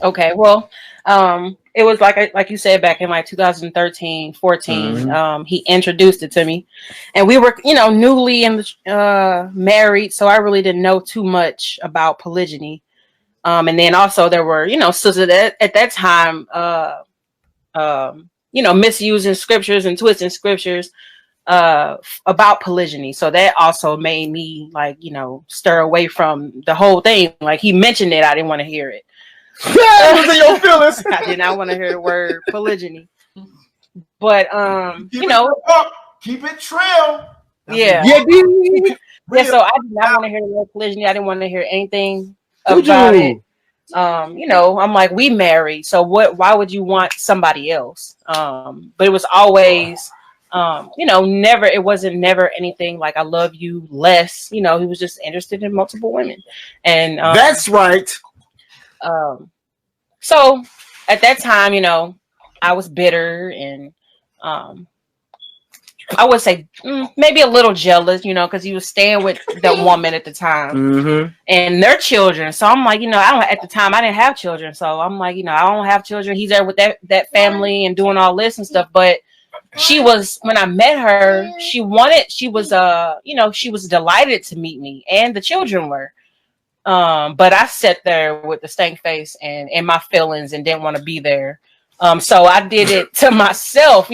Okay, well, it was like you said back in like 2013, 14. He introduced it to me, and we were newly married, so I really didn't know too much about polygyny. And then also there were sisters that at that time misusing scriptures and twisting scriptures about polygyny. So that also made me stir away from the whole thing. Like he mentioned it, I didn't want to hear it. It was in your feelings. I did not want to hear the word polygyny. But keep it trail. Yeah. Yeah, so I did not want to hear the word polygyny. I didn't want to hear anything about it. I'm like, we married, so why would you want somebody else? But it was always it wasn't never anything like I love you less. He was just interested in multiple women. And that's right. So at that time, I was bitter and I would say maybe a little jealous, because he was staying with the woman at the time and their children. So I'm like, at the time I didn't have children. So I'm like, I don't have children. He's there with that family and doing all this and stuff. But she was, when I met her, she was delighted to meet me, and the children were. But I sat there with the stank face and my feelings and didn't want to be there. So I did it to myself,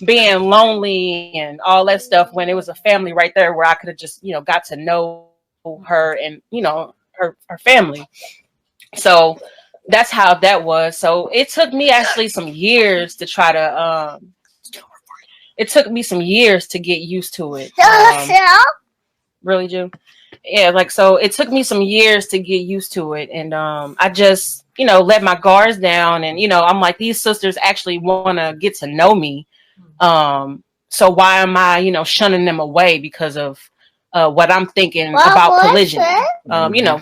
being lonely and all that stuff, when it was a family right there where I could have just, got to know her and, her family. So that's how that was. So it took me actually some years to try to, it took me some years to get used to it. Really, Jew? Yeah, so it took me some years to get used to it. And I just, let my guards down. And, I'm like, these sisters actually want to get to know me. So why am I, shunning them away because of what I'm thinking about polygyny,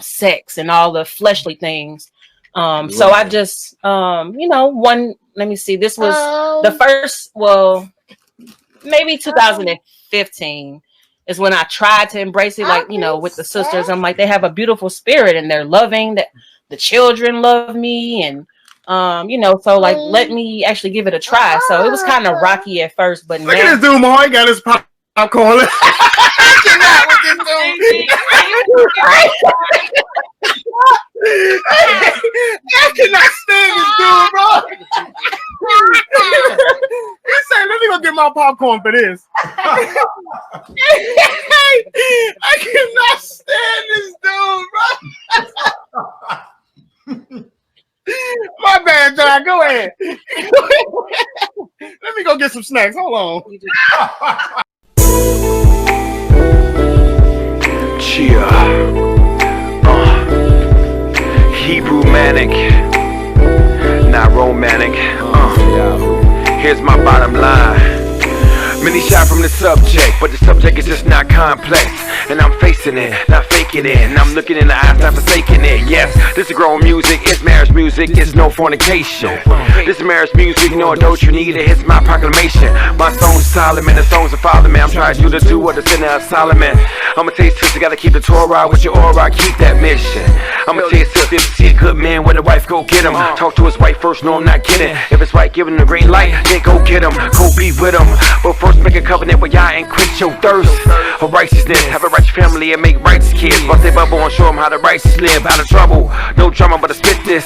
sex and all the fleshly things. So I just, let me see, this was the first, maybe 2015 is when I tried to embrace it, with the sisters. I'm like, they have a beautiful spirit and they're loving, that the children love me, and so let me actually give it a try. So it was kind of rocky at first, but look at this dude, Mo. He got his popcorn. I cannot with this dude. I cannot stand this dude, bro. He said, let me go get my popcorn for this. I cannot stand this dude, bro. My bad, John. Go ahead. Let me go get some snacks. Hold on. Chia. Hebrew manic, not romantic. Here's my bottom line. Many shot from the subject, but the subject is just not complex. And I'm facing it, not faking it. And I'm looking in the eyes, not forsaking it. Yes, this is grown music, it's marriage music, it's no fornication. This is marriage music, no adultery needed, it's my proclamation. My song's Solomon, the songs of Solomon. I'm trying to do the two of the sinner of Solomon. I'ma tell you, sister, gotta keep the Torah with your aura, keep that mission. I'ma tell you, sister, if you see a good man with a wife, go get him. Talk to his wife first, no, I'm not kidding. If it's right, give him the green light, then go get him. Go be with him. But first, make a covenant with Yah and quench your thirst of righteousness. Have a righteous family and make righteous kids. Bust their bubble and show them how the righteous live. Out of trouble, no drama, but I spit this.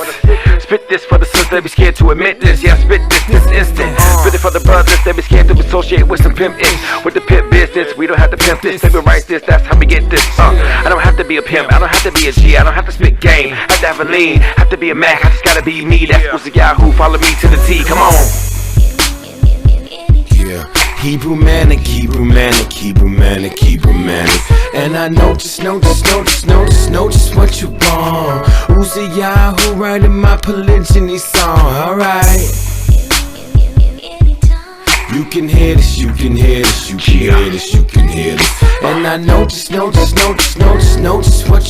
Spit this for the sisters that be scared to admit this. Yeah, spit this instant. Spit it for the brothers that be scared to associate with some pimp-ish. With the pimp business, we don't have to pimp this. They be write this, that's how we get this. I don't have to be a pimp, I don't have to be a G, I don't have to spit game. Have to have a lean, have to be a Mac, I just gotta be me. That's supposed to Yahoo, follow me to the T, come on. Yeah. Hebrew manic, Hebrew manic, Hebrew manic, Hebrew manic. And I notice what you want. Who's the Yahoo writing my polygyny song? Alright. You can hear this, you can hear this, you can hear this, you can hear this. And I notice what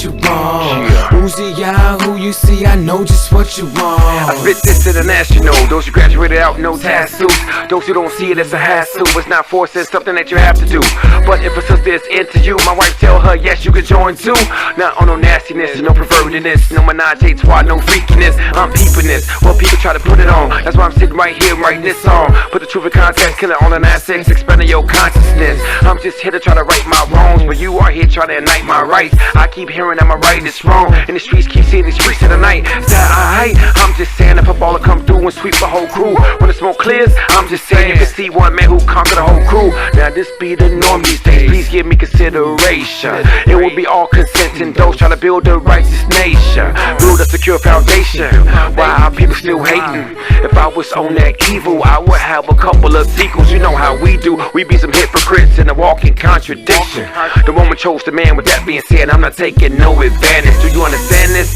you want. Who's the Yahoo you see? I know just what you want. I spit this international. Those who graduated out, no tattoos. Those who don't see it as a hassle. It's not forcing something that you have to do. But if a sister is into you, my wife tell her yes, you can join too. Not on no nastiness, no pervertedness, no menage a trois, no freakiness. I'm peeping this. Well, people try to put it on. That's why I'm sitting right here writing this song. Put the truth in context, killing all the nonsense, expanding your consciousness. I'm just here to try to right my wrongs, but you are here trying to ignite my rights. I keep hearing that my right is wrong, and the streets keep seeing these streets in the night. Is that alright? I'm just saying if a baller come through and sweep the whole crew, when the smoke clears, I'm just saying you can see one man who conquered the whole crew. Now this be the norm these days. Please give me consideration. It will be all consenting. Those trying to build a righteous nation, build a secure foundation. Why are people still hating? If I was on that evil, I would have a couple of sequels. You know how we do. We be some hypocrites in a walking contradiction. The woman chose the man. With that being said, I'm not taking no advantage. Do you understand this?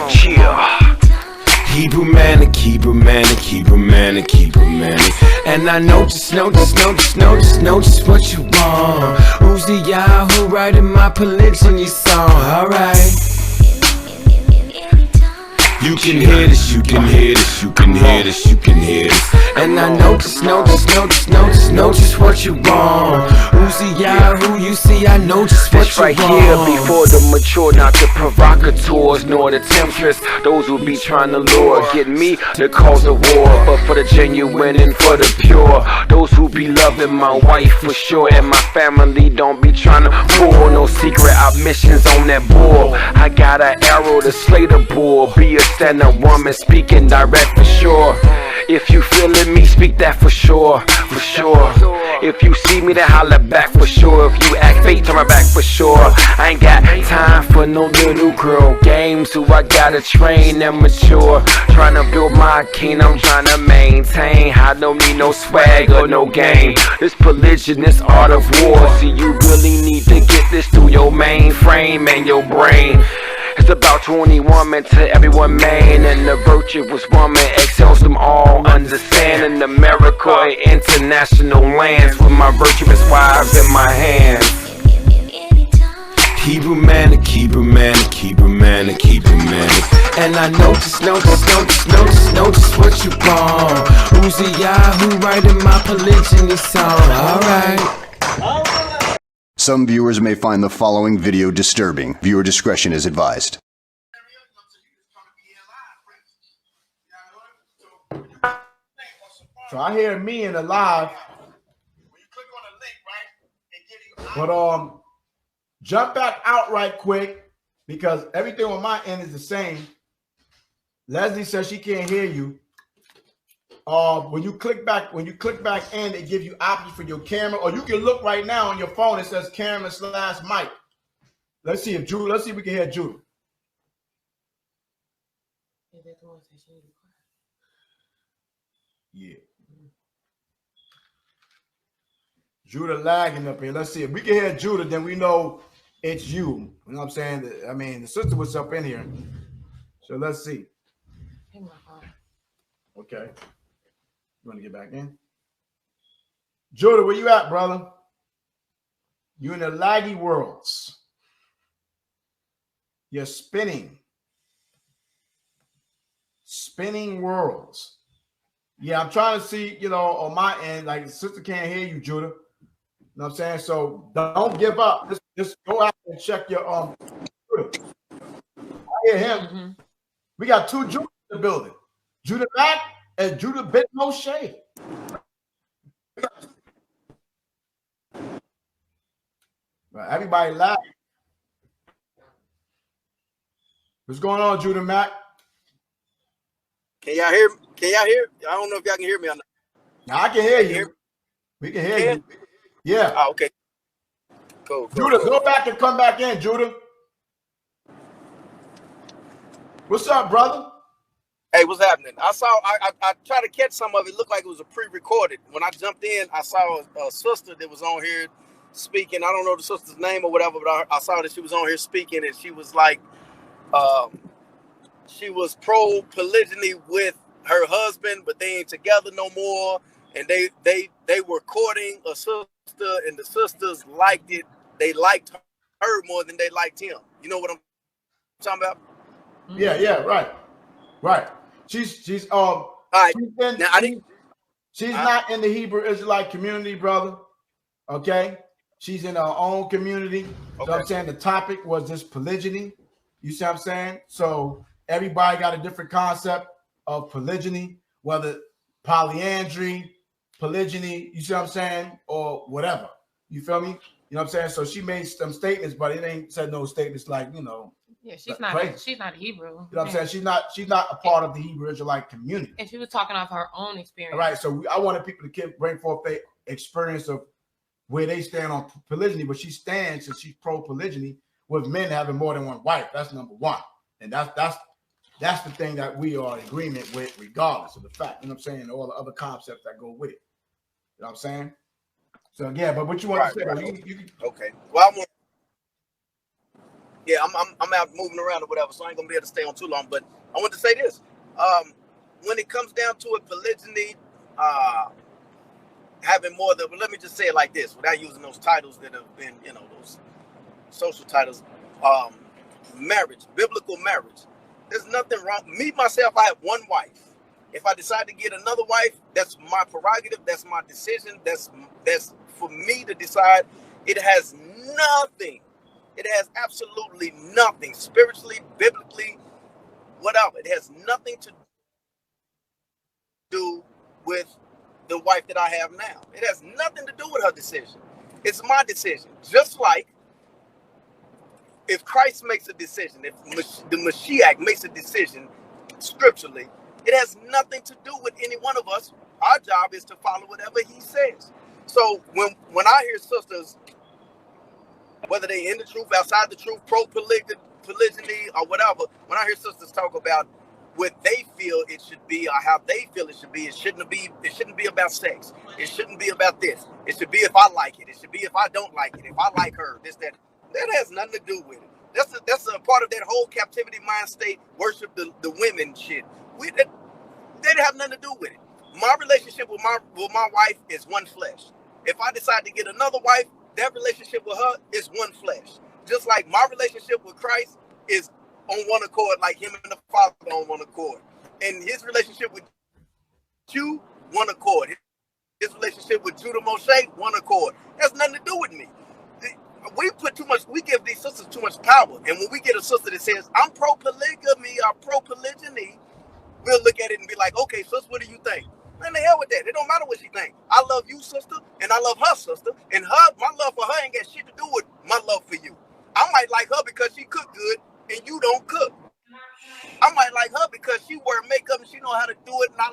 Chill. Hebrew manic, Hebrew manic, Hebrew manic, Hebrew manic. And I notice what you want. Who's the Yahoo writing my polygyny song? Alright. You can hear this, you can hear this, you can hear this, you can hear this. And I notice what you want. Who's the Yahoo you see? I know just what you want. Right here before the mature, not the provocateurs nor the temptress. Those who be trying to lure, get me to cause a war. But for the genuine and for the pure, those who be loving my wife for sure, and my family don't be trying to pull no secret missions on that bull. I got an arrow to slay the bull. Be a stand-up woman speaking direct for sure. If you feeling me, speak that for sure, for sure. If you see me, then holler back for sure. If you act fake, turn my back for sure. I ain't got time for no little girl games. Who I gotta train and mature. Trying to build my kingdom, trying to maintain. I don't need no swag or no game. This polygyny, this art of war. See, you really need to get this through your mainframe and your brain. It's about 20 women to everyone man, and the virtuous woman excels them all. Understanding America and international lands with my virtuous wives in my hands. Hebrew manic, Hebrew manic, Hebrew manic, Hebrew manic. And I notice what you want. Who's the Yahoo writing my polygyny song? Alright. Some viewers may find the following video disturbing. Viewer discretion is advised. So I hear me in the live. When you click on the link, right, it gives you. But jump back out right quick because everything on my end is the same. Leslie says she can't hear you. When you click back in, it gives you options for your camera, or you can look right now on your phone. It says camera/mic. Let's see if we can hear Judah. Yeah. Judah lagging up here. Let's see if we can hear Judah. Then we know it's you. You know what I'm saying? I mean, the sister was up in here. So let's see. Okay. You want to get back in? Judah, where you at, brother? You in the laggy worlds. You're spinning. Spinning worlds. Yeah, I'm trying to see, on my end, like the sister can't hear you, Judah. You know what I'm saying? So don't give up. Just go out and check your Judah. I hear him. Mm-hmm. We got two Judah in the building. Judah Mack and Judah Bit Moshe. Everybody laugh. What's going on, Judah Mack? Can y'all hear? I don't know if y'all can hear me or not. Now I can hear you. We can hear you. Yeah. Oh, okay. Cool. Judah, go back and come back in, Judah. What's up, brother? Hey, what's happening? I tried to catch some of it. It looked like it was a pre-recorded. When I jumped in, I saw a sister that was on here speaking. I don't know the sister's name or whatever, but I saw that she was on here speaking, and she was like, she was pro-polygyny with her husband, but they ain't together no more. And they were courting a sister, and the sisters liked it they liked her more than they liked him. You know what I'm talking about? Yeah, right. She's all right. She's not in the Hebrew Israelite community, brother. Okay, she's in her own community. Okay. So I'm saying the topic was this polygyny. You see what I'm saying? So everybody got a different concept of polygyny, whether polyandry, polygyny, you see what I'm saying, or whatever. You feel me? You know what I'm saying? So she made some statements, but it ain't said no statements like, you know. Yeah, she's not Hebrew. You know what I'm saying? She's not a part of the Hebrew Israelite community. And she was talking off her own experience. All right. So I wanted people to bring forth their experience of where they stand on polygyny, but she stands, and she's pro polygyny, with men having more than one wife. That's number one. And that's the thing that we are in agreement with, regardless of the fact. You know what I'm saying? All the other concepts that go with it. You know what I'm saying? So yeah, but what you want to say? Right. Okay. Well, I'm out moving around or whatever, so I ain't gonna be able to stay on too long. But I want to say this: when it comes down to it, polygyny, having more than, let me just say it like this, without using those titles that have been, you know, those social titles. Marriage, biblical marriage. There's nothing wrong. Me myself, I have one wife. If I decide to get another wife, that's my prerogative. That's my decision. That's for me to decide. It has nothing. It has absolutely nothing, spiritually, biblically, whatever. It has nothing to do with the wife that I have now. It has nothing to do with her decision. It's my decision. Just like if Christ makes a decision, if the Mashiach makes a decision scripturally, it has nothing to do with any one of us. Our job is to follow whatever he says. So when I hear sisters, whether they in the truth, outside the truth, pro-polygyny or whatever, when I hear sisters talk about what they feel it should be or how they feel it should be, it shouldn't be about sex. It shouldn't be about this. It should be if I like it. It should be if I don't like it. If I like her, this, that. That has nothing to do with it. That's a part of that whole captivity mind state, worship the women shit. That have nothing to do with it. My relationship with my wife is one flesh. If I decide to get another wife, that relationship with her is one flesh. Just like my relationship with Christ is on one accord, like him and the Father on one accord. And his relationship with you, one accord. His relationship with Judah Moshe, one accord. Has nothing to do with me. We give these sisters too much power. And when we get a sister that says, I'm pro-polygamy or pro-polygyny, we'll look at it and be like, okay, sis, what do you think? Man, the hell with that. It don't matter what she think. I love you, sister, and I love her, sister. And my love for her ain't got shit to do with my love for you. I might like her because she cook good and you don't cook. I might like her because she wear makeup and she know how to do it, and I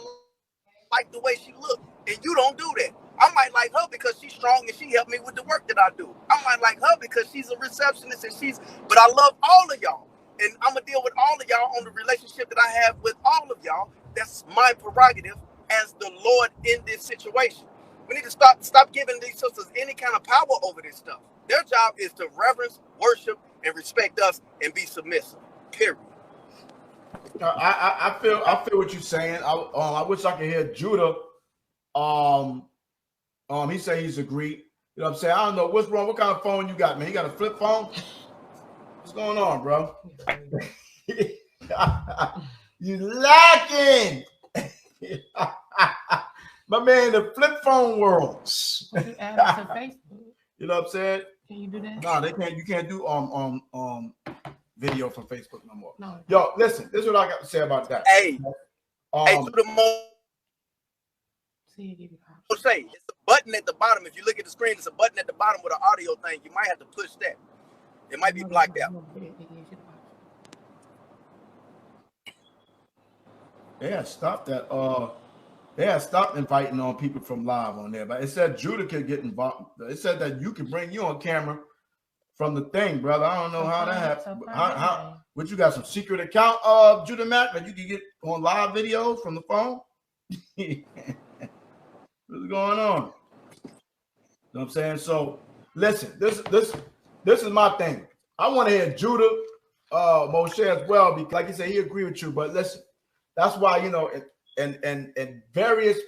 like the way she look, and you don't do that. I might like her because she's strong and she helped me with the work that I do. I might like her because she's a receptionist and but I love all of y'all. And I'm going to deal with all of y'all on the relationship that I have with all of y'all. That's my prerogative as the Lord in this situation. We need to stop giving these sisters any kind of power over this stuff. Their job is to reverence, worship, and respect us and be submissive. Period. I feel what you're saying. I wish I could hear Judah. He said he's agreed. You know what I'm saying? I don't know what's wrong. What kind of phone you got, man? You got a flip phone? What's going on, bro? You lacking. My man, the flip phone world. You add it to Facebook. You know what I'm saying? Can you do that? No, they can't. You can't do video from Facebook no more. No. Yo, listen. This is what I got to say about that. Hey, to the say it's a button at the bottom. If you look at the screen, it's a button at the bottom with an audio thing. You might have to push that. It might be blacked out. They had stopped that. They had stopped inviting on people from live on there, but it said Judah could get involved. It said that you can bring you on camera from the thing, brother. I don't know how that happened. How what you got, some secret account of Judah Mac that you can get on live videos from the phone? What's going on? You know what I'm saying? So listen, this is my thing. I want to hear Judah Moshe as well, because like you said, he agreed with you. But listen, that's why, you know, in various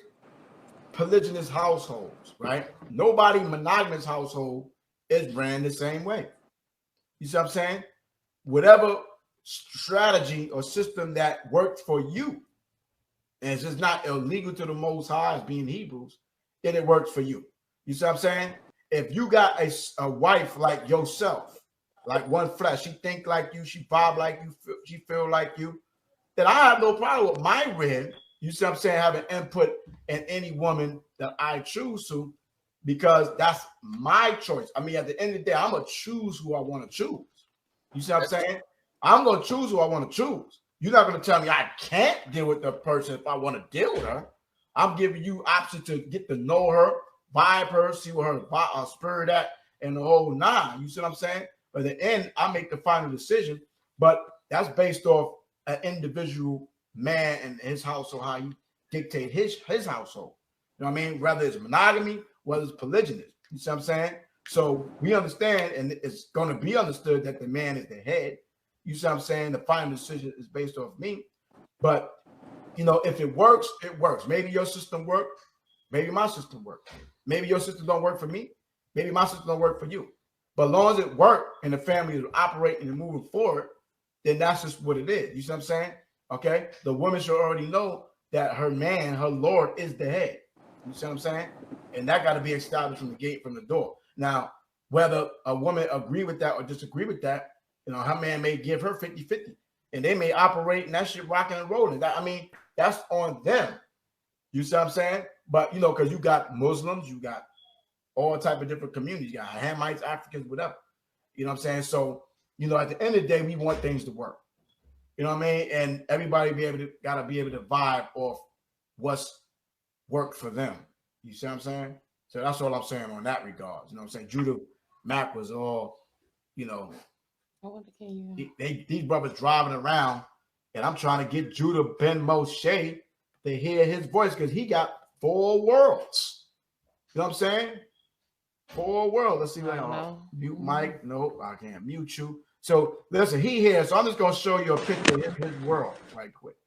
polygynous households, right? Nobody monogamous household is ran the same way. You see what I'm saying? Whatever strategy or system that works for you, and it's just not illegal to the Most High as being Hebrews, then it works for you. You see what I'm saying? If you got a wife like yourself, like one flesh, she think like you, she vibe like you, she feel like you, then I have no problem with my rib. You see what I'm saying? Having input in any woman that I choose to, because that's my choice. I mean, at the end of the day, I'm going to choose who I want to choose. You see what I'm saying? I'm going to choose who I want to choose. You're not going to tell me I can't deal with the person if I want to deal with her. I'm giving you options to get to know her, vibe her, see what her spirit at, and the whole nine. You see what I'm saying? But at the end, I make the final decision. But that's based off an individual man and his household, how you dictate his household. You know what I mean? Whether it's monogamy, whether it's polygynous. You see what I'm saying? So we understand, and it's going to be understood that the man is the head. You see what I'm saying? The final decision is based off me. But, you know, if it works, it works. Maybe your system works. Maybe my system works. Maybe your system don't work for me. Maybe my system don't work for you. But as long as it works and the family is operating and moving forward, then that's just what it is. You see what I'm saying? Okay? The woman should already know that her man, her Lord, is the head. You see what I'm saying? And that got to be established from the gate, from the door. Now, whether a woman agree with that or disagree with that, you know, her man may give her 50-50. And they may operate and that shit rocking and rolling. That, I mean, that's on them. You see what I'm saying? But, you know, because you got Muslims, you got all type of different communities. You got Hamites, Africans, whatever. You know what I'm saying? So, you know, at the end of the day, we want things to work. You know what I mean? And everybody gotta be able to vibe off what's worked for them. You see what I'm saying? So that's all I'm saying on that regard. You know what I'm saying? Judah Mac was all, you know, these brothers driving around, and I'm trying to get Judah Ben Moshe to hear his voice because he got 4 worlds. You know what I'm saying? 4 worlds. Let's see what I know. Mute Mike. Nope, I can't mute you. So listen, he here. So I'm just gonna show you a picture of his world right quick.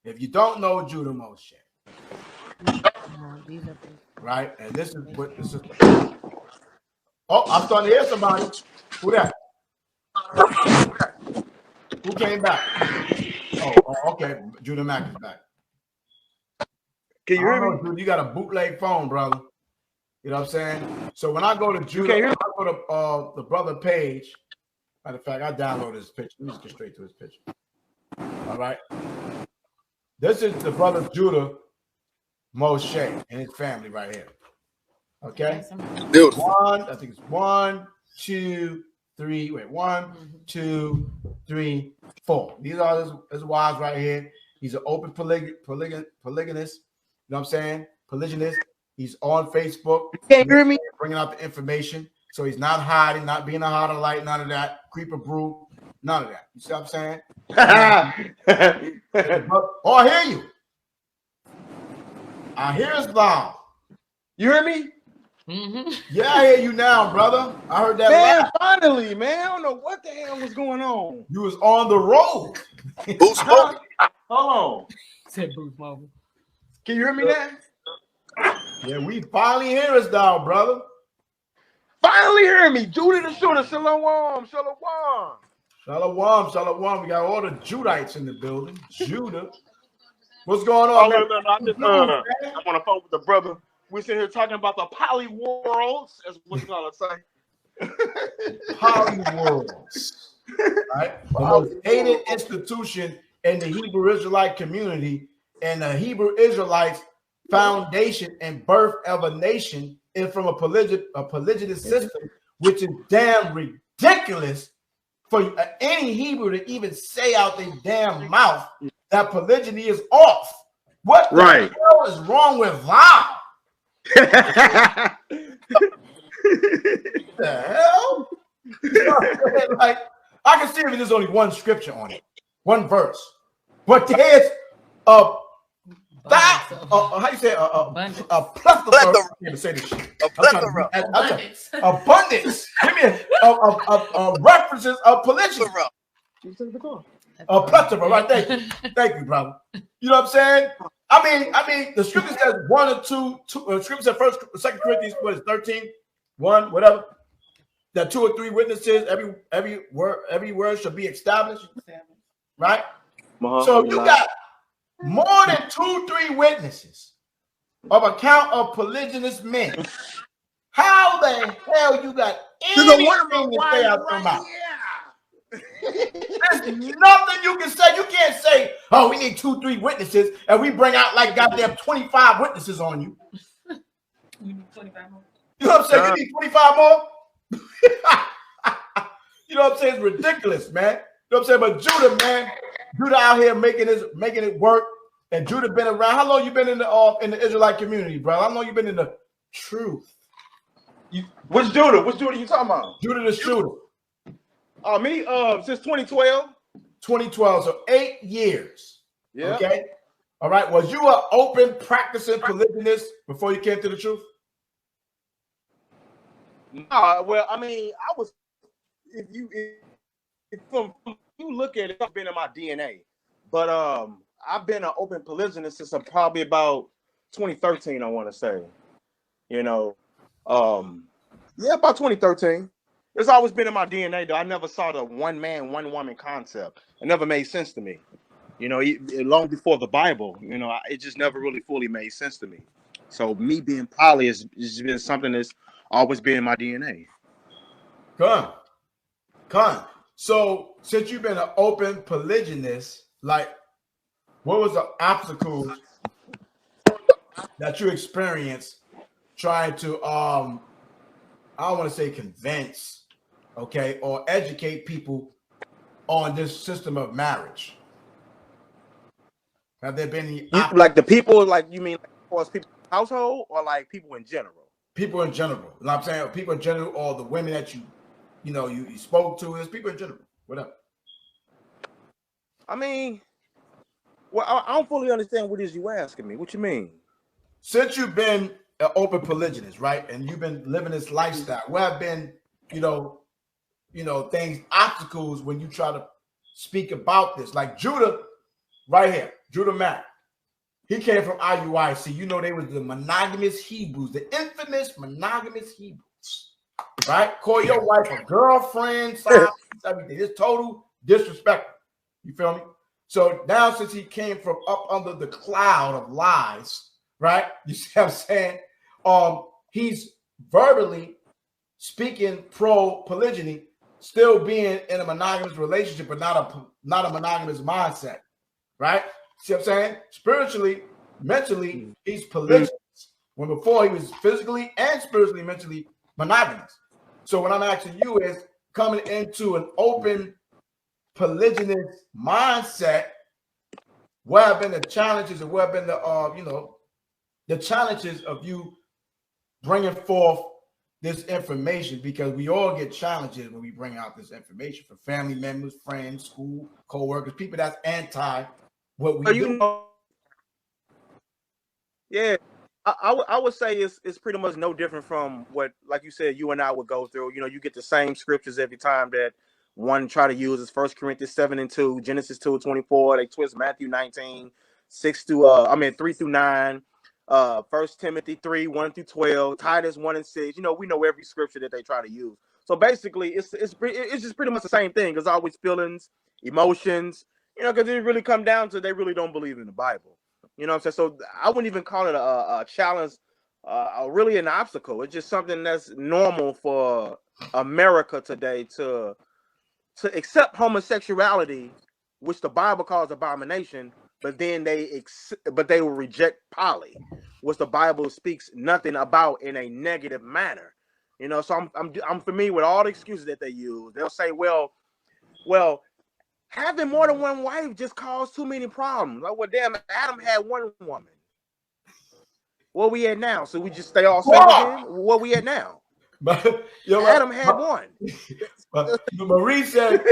If you don't know Judah Moshe, right? And this is what this is. Oh, I'm starting to hear somebody. Who that? Who came back? Oh, okay. Judah Mack is back. Can you hear me? Dude, you got a bootleg phone, brother. You know what I'm saying? So when I go to Judah, I go to the brother page. Matter of fact, I downloaded his picture. Let me just get straight to his picture. All right. This is the brother Judah Moshe and his family right here. Okay. I think it's 1, 2, 3. Wait, 1, 2, 3, 4. These are his wives right here. He's an open polygamist. You know what I'm saying? Polygynist. He's on Facebook. You can't hear me? Bringing out the information. So he's not hiding, not being a hot light, none of that. Creeper brew, none of that. You see what I'm saying? Oh, I hear you. I hear us loud. You hear me? Mm-hmm. Yeah, I hear you now, brother. I heard that. Man, finally, man. I don't know what the hell was going on. You was on the road. Boost mobile. Hold on. Said Boost Mobile. Can you hear me now? Yeah, we finally hear us now, brother. Finally hear me. Judah the Shooter. Shalom. Shalom. Shalom. Shalom. We got all the Judites in the building. Judah. What's going on, man? No, I'm on the phone with the brother. We're sitting here talking about the poly worlds, as what you gonna say. Poly worlds. Right? The most hated institution in the Hebrew Israelite community, and the Hebrew Israelites foundation and birth of a nation is from a polygynous system, which is damn ridiculous for any Hebrew to even say out their damn mouth that polygyny is off. What the hell is wrong with vow? The hell? Like, I can see if there's only one scripture on it, one verse, but there's how you say a plethora. I can't say this shit. Abundance. Give me a references of polygyny. A plethora, right there. Thank you, brother. You know what I'm saying? I mean, the scripture says 1 or 2. Scripture says 2 Corinthians 13. one, whatever. That 2 or 3 witnesses, every word should be established, right? So you got more than 2, 3 witnesses of account of polygynous men. How the hell you got anything to say out your mouth? There's nothing you can say. You can't say, "Oh, we need 2, 3 witnesses," and we bring out like goddamn 25 witnesses on you. You need 25 more. You know what I'm saying? You need 25 more. You know what I'm saying? It's ridiculous, man. You know what I'm saying? But Judah, man, Judah out here making it work. And Judah been around. How long you been in the Israelite community, bro? How long you been in the truth? Which Judah? Which Judah you talking about? Judah the Shooter. Oh, me? Since 2012. 2012, so 8 years. Yeah. Okay. All right. Was you an open practicing polygynist before you came to the truth? Nah. Well, I mean, I was. If you look at it, it's been in my DNA. But I've been an open polygynist since probably about 2013. I want to say. You know. Yeah, about 2013. It's always been in my DNA, though. I never saw the one man, one woman concept. It never made sense to me. You know, long before the Bible, you know, it just never really fully made sense to me. So me being poly has been something that's always been in my DNA. Con. So since you've been an open polygynist, like, what was the obstacles that you experienced trying to I don't want to say convince, okay, or educate people on this system of marriage? Have there been any like the people, like you mean like people in the household, or like people in general? People in general. You know what I'm saying? People in general, or the women that you spoke to, is people in general. Whatever. I mean, well, I don't fully understand what it is you asking me. What you mean? Since you've been an open polygynist, right, and you've been living this lifestyle, what have been, things, obstacles when you try to speak about this? Like Judah, right here, Judah Mack. He came from YAHAWASHI. You know, they was the monogamous Hebrews, the infamous monogamous Hebrews, right? Call your wife a girlfriend, everything. It's total disrespect. You feel me? So now, since he came from up under the cloud of lies, right? You see what I'm saying? He's verbally speaking pro polygyny, still being in a monogamous relationship, but not a monogamous mindset, right? See what I'm saying? Spiritually, mentally, he's polygynous. When before he was physically and spiritually, mentally monogamous. So what I'm asking you is, coming into an open polygynous mindset, what have been the challenges, and what have been the challenges of you bringing forth this information? Because we all get challenges when we bring out this information from family members, friends, school, co-workers, people that's anti what we do. Yeah, I would say it's pretty much no different from what, like you said, you and I would go through. You know, you get the same scriptures every time that one try to use is 1 Corinthians 7:2, Genesis 2:24. They twist Matthew 19, 3 through 9, 1 Timothy 3:1-12, Titus 1:6. You know, we know every scripture that they try to use. So basically, it's just pretty much the same thing. There's always feelings, emotions. You know, because it really come down to they really don't believe in the Bible. You know what I'm saying? So I wouldn't even call it a challenge, really an obstacle. It's just something that's normal for America today to accept homosexuality, which the Bible calls abomination, but then they will reject poly, which the Bible speaks nothing about in a negative manner. You know, so I'm familiar with all the excuses that they use. They'll say, well, having more than one wife just caused too many problems. Like, well, damn, Adam had one woman. What we at now? So we just stay all single again? What we at now? But Adam had one. But Marie said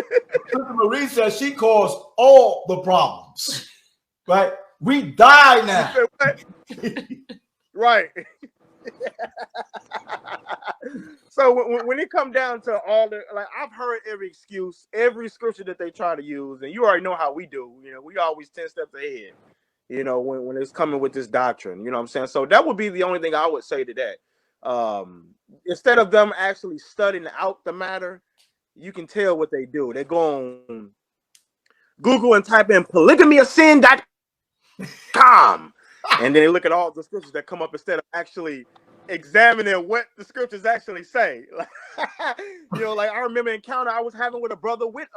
she caused all the problems. Right? We die now. Right. So when it comes down to all the, like, I've heard every excuse, every scripture that they try to use, and you already know how we do. You know, we always 10 steps ahead, you know, when it's coming with this doctrine, you know what I'm saying? So that would be the only thing I would say to that. instead of them actually studying out the matter, you can tell what they do. They go on Google and type in polygamyofsin.com, and then they look at all the scriptures that come up instead of actually examining what the scriptures actually say. You know, like I remember an encounter I was having with a brother with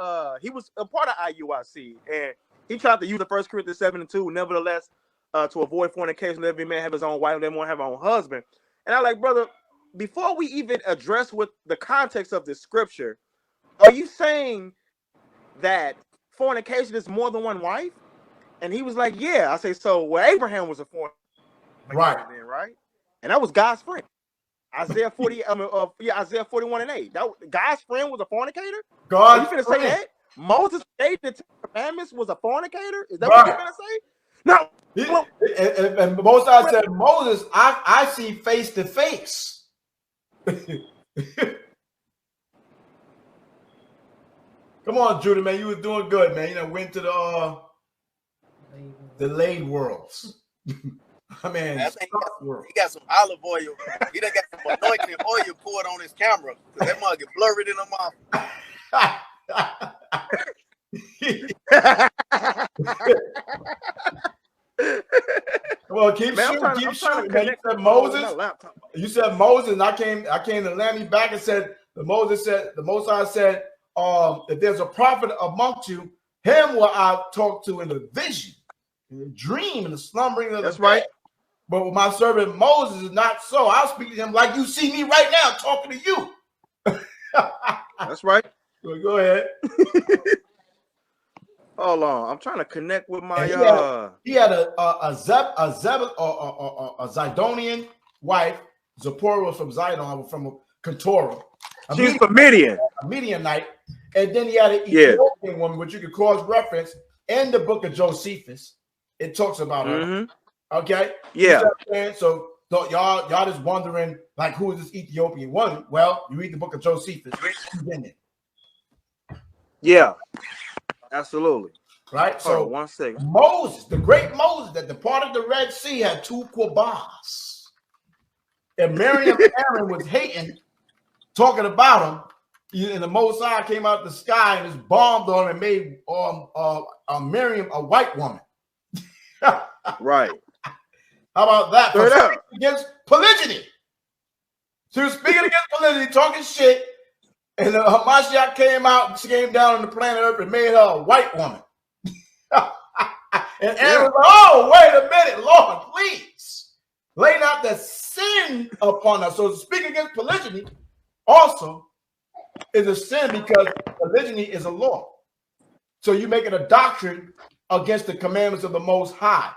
he was a part of IUIC, and he tried to use the 1 Corinthians 7:2, nevertheless, to avoid fornication, let every man have his own wife, let everyone have his own husband. And I'm like, brother, before we even address what the context of this scripture, are you saying that fornication is more than one wife? And he was like, yeah. I say, so well, Abraham was a fornicator, then, right? And that was God's friend. Isaiah 40, Isaiah 41:8. That God's friend was a fornicator. God, you finna say that Moses gave the 10 commandments was a fornicator? Is that what you're gonna say? No. And most I said, Moses, I see face to face. Come on, Judah, man, you was doing good, man. You know, went to the laid worlds. I mean, he got some olive oil. He done got some anointing oil poured on his camera because that mug get blurred in the mouth. Well, keep shooting. You said Moses, and I came to land me back and said the Most High said, if there's a prophet amongst you, him will I talk to in a vision, in a dream, in the slumbering of the right. But with my servant Moses is not so. I'll speak to him like you see me right now talking to you. That's right. Go ahead. Hold on, I'm trying to connect with my. He had a Zidonian wife. Zipporah was from Zidon, from Keturah. She's from Midian. A Midianite. And then he had an Ethiopian woman, which you could cross-reference in the book of Josephus. It talks about her. Okay? Yeah. So y'all just wondering, like, who is this Ethiopian woman? Well, you read the book of Josephus. She's in it. Yeah. Absolutely. Right? So 1 second. Moses, the great Moses that departed the Red Sea, had 2 quabas. And Miriam and Aaron was hating, talking about him. And the Most High came out of the sky and just bombed on him and made Miriam a white woman. Right. How about that? For speaking against polygyny. She was speaking against polygyny, talking shit. And MASHAYACH came down on the planet Earth and made her a white woman. And Aaron was like, oh, wait a minute, Lord, please. Lay not the sin upon us. So to speak against polygyny also is a sin because polygyny is a law. So you're making a doctrine against the commandments of the Most High.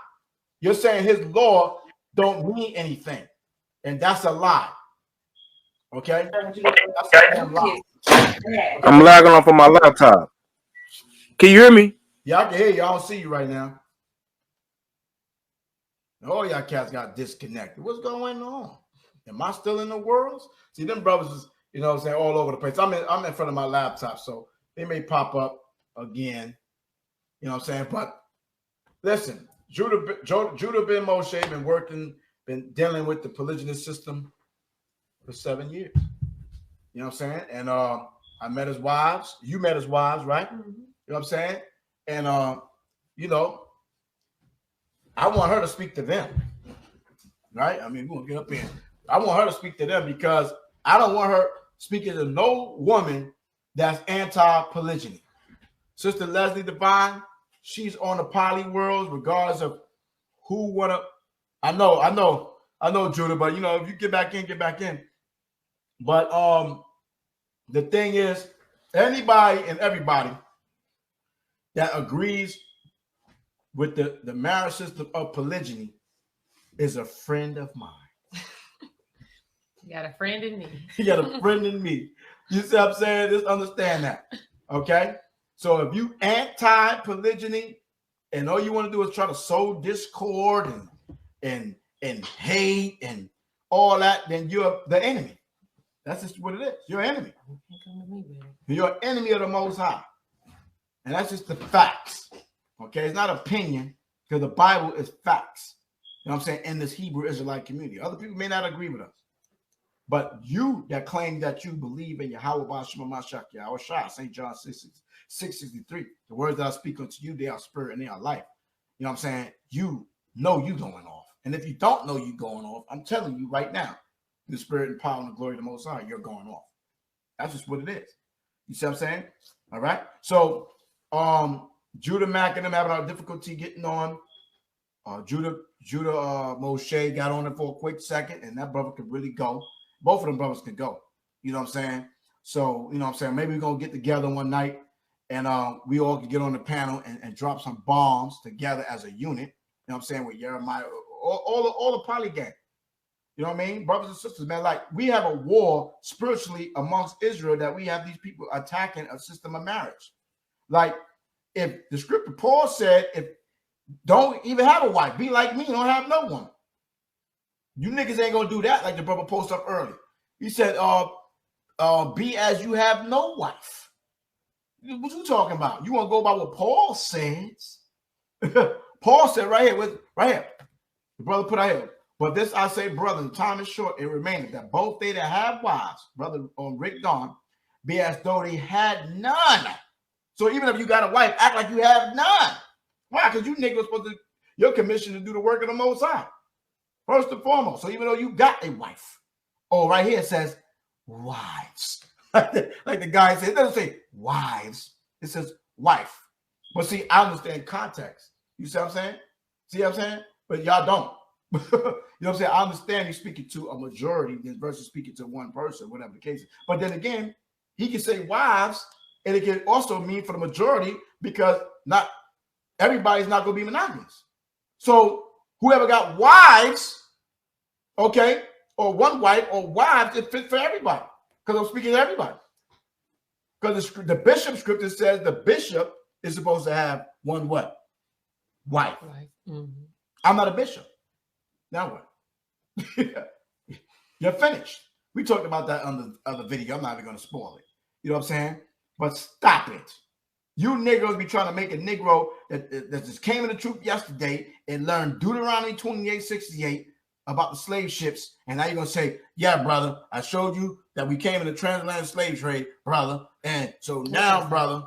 You're saying his law don't mean anything. And that's a lie. Okay? That's a lie. I'm lagging off on my laptop. Can you hear me? Yeah, I can hear you. I don't see you right now. Oh, y'all cats got disconnected. What's going on? Am I still in the world? See, them brothers is, you know what I'm saying, all over the place. I'm in front of my laptop, so they may pop up again. You know what I'm saying? But listen, Judah ben Moshe been dealing with the polygynous system for 7 years. You know what I'm saying? And I met his wives. You met his wives, right? You know what I'm saying? And you know, I want her to speak to them. Right? I mean, we're gonna get up in. I want her to speak to them because I don't want her speaking to no woman that's anti-polygyny. Sister Leslie Divine, she's on the poly world, regardless of who wanna. I know, Judah, but you know, if you get back in. But the thing is, anybody and everybody that agrees with the marriage system of polygyny is a friend of mine. You got a friend in me. You got a friend in me. You see what I'm saying? Just understand that. Okay? So if you anti-polygyny and all you want to do is try to sow discord and hate and all that, then you're the enemy. That's just what it is. You're an enemy. You're an enemy of the Most High. And that's just the facts. Okay? It's not opinion because the Bible is facts. You know what I'm saying? In this Hebrew Israelite community. Other people may not agree with us. But you that claim that you believe in YAHAWAH, MASHAYACH, YAHAWASHI, St. John 6:63, the words that I speak unto you, they are spirit and they are life. You know what I'm saying? You know you going off. And if you don't know you going off, I'm telling you right now, the spirit and power and the glory of the Most High, you're going off. That's just what it is. You see what I'm saying? All right. So Judah Mac and them having a difficulty getting on. Judah Moshe got on it for a quick second, and that brother could really go. Both of them brothers could go. You know what I'm saying? So, you know what I'm saying? Maybe we're gonna get together one night and we all can get on the panel and drop some bombs together as a unit. You know what I'm saying? With Jeremiah, all the Polygyny. You know what I mean? Brothers and sisters, man, like we have a war spiritually amongst Israel that we have these people attacking a system of marriage. Like if the scripture, Paul said, if don't even have a wife, be like me, don't have no one. You niggas ain't gonna do that like the brother posted up early. He said, be as you have no wife. What you talking about? You want to go by what Paul says? Paul said right here, the brother put out here. But this I say, brother, the time is short. It remaineth that both they that have wives, brother Rick Don, be as though they had none. So even if you got a wife, act like you have none. Why? Because you niggas supposed to, your commission to do the work of the Most High. First and foremost. So even though you got a wife, right here it says wives. like the guy said, it doesn't say wives, it says wife. But see, I understand context. You see what I'm saying? See what I'm saying? But y'all don't. You know what I'm saying? I understand you speaking to a majority versus speaking to one person, whatever the case is. But then again, he can say wives, and it can also mean for the majority because not everybody's not going to be monogamous. So whoever got wives, okay, or one wife or wives, it fits for everybody. Because I'm speaking to everybody. Because the bishop scripture says the bishop is supposed to have one what? Wife. Mm-hmm. I'm not a bishop. Now what? You're finished. We talked about that on the other video. I'm not even going to spoil it. You know what I'm saying? But stop it. You Negroes be trying to make a Negro that just came in the troop yesterday and learned Deuteronomy 28:68 about the slave ships. And now you're going to say, yeah, brother, I showed you that we came in the transatlantic slave trade, brother. And so now, brother,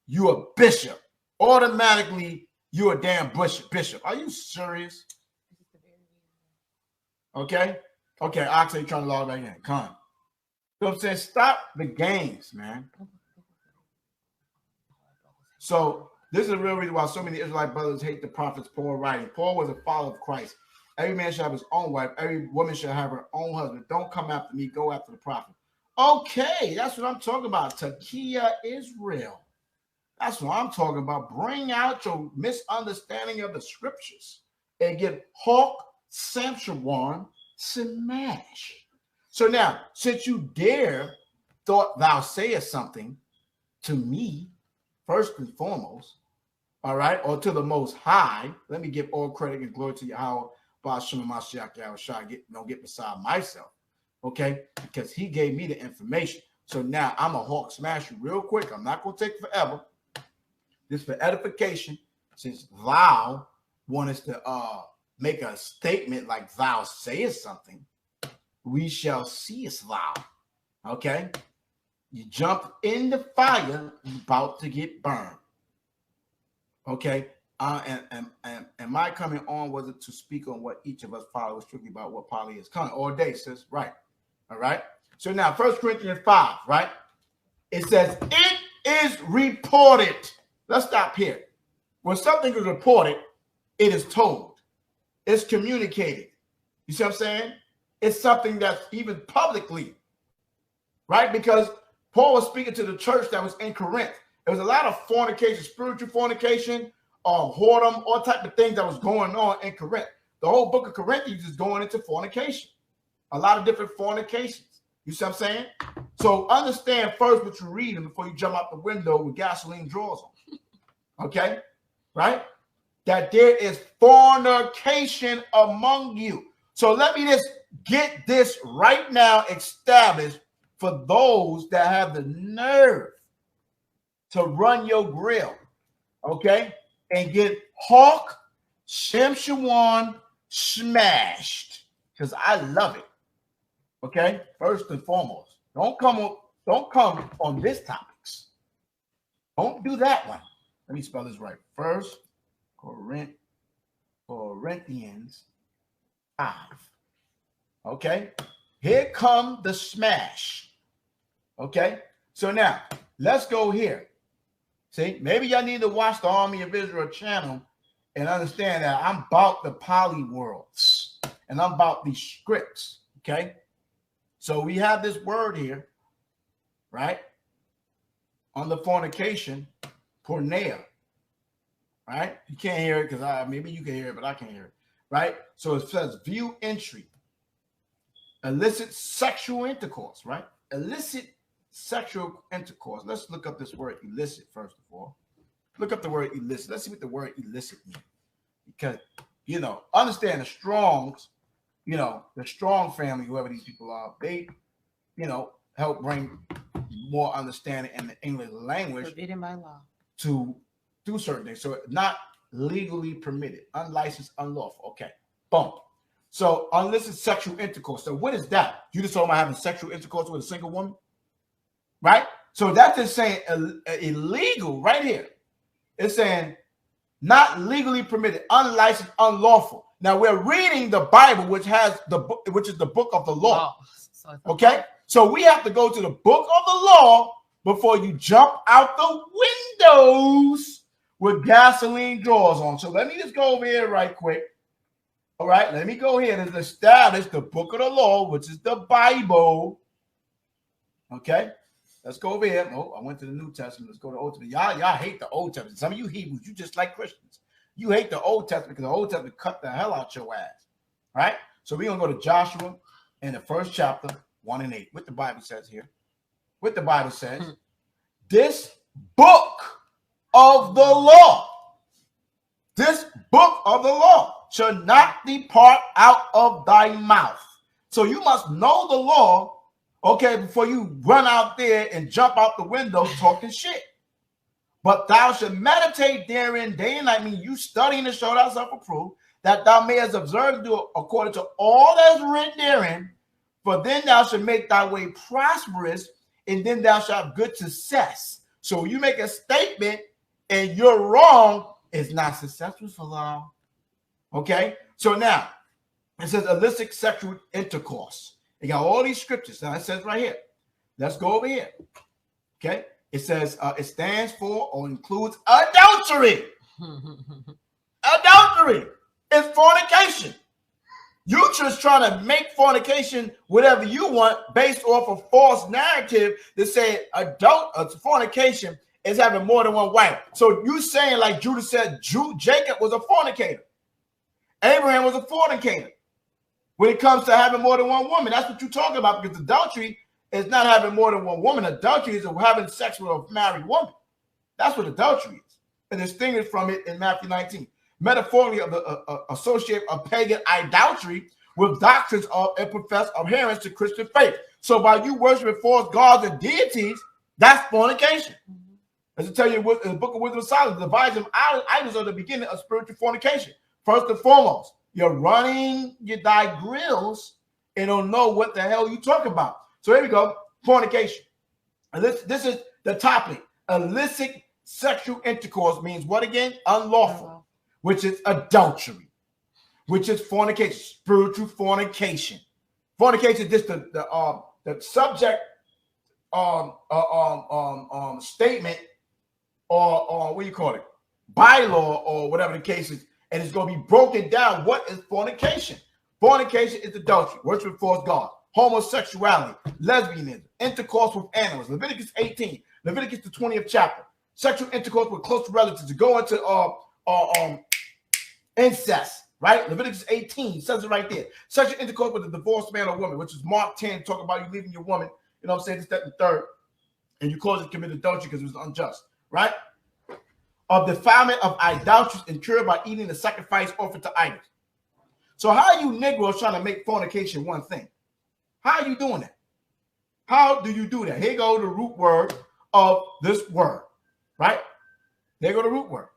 you a bishop. Automatically, you a damn bishop. Are you serious? Okay. Ox ain't trying to log back in. Come on. You know what I'm saying? Stop the games, man. So this is the real reason why so many Israelite brothers hate the prophets Paul writing. Paul was a follower of Christ. Every man shall have his own wife. Every woman shall have her own husband. Don't come after me. Go after the prophet. Okay, that's what I'm talking about. Takia Israel. That's what I'm talking about. Bring out your misunderstanding of the scriptures and get Hawk Samshawan smash. So now, since you thought thou sayest something to me, first and foremost, all right, or to the Most High, let me give all credit and glory to YAHAWAH, Ba'ashem MASHAYACH, YAHAWASHI, don't get beside myself, okay, because he gave me the information. So now I'm a Hawk smasher real quick. I'm not going to take forever. This for edification, since thou wantest to make a statement like thou sayest something, we shall see as thou. Okay? You jump in the fire, you're about to get burned. Okay? And my coming on was it to speak on what each of us follow strictly about what poly is coming all day, sis. Right. All right. So now 1 Corinthians 5, right? It says, it is reported. Let's stop here. When something is reported, it is told. It's communicated. You see what I'm saying? It's something that's even publicly, right? Because Paul was speaking to the church that was in Corinth. There was a lot of fornication, spiritual fornication, whoredom, all type of things that was going on in Corinth. The whole book of Corinthians is going into fornication. A lot of different fornications. You see what I'm saying? So understand first what you're reading before you jump out the window with gasoline drawers on. Okay? Right? That there is fornication among you. So let me just get this right now established for those that have the nerve to run your grill, okay, and get Hawk Shamshawan smashed, because I love it. Okay, first and foremost, don't come on this topics. Don't do that one. Let me spell this right. First Corinthians 5. Okay, here come the smash. Okay, so now let's go here. See, maybe y'all need to watch the Army of Israel channel and understand that I'm about the poly worlds and I'm about these scripts. Okay, so we have this word here, right? On the fornication, porneia, right? You can't hear it because maybe you can hear it, but I can't hear it, right? So it says view entry, illicit sexual intercourse, right? Illicit sexual intercourse. Let's look up this word illicit first of all. Look up the word illicit. Let's see what the word illicit means. Because, you know, understand the Strongs, you know, the Strong family, whoever these people are, they, you know, help bring more understanding in the English language. Forbidden by law. To do certain things. So not legally permitted, unlicensed, unlawful. Okay, boom. So illicit sexual intercourse. So what is that? You just talking about having sexual intercourse with a single woman? Right? So that's just saying illegal right here. It's saying not legally permitted, unlicensed, unlawful. Now we're reading the Bible, which has the book, which is the book of the law. Okay, so we have to go to the book of the law before you jump out the windows with gasoline drawers on. So let me just go over here right quick. All right, let me go here and establish the book of the law, which is the Bible. Okay, let's go over here. Oh, I went to the New Testament. Let's go to the Old Testament. Y'all hate the Old Testament. Some of you Hebrews, you just like Christians. You hate the Old Testament because the Old Testament cut the hell out your ass. All right, so we're going to go to Joshua in the 1st chapter, 1 and 8. What the Bible says here. What the Bible says. This book of the law. This book of the law shall not depart out of thy mouth. So you must know the law, okay, before you run out there and jump out the window talking shit. But thou shalt meditate therein day and night, mean you studying to show thyself approved, that thou mayest observe to do according to all that is written therein. For then thou shalt make thy way prosperous, and then thou shalt have good success. So you make a statement and you're wrong, it's not successful for long. Okay, so now it says illicit sexual intercourse. You got all these scriptures. Now it says right here. Let's go over here. Okay, it says it stands for or includes adultery. Adultery is fornication. You just trying to make fornication whatever you want based off a false narrative that say fornication is having more than one wife. So you saying like Judah said, Jacob was a fornicator. Abraham was a fornicator. When it comes to having more than one woman, that's what you're talking about, because adultery is not having more than one woman. Adultery is having sex with a married woman. That's what adultery is. And distinguished from it in Matthew 19. Metaphorically, associate a pagan idolatry with doctrines of and professed adherence to Christian faith. So by you worshiping false gods and deities, that's fornication. As I tell you in the book of Wisdom of Solomon, the division of idols are the beginning of spiritual fornication. First and foremost, you're running thy grills and don't know what the hell you talk about. So here we go, fornication. And this is the topic. Illicit sexual intercourse means what again? Unlawful, which is adultery, which is fornication, spiritual fornication. Fornication is just the subject statement or what do you call it? Bylaw or whatever the case is, and it's going to be broken down. What is fornication? Fornication is adultery, worship false God, homosexuality, lesbianism, intercourse with animals. Leviticus 18, Leviticus the 20th chapter. Sexual intercourse with close relatives to go into incest, right? Leviticus 18 says it right there. Sexual intercourse with a divorced man or woman, which is Mark 10, talking about you leaving your woman, you know what I'm saying, this, that, and third, and you cause it to commit adultery because it was unjust, right? Of defilement of idolatry incurred by eating the sacrifice offered to idols. So how are you Negroes trying to make fornication one thing? How are you doing that? How do you do that? Here go the root word of this word, right? There go the root word.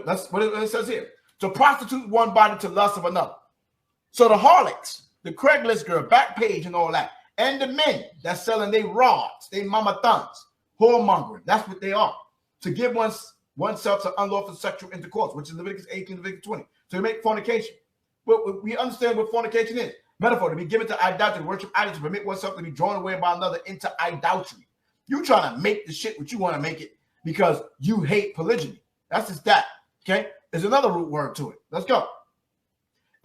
That's what it says here. To prostitute one body to lust of another. So the harlots, the Craigslist girl, back page and all that. And the men that's selling their rods, they mama thumbs, whoremongering. That's what they are. To give oneself to unlawful sexual intercourse, which is Leviticus 18, Leviticus 20. So you make fornication. But we understand what fornication is. Metaphor, to be given to idolatry, to worship idols, to permit oneself to be drawn away by another into idolatry. You trying to make the shit what you want to make it because you hate polygyny. That's just that. Okay? There's another root word to it. Let's go.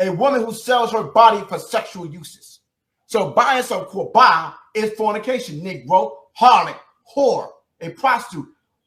A woman who sells her body for sexual uses. So buying some quabah is fornication, Negro, harlot, whore, a prostitute,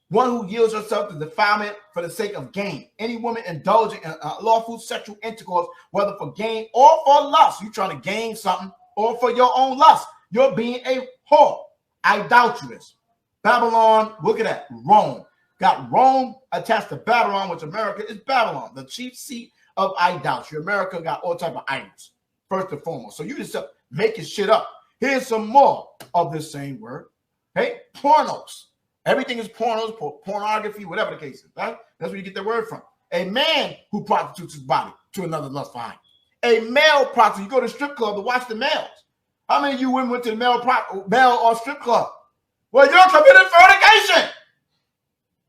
one who yields herself to defilement for the sake of gain. Any woman indulging in lawful sexual intercourse, whether for gain or for lust. You trying to gain something or for your own lust. You're being a whore, idolatrous. Babylon, look at that, Rome. Got Rome attached to Babylon, which America is Babylon, the chief seat of idolatry. America got all type of idols, first and foremost. So you just making shit up. Here's some more of this same word. Hey, pornos. Everything is pornos, pornography, whatever the case is, right? That's where you get the word from. A man who prostitutes his body to another lust for hire. A male prostitute. You go to the strip club to watch the males. How many of you women went to the male or strip club? Well, you're committing fornication.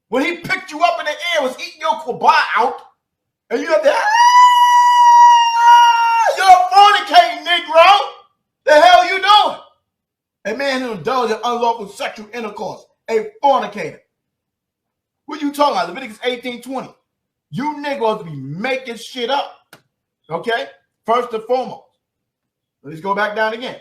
When he picked you up in the air, was eating your quabah out, and you have to, you're fornicating, Negro. The hell you doing? A man who indulges in unlawful sexual intercourse. A fornicator. What you talking about? Leviticus 18:20. You niggas be making shit up. Okay? First and foremost. Let's go back down again.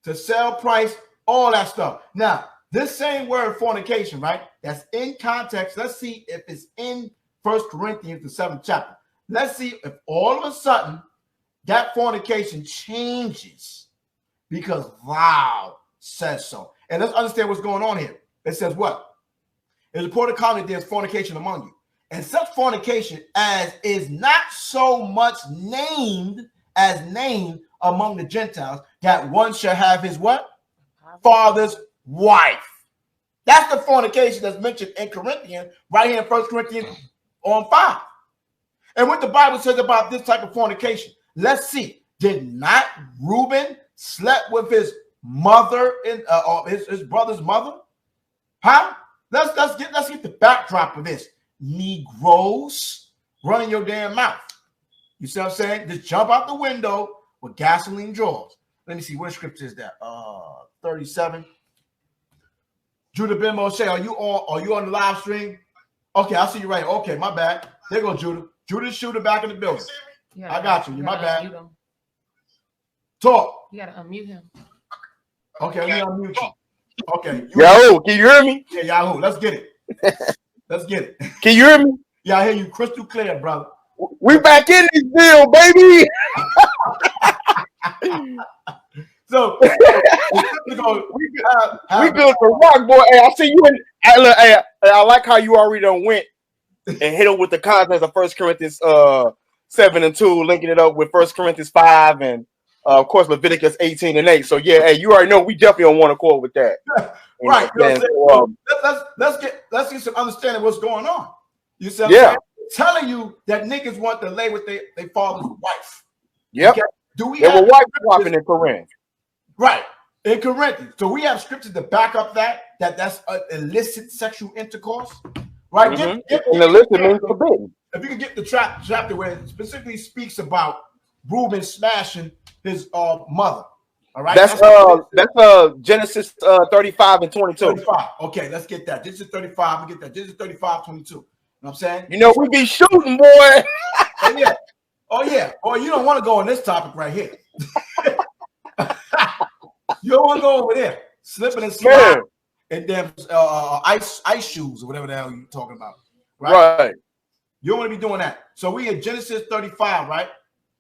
To sell, price, all that stuff. Now, this same word fornication, right? That's in context. Let's see if it's in 1 Corinthians, the 7th chapter. Let's see if all of a sudden that fornication changes because thou says so. And let's understand what's going on here. It says what? It is reported commonly there's fornication among you. And such fornication as is not so much named among the Gentiles, that one shall have his what? Father's wife. That's the fornication that's mentioned in Corinthians, right here in 1 Corinthians 5. And what the Bible says about this type of fornication, let's see. Did not Reuben slept with his mother or his brother's mother? Huh? Let's get the backdrop of this. Negroes running your damn mouth. You see what I'm saying? Just jump out the window with gasoline drawers. Let me see, what scripture is that? 37. Judah Ben Moshe, are you on the live stream? Okay, I see you right here. Okay, my bad. There go Judah. Judah Shooter back in the building. I got you. My bad. Talk. You gotta unmute him. Okay, let me unmute you. Okay. Yahoo, can you hear me? Yeah, Yahoo. Let's get it. Let's get it. Can you hear me? Yeah, I hear you crystal clear, brother. We back in this deal, baby. So we good for rock, boy. Hey, I see you in. Hey, I like how you already done went and hit it with the context of 1 Corinthians 7:2, linking it up with 1 Corinthians 5 and of course Leviticus 18:8. So yeah, hey, you already know we definitely on one accord with that. Right. Let's get some understanding of what's going on. You see what I'm saying? Telling you that niggas want to lay with their father's wife. Yep. Okay? Do we? They were wife swapping in Corinth. Right. In Corinthians. So we have scriptures to back up that's illicit sexual intercourse. Right? Mm-hmm. Illicit means forbidden. If you can get the chapter where it specifically speaks about Reuben smashing his mother. All right. That's Genesis 35 and 22. 35. Okay, let's get that. This is 35. We get that. This is 35, 22. You know what I'm saying? You know, we be shooting, boy. Oh yeah. Boy, you don't want to go on this topic right here. You don't want to go over there. Slipping and sliding and then ice shoes or whatever the hell you're talking about. Right? You don't want to be doing that. So we in Genesis 35, right?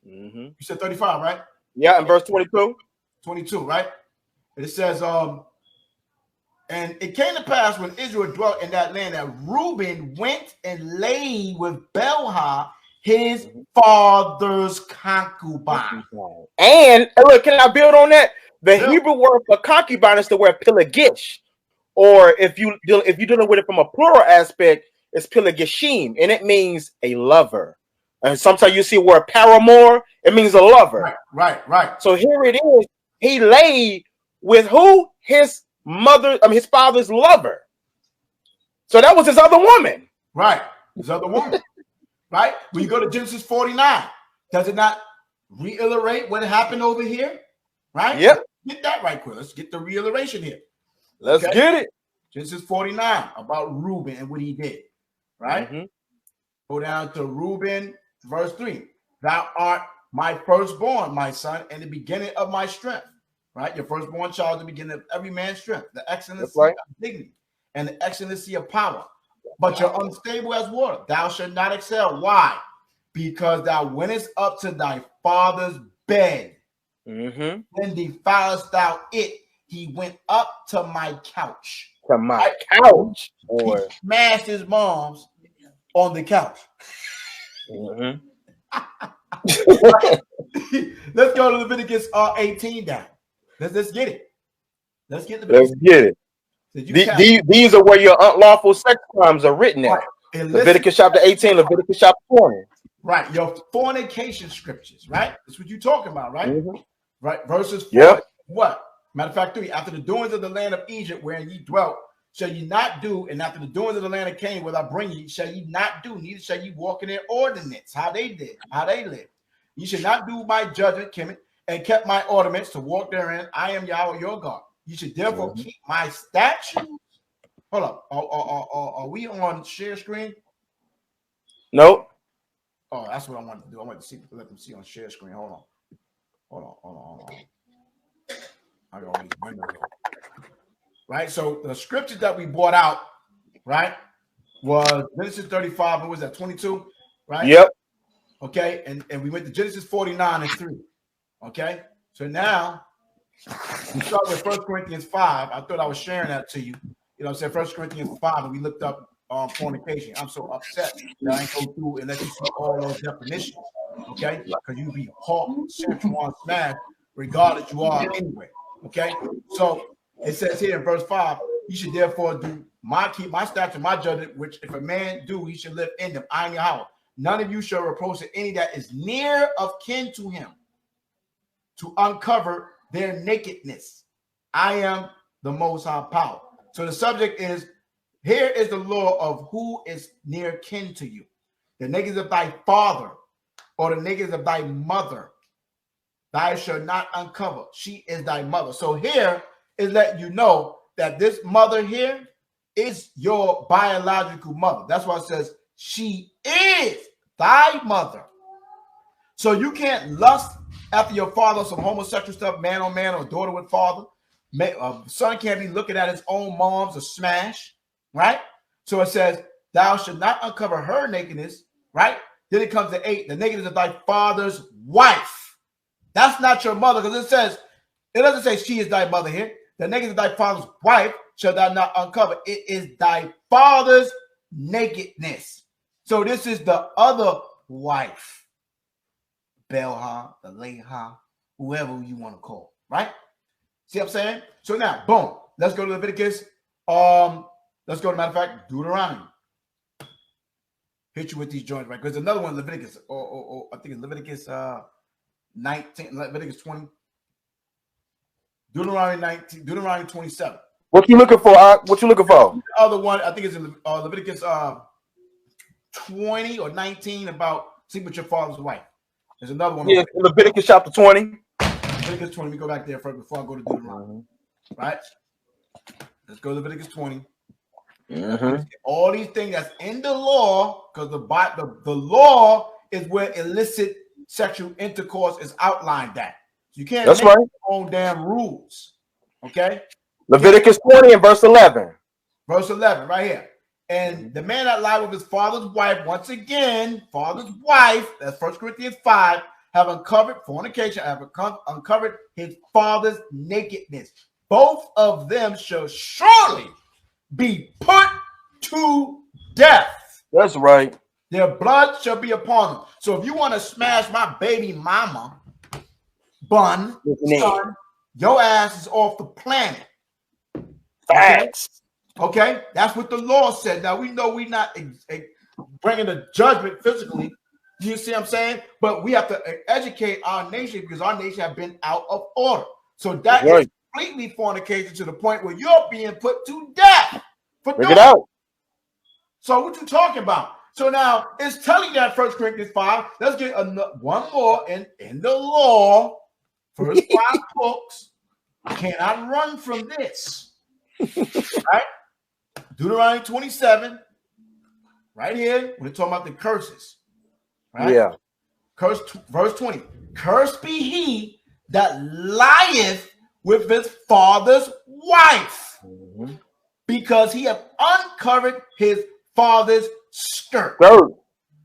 Mm-hmm. You said 35, right? Yeah, in verse 22. 22, right? It says, and it came to pass when Israel dwelt in that land that Reuben went and lay with Bilhah, his father's concubine. And look, can I build on that? The Hebrew word for concubine is the word pilagish, or if you're dealing with it from a plural aspect, it's pilagishim, and it means a lover, And sometimes you see where paramour, it means a lover. Right. So here it is. He laid with who? His mother, his father's lover. So that was his other woman. Right. His other woman. Right? When you go to Genesis 49, does it not reiterate what happened over here? Right? Yep. Get that right quick. Let's get the reiteration here. Let's get it. Genesis 49 about Reuben and what he did. Right? Go down to Reuben, verse 3. Thou art my firstborn, my son, and the beginning of my strength. Right? Your firstborn child, the beginning of every man's strength, the excellency of dignity, and the excellency of power. But you're unstable as water. Thou shalt not excel. Why? Because thou wentest up to thy father's bed. Then defilest thou it. He went up to my couch. To my couch. He smashed his mom's on the couch. Let's go to Leviticus 18 down. Let's get it. Let's get it. These are where your unlawful sex crimes are written at. Leviticus chapter 18, Leviticus chapter 20. Right, your fornication scriptures, right? That's what you're talking about, right? Right, verses 4. Yep. What? Matter of fact, 3. After the doings of the land of Egypt, wherein ye dwelt, shall ye not do, and after the doings of the land of Canaan, where I bring you, shall ye not do, neither shall ye walk in their ordinance, how they did, how they lived. Ye shall not do my judgment, Kemet, and kept my ordinance to walk therein. I am Yahweh your God. You should therefore keep my statutes. Hold up. Are we on share screen? Nope. Oh, that's what I wanted to do. I wanted to see, let them see on share screen. Hold on. I got all these windows open. Right. So the scriptures that we brought out, right, was Genesis 35. What was that? 22. Right. Yep. Okay. And we went to Genesis 49 and 3. Okay. So now we start with 1 Corinthians 5. I thought I was sharing that to you. You know, I said 1 Corinthians 5, and we looked up fornication. I'm so upset that I ain't go through and let you see all those definitions. Okay, because you be hawk, central on smash, regardless you are anyway. Okay, so it says here in verse 5, you should therefore keep my statute, my judgment, which if a man do, he should live in them. I am Yahweh. None of you shall reproach any that is near of kin to him, to uncover their nakedness. I am the Most High power. So the subject is, here is the law of who is near kin to you. The nakedness of thy father or the nakedness of thy mother, thou shalt not uncover. She is thy mother. So here is letting you know that this mother here is your biological mother. That's why it says she is thy mother. So you can't lust after your father, some homosexual stuff, man on man, or daughter with father. Son can't be looking at his own mom's or smash, right? So it says, thou shalt not uncover her nakedness, right? Then it comes to 8, the nakedness of thy father's wife. That's not your mother, because it doesn't say she is thy mother here. The nakedness of thy father's wife shall thou not uncover. It is thy father's nakedness. So this is the other wife. Belha, the Leha, whoever you want to call, right? See what I'm saying? So now, boom. Let's go to Leviticus. Let's go to, matter of fact, Deuteronomy. Hit you with these joints, right? Because another one, Leviticus, or I think it's Leviticus 19, Leviticus 20. Deuteronomy 19, Deuteronomy 27. What you looking for? What you looking for? The other one, I think it's in Leviticus 20 or 19 about sleep with your father's wife. There's another one. Yeah, Leviticus chapter 20. Leviticus 20. We go back there first before I go to Deuteronomy. Right? Let's go to Leviticus 20. All these things that's in the law, because the law is where illicit sexual intercourse is outlined at. You can't make your own damn rules. Okay? Leviticus 20 and verse 11. Verse 11, right here. And the man that lied with his father's wife, once again, father's wife, that's 1 Corinthians 5, have uncovered fornication, have uncovered his father's nakedness. Both of them shall surely be put to death. That's right. Their blood shall be upon them. So if you want to smash my baby mama, son, your ass is off the planet. Facts. Okay, that's what the law said. Now we know we're not bringing the judgment physically You see what I'm saying? But we have to educate our nation because our nation have been out of order. So that is completely fornication to the point where you're being put to death for doing it. Out. So what you talking about? So now it's telling you that 1 Corinthians 5. Let's get one more in the law. First 5 books. Cannot run from this. Right? Deuteronomy 27. Right here. We're talking about the curses. Right? Yeah. Verse 20. Cursed be he that lieth with his father's wife, because he hath uncovered his father's skirt.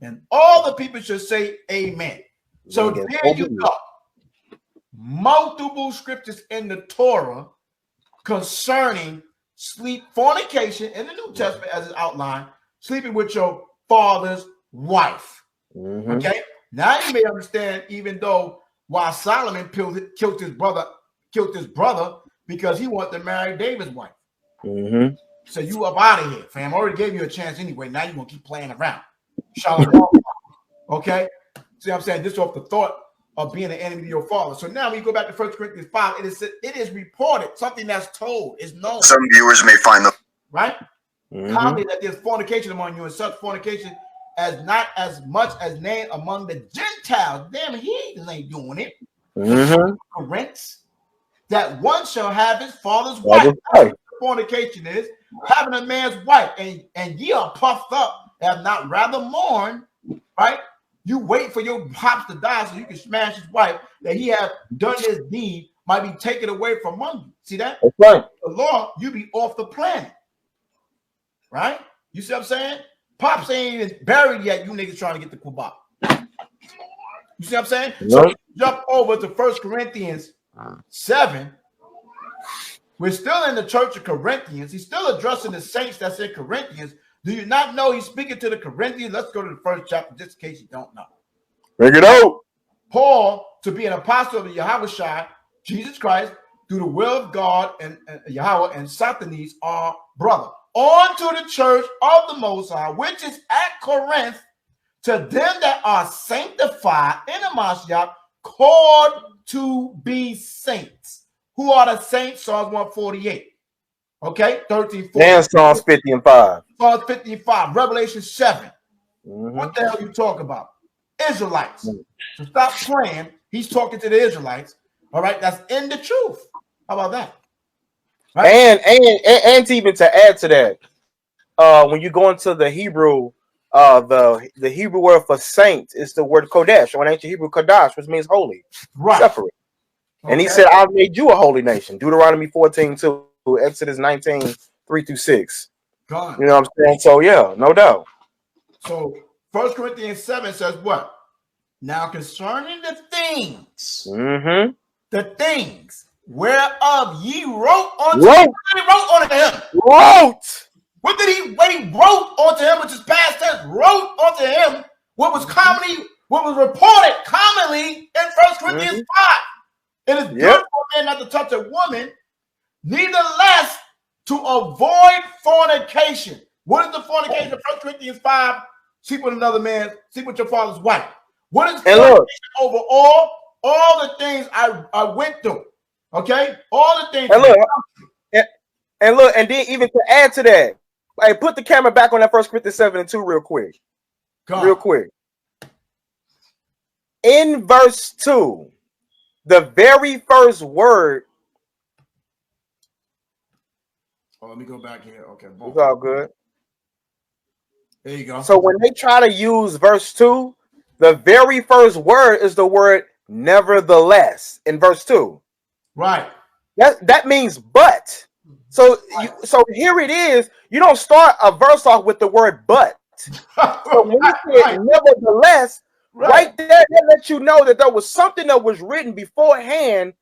And all the people should say amen. So there you go. Multiple scriptures in the Torah concerning fornication in the New Testament, as it's outlined, sleeping with your father's wife. Okay, now you may understand, even though why Solomon killed his brother because he wanted to marry David's wife. So you up out of here, fam. I already gave you a chance anyway. Now you're gonna keep playing around. Okay, see what I'm saying? This off the thought of being an enemy to your father. So now when you go back to 1 Corinthians 5, it is reported, something that's told, is known. Some viewers may find the right commonly that there's fornication among you, and such fornication as not as much as named among the Gentiles. Damn, heathens ain't doing it. Corinth, that one shall have his father's wife. Fornication is having a man's wife, and ye are puffed up, have not rather mourned, right? You wait for your pops to die so you can smash his wife, that he have done this deed might be taken away from among you. See that? That's right. The law, you be off the planet, right? You see what I'm saying? Pops ain't even buried yet. You niggas trying to get the kebab. You see what I'm saying? So jump over to 1 Corinthians 7. We're still in the church of Corinthians. He's still addressing the saints that's in Corinthians. Do you not know he's speaking to the Corinthians? Let's go to the first chapter, just in case you don't know. Bring it out. Paul, to be an apostle of the YAHAWASHI, Jesus Christ, through the will of God and Yahweh and Sosthenes, our brother, on to the church of the Most High, which is at Corinth, to them that are sanctified in the MASHAYACH, called to be saints. Who are the saints? Psalms 148. Okay, 13, 14. And Psalms 50 and 5. Psalms 50 and 5. Revelation 7. What the hell are you talking about? Israelites. So stop playing. He's talking to the Israelites. All right, that's in the truth. How about that? Right? And even to add to that, when you go into the Hebrew, the Hebrew word for saint is the word kodesh, or in ancient Hebrew kodash, which means holy, separate. Okay. And he said, "I've made you a holy nation." Deuteronomy 14:2, Exodus 19:3-6. God. You know what I'm saying? So yeah, no doubt. So 1 Corinthians 7 says what? Now concerning the things, the things whereof ye wrote unto him. What did he when he wrote unto him, which is past tense, wrote unto him what was reported commonly in 1 Corinthians 5. It is good for a man not to touch a woman, neither less to avoid fornication. What is the fornication of 1 Corinthians 5? Sleep with another man, sleep with your father's wife. What is fornication over all the things I went through? Okay? All the things. And look, and then even to add to that, like put the camera back on that 1 Corinthians 7:2 real quick. Real quick. In verse 2, the very first word. Oh, let me go back here. Okay, it's all good. There you go. So when they try to use verse 2, the very first word is the word nevertheless in verse 2. Right. That means but. So here it is. You don't start a verse off with the word but. So when you say nevertheless, right there, that lets you know that there was something that was written beforehand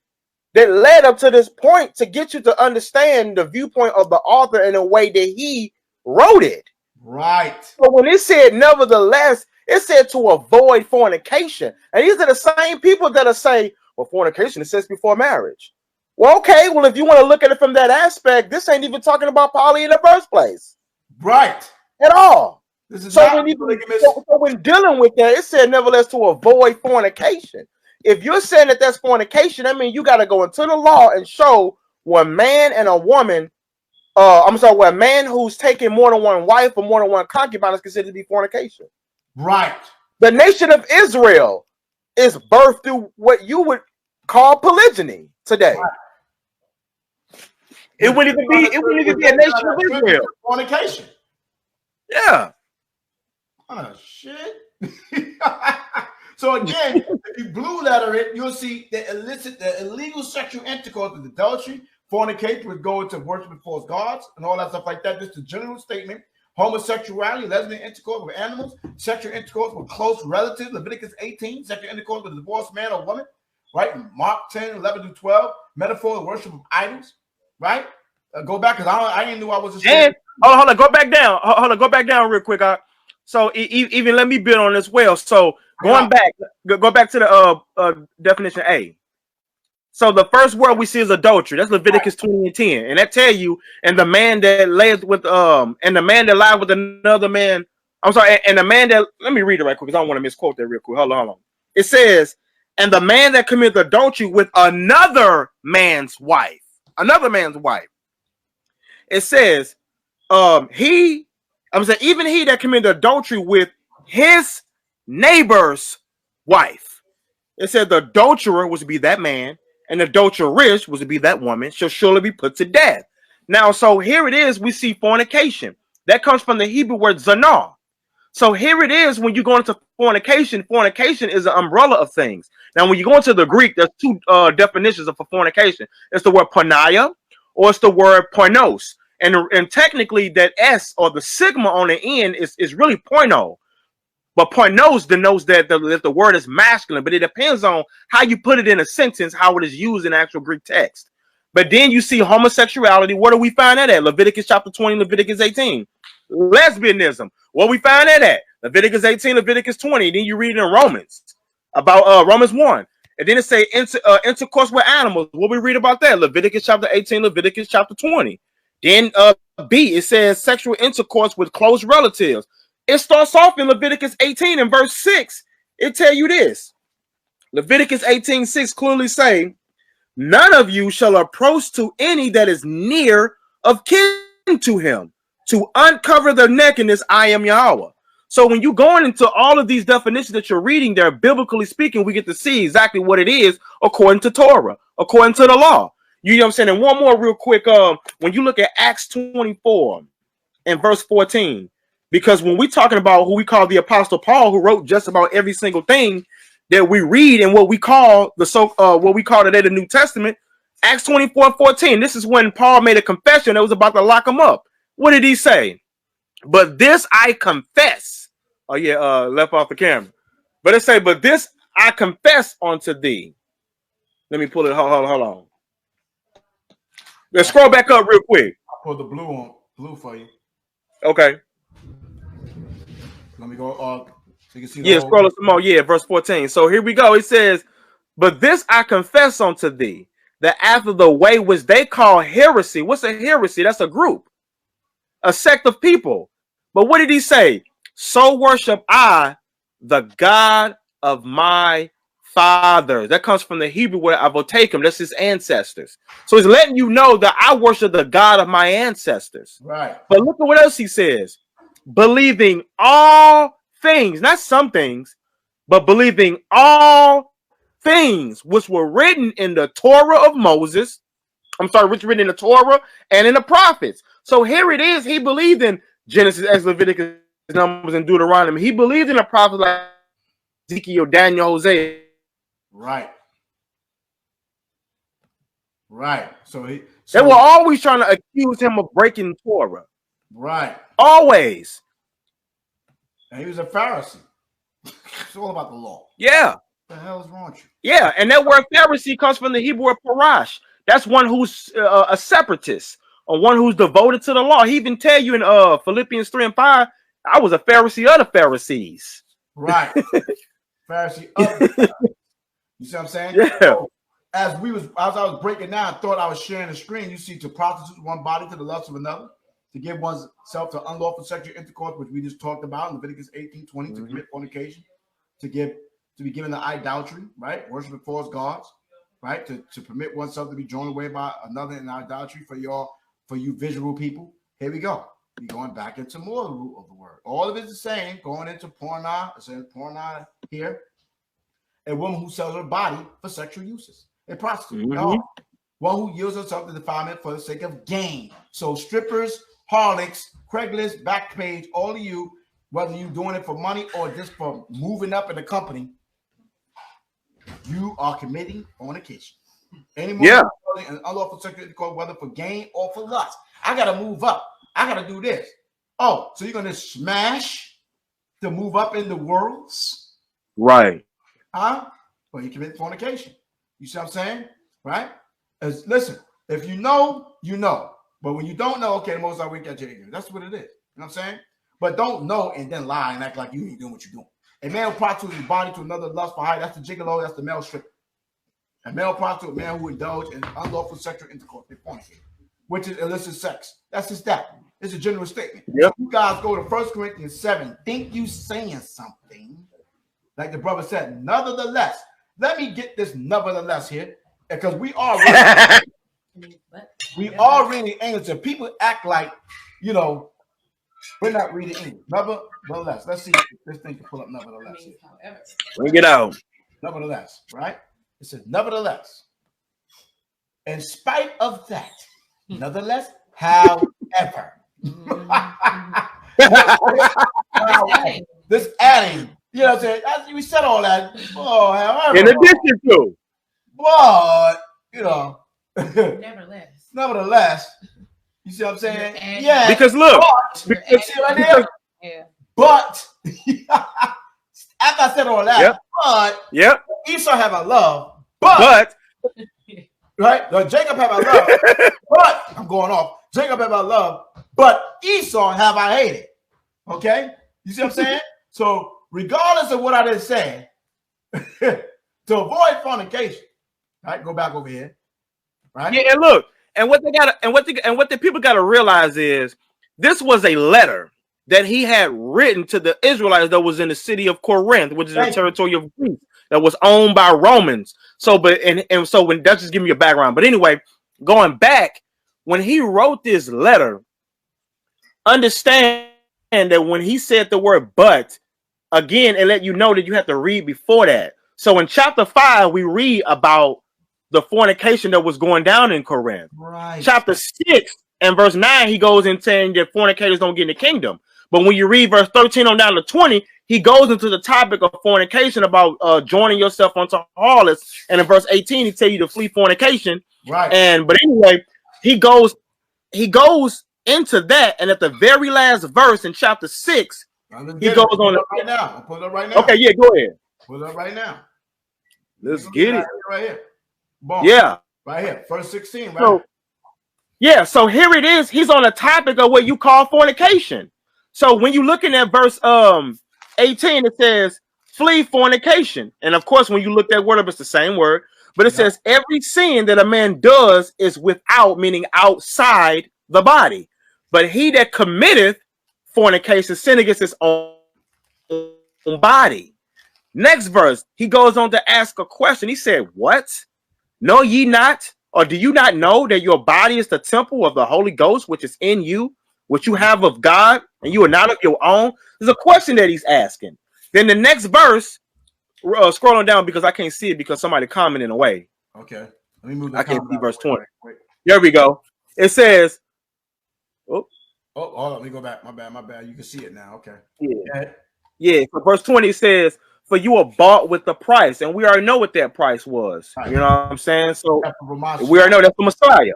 that led up to this point to get you to understand the viewpoint of the author in a way that he wrote it. Right. So when it said nevertheless, it said to avoid fornication. And these are the same people that are saying, well, fornication is says before marriage. Well, okay, well, if you want to look at it from that aspect, this ain't even talking about poly in the first place. Right. At all. This is So not when dealing with that, it said nevertheless to avoid fornication. If you're saying that that's fornication, I mean you got to go into the law and show where man and a woman, where a man who's taking more than one wife or more than one concubine is considered to be fornication. Right. The nation of Israel is birthed through what you would call polygyny today. Right. It wouldn't even be a nation of Israel. Fornication. Yeah. Oh shit. So again, if you blue letter it, you'll see the illegal sexual intercourse with adultery, fornication would go into worship of false gods and all that stuff like that. Just a general statement. Homosexuality, lesbian intercourse with animals, sexual intercourse with close relatives, Leviticus 18, sexual intercourse with a divorced man or woman, right? Mark 10, 11 to 12, metaphor of worship of idols, right? Go back, because I didn't know I was and hold on, go back down. Hold on, go back down real quick. So even let me build on this well. So going back, go back to the definition A. So the first word we see is adultery. That's Leviticus 20 and 10. And that tell you, and the man that lies with another man. I'm sorry, and the man that, let me read it right quick because I don't want to misquote that real quick. Hold on. It says, and the man that commits adultery with another man's wife. Another man's wife. It says, even he that committed adultery with his neighbor's wife. It said the adulterer was to be that man, and the adulteress was to be that woman, shall surely be put to death. Now, so here it is, we see fornication. That comes from the Hebrew word zanah. So here it is, when you go into fornication, fornication is an umbrella of things. Now, when you go into the Greek, there's two definitions for fornication. It's the word porneia, or it's the word pornos. And technically, that S or the sigma on the end is really porno. But pornos denotes that the word is masculine, but it depends on how you put it in a sentence, how it is used in actual Greek text. But then you see homosexuality. Where do we find that at? Leviticus chapter 20, Leviticus 18. Lesbianism. Where we find that at? Leviticus 18, Leviticus 20. Then you read it in Romans about Romans 1. And then it say intercourse with animals. What we read about that? Leviticus chapter 18, Leviticus chapter 20. Then B, it says sexual intercourse with close relatives. It starts off in Leviticus 18 and verse 6. It tell you this. Leviticus 18:6 clearly say, none of you shall approach to any that is near of kin to him, to uncover their nakedness. I am Yahweh. So when you going into all of these definitions that you're reading there, biblically speaking, we get to see exactly what it is according to Torah, according to the law. You know what I'm saying? And one more real quick, when you look at Acts 24 and verse 14, because when we're talking about who we call the Apostle Paul, who wrote just about every single thing that we read in what we call today the New Testament, Acts 24:14. This is when Paul made a confession that was about to lock him up. What did he say? But this I confess. Oh yeah, left off the camera. But it say, but this I confess unto thee. Let me pull it. Hold on. Let's scroll back up real quick. I'll put the blue for you. Okay. Let me go so you can see scroll us some more. Yeah, verse 14. So here we go. It says, but this I confess unto thee, that after the way which they call heresy. What's a heresy? That's a group, a sect of people. But what did he say? So worship I the God of my fathers. That comes from the Hebrew word avotakim. That's his ancestors. So he's letting you know that I worship the God of my ancestors. Right. But look at what else he says. Believing all things, not some things, but believing all things which were written in the Torah of Moses. I'm sorry, which written in the Torah and in the prophets. So here it is. He believed in Genesis, Exodus, Leviticus, Numbers, and Deuteronomy. He believed in the prophets like Ezekiel, Daniel, Hosea. Right. So they were always trying to accuse him of breaking Torah. Right. Always. And he was a Pharisee. It's all about the law. Yeah. What the hell is wrong with you? Yeah, and that word Pharisee comes from the Hebrew word parash. That's one who's a separatist, or one who's devoted to the law. He even tell you in Philippians 3 and 5, I was a Pharisee of the Pharisees. Right. Pharisee of the Pharisees. You see what I'm saying? Yeah. So, as I was breaking down, I thought I was sharing the screen. You see, to prostitute one body to the lust of another. to give oneself to unlawful sexual intercourse, which we just talked about in Leviticus 18:20, to commit fornication, to be given to idolatry, right? Worshiping false gods, right? To permit oneself to be drawn away by another in idolatry for you visual people. Here we go. We're going back into more of the root of the word. All of it's the same. Going into porna, it says porna here. A woman who sells her body for sexual uses. A prostitute. No. One who yields herself to defilement for the sake of gain. So strippers, harlots, Craigslist, Backpage, all of you, whether you're doing it for money or just for moving up in the company, you are committing fornication. Any more an unlawful sexual intercourse, whether for gain or for lust. I gotta move up. I gotta do this. Oh, so you're gonna smash to move up in the worlds? Right. Huh? Well, you commit fornication. You see what I'm saying? Right? Listen, if you know, you know. But when you don't know, okay, the most I wink at your ignorance. That's what it is. You know what I'm saying? But don't know and then lie and act like you ain't doing what you're doing. A male prostitute his body to another lust for hire. That's the gigolo. That's the male stripper. A male prostitute, a man who indulge in unlawful sexual intercourse, they fornicate, which is illicit sex. That's just that. It's a general statement. Yep. You guys go to 1 Corinthians 7. Think you saying something? Like the brother said, nevertheless. Let me get this nevertheless here, because we are reading English, and people act like, you know, we're not reading English. Nevertheless, let's see if this thing can pull up nevertheless. Bring it out. Nevertheless, right? It says, nevertheless, in spite of that, nevertheless, however, this adding, you know what I'm saying? We said all that. Oh, however, in addition to, but you know, nevertheless, you see what I'm saying? Yeah, because look, but after I said all that, but Esau have a love, but right? Jacob have a love, but I'm going off. Jacob have I love, but Esau have I hated. Okay, you see what I'm saying? So regardless of what I just said, to avoid fornication, right? Go back over here, right? Yeah, and look, and what the people got to realize is this was a letter that he had written to the Israelites that was in the city of Corinth, which is the territory of Greece, that was owned by Romans. So, but so when that's just give me a background. But anyway, going back, when he wrote this letter, understand that when he said the word "but," again, it let you know that you have to read before that. So in chapter 5, we read about the fornication that was going down in Corinth. Right. Chapter 6 and verse 9, he goes in saying that fornicators don't get in the kingdom. But when you read verse 13 on down to 20, he goes into the topic of fornication about joining yourself unto harlots. And in verse 18, he tells you to flee fornication. Right. But anyway, he goes into that, and at the very last verse in chapter 6, he goes on right now. I'll put it up right now. Okay, yeah, go ahead. Put it up right now. Let's get it. Right here. Boom. Yeah. Right here. Verse 16, right? So, yeah, so here it is. He's on the topic of what you call fornication. So when you're looking at verse 18, it says flee fornication. And of course, when you look that word up, it's the same word. But it says every sin that a man does is without, meaning outside the body. But he that committeth fornication sin against his own body. Next verse, he goes on to ask a question. He said, what? Know ye not, or do you not know that your body is the temple of the Holy Ghost, which is in you, which you have of God, and you are not of your own? There's a question that he's asking. Then the next verse, scrolling down because I can't see it because somebody commented away. Okay. Let me move. I can't see verse 20. There we go. It says, hold on. Let me go back. My bad. You can see it now. Okay. Yeah. So verse 20 says, for you are bought with the price. And we already know what that price was. Right. You know what I'm saying? So we already know that's the Messiah.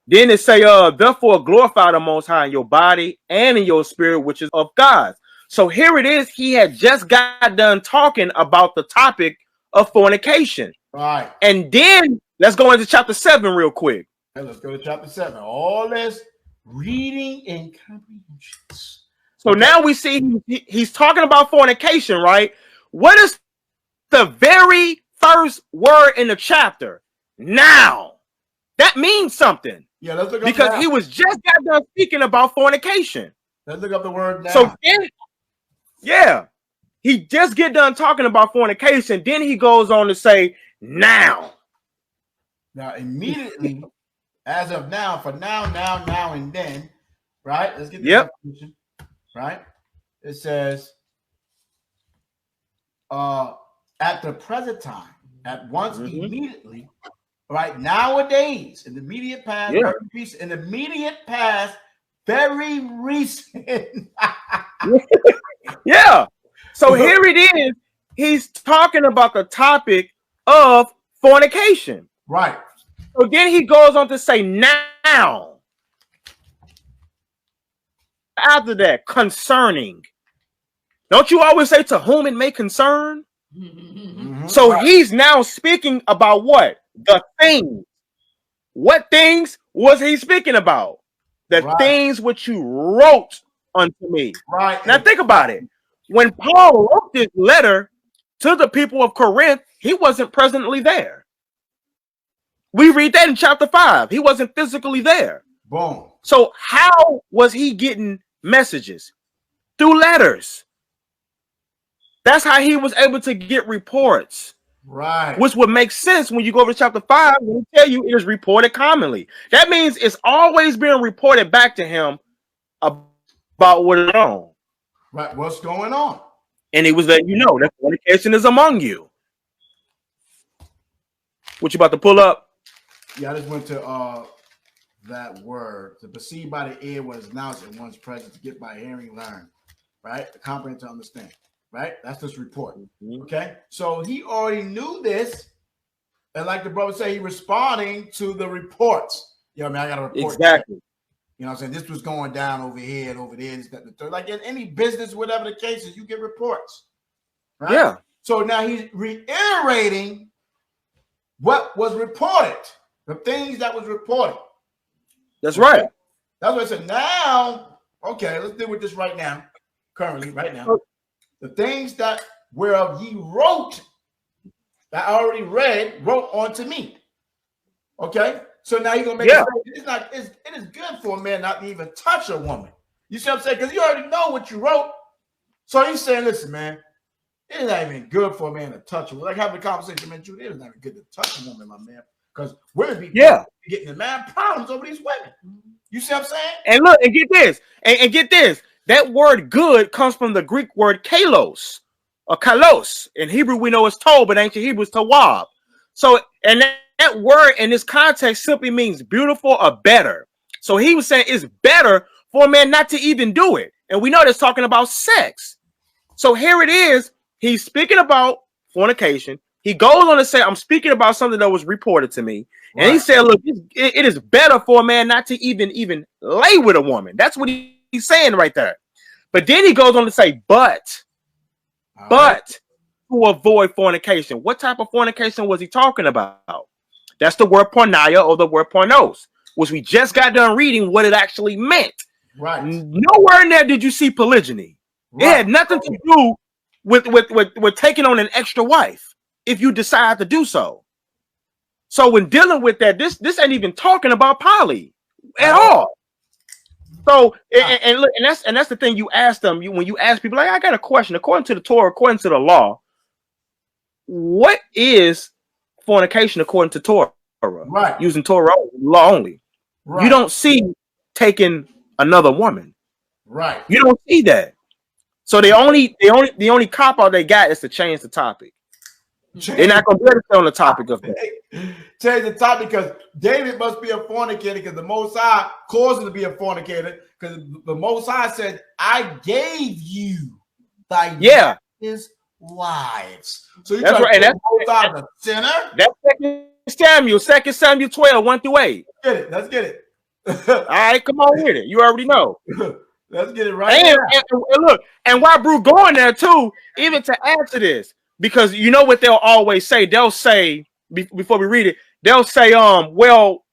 Then it say, therefore glorify the Most High in your body and in your spirit, which is of God. So here it is. He had just got done talking about the topic of fornication. Right. And then let's go into chapter 7 real quick. Okay, let's go to chapter 7. All this reading and comprehensions. So now we see he's talking about fornication, right? What is the very first word in the chapter? Now. That means something. Yeah, let's look up because now. he was just got done speaking about fornication. Let's look up the word now. So then, yeah, he just get done talking about fornication. Then he goes on to say, now. Now, immediately, as of now, for now, and then, right? Let's get the definition, right? It says, at the present time, at once, immediately, right? Nowadays, in the immediate past, very recent, in the immediate past, very recent. Yeah. So here it is. He's talking about the topic of fornication. Right. So then he goes on to say, now. After that, concerning. Don't you always say to whom it may concern? So he's now speaking about what? The things. What things was he speaking about? The things which you wrote unto me. Right. Now think about it. When Paul wrote this letter to the people of Corinth, he wasn't presently there. We read that in chapter 5. He wasn't physically there. Boom. So how was he getting messages? Through letters. That's how he was able to get reports. Right. Which would make sense when you go over to chapter 5 when he tell you it is reported commonly. That means it's always being reported back to him about what is on. Right. What's going on? And he was letting you know that fornication is among you. What you about to pull up? Yeah, I just went to that word. To perceive by the ear what is announced in one's presence, to get by hearing, learn. Right? To comprehend, to understand. Right? That's this report. Okay? So he already knew this. And like the brother said, he responding to the reports. You know what I mean? I got a report. Exactly. You know what I'm saying? This was going down over here and over there. This, that, the third. Like in any business, whatever the case is, you get reports. Right? Yeah. So now he's reiterating what was reported. The things that was reported. That's right. That's what I said. Now, okay, let's deal with this right now. Currently, right now. The things that whereof ye wrote, that I already read, wrote onto me. Okay? So now you're gonna make it is good for a man not to even touch a woman. You see what I'm saying? Because you already know what you wrote. So he's saying, listen, man, it is not even good for a man to touch a woman. Like having a conversation, man, Jude, it is not even good to touch a woman, my man. Because women be getting the man problems over these women. You see what I'm saying? And look, and get this, and get this. That word good comes from the Greek word kalos or kalos. In Hebrew, we know it's told, but ancient Hebrew is tawab. So, and that word in this context simply means beautiful or better. So he was saying it's better for a man not to even do it. And we know that's talking about sex. So here it is. He's speaking about fornication. He goes on to say, I'm speaking about something that was reported to me. Right. And he said, look, it is better for a man not to even lay with a woman. That's what he's saying right there. But then he goes on to say, but to avoid fornication. What type of fornication was he talking about? That's the word porneia or the word pornos, which we just got done reading what it actually meant. Right. Nowhere in there did you see polygyny. Right. It had nothing to do with taking on an extra wife if you decide to do so. So when dealing with that, this ain't even talking about poly at all. So and look, and that's the thing you ask them. When you ask people, like, I got a question. According to the Torah, according to the law, what is fornication according to Torah? Right. Using Torah law only. Right. You don't see taking another woman. Right. You don't see that. So the only cop out they got is to change the topic. They're not going to be able to stay on the topic of that. Change the topic because David must be a fornicator because the Most High caused him to be a fornicator because the Most High said, I gave you thy wives. So you that's right. That's a sinner? That's 2 Samuel 12, 1-8. Get it. Let's get it. All right, come on with it. You already know. Let's get it right. And look, and while Brew going there too, even to add to this, because you know what they'll always say. They'll say before we read it, they'll say, well,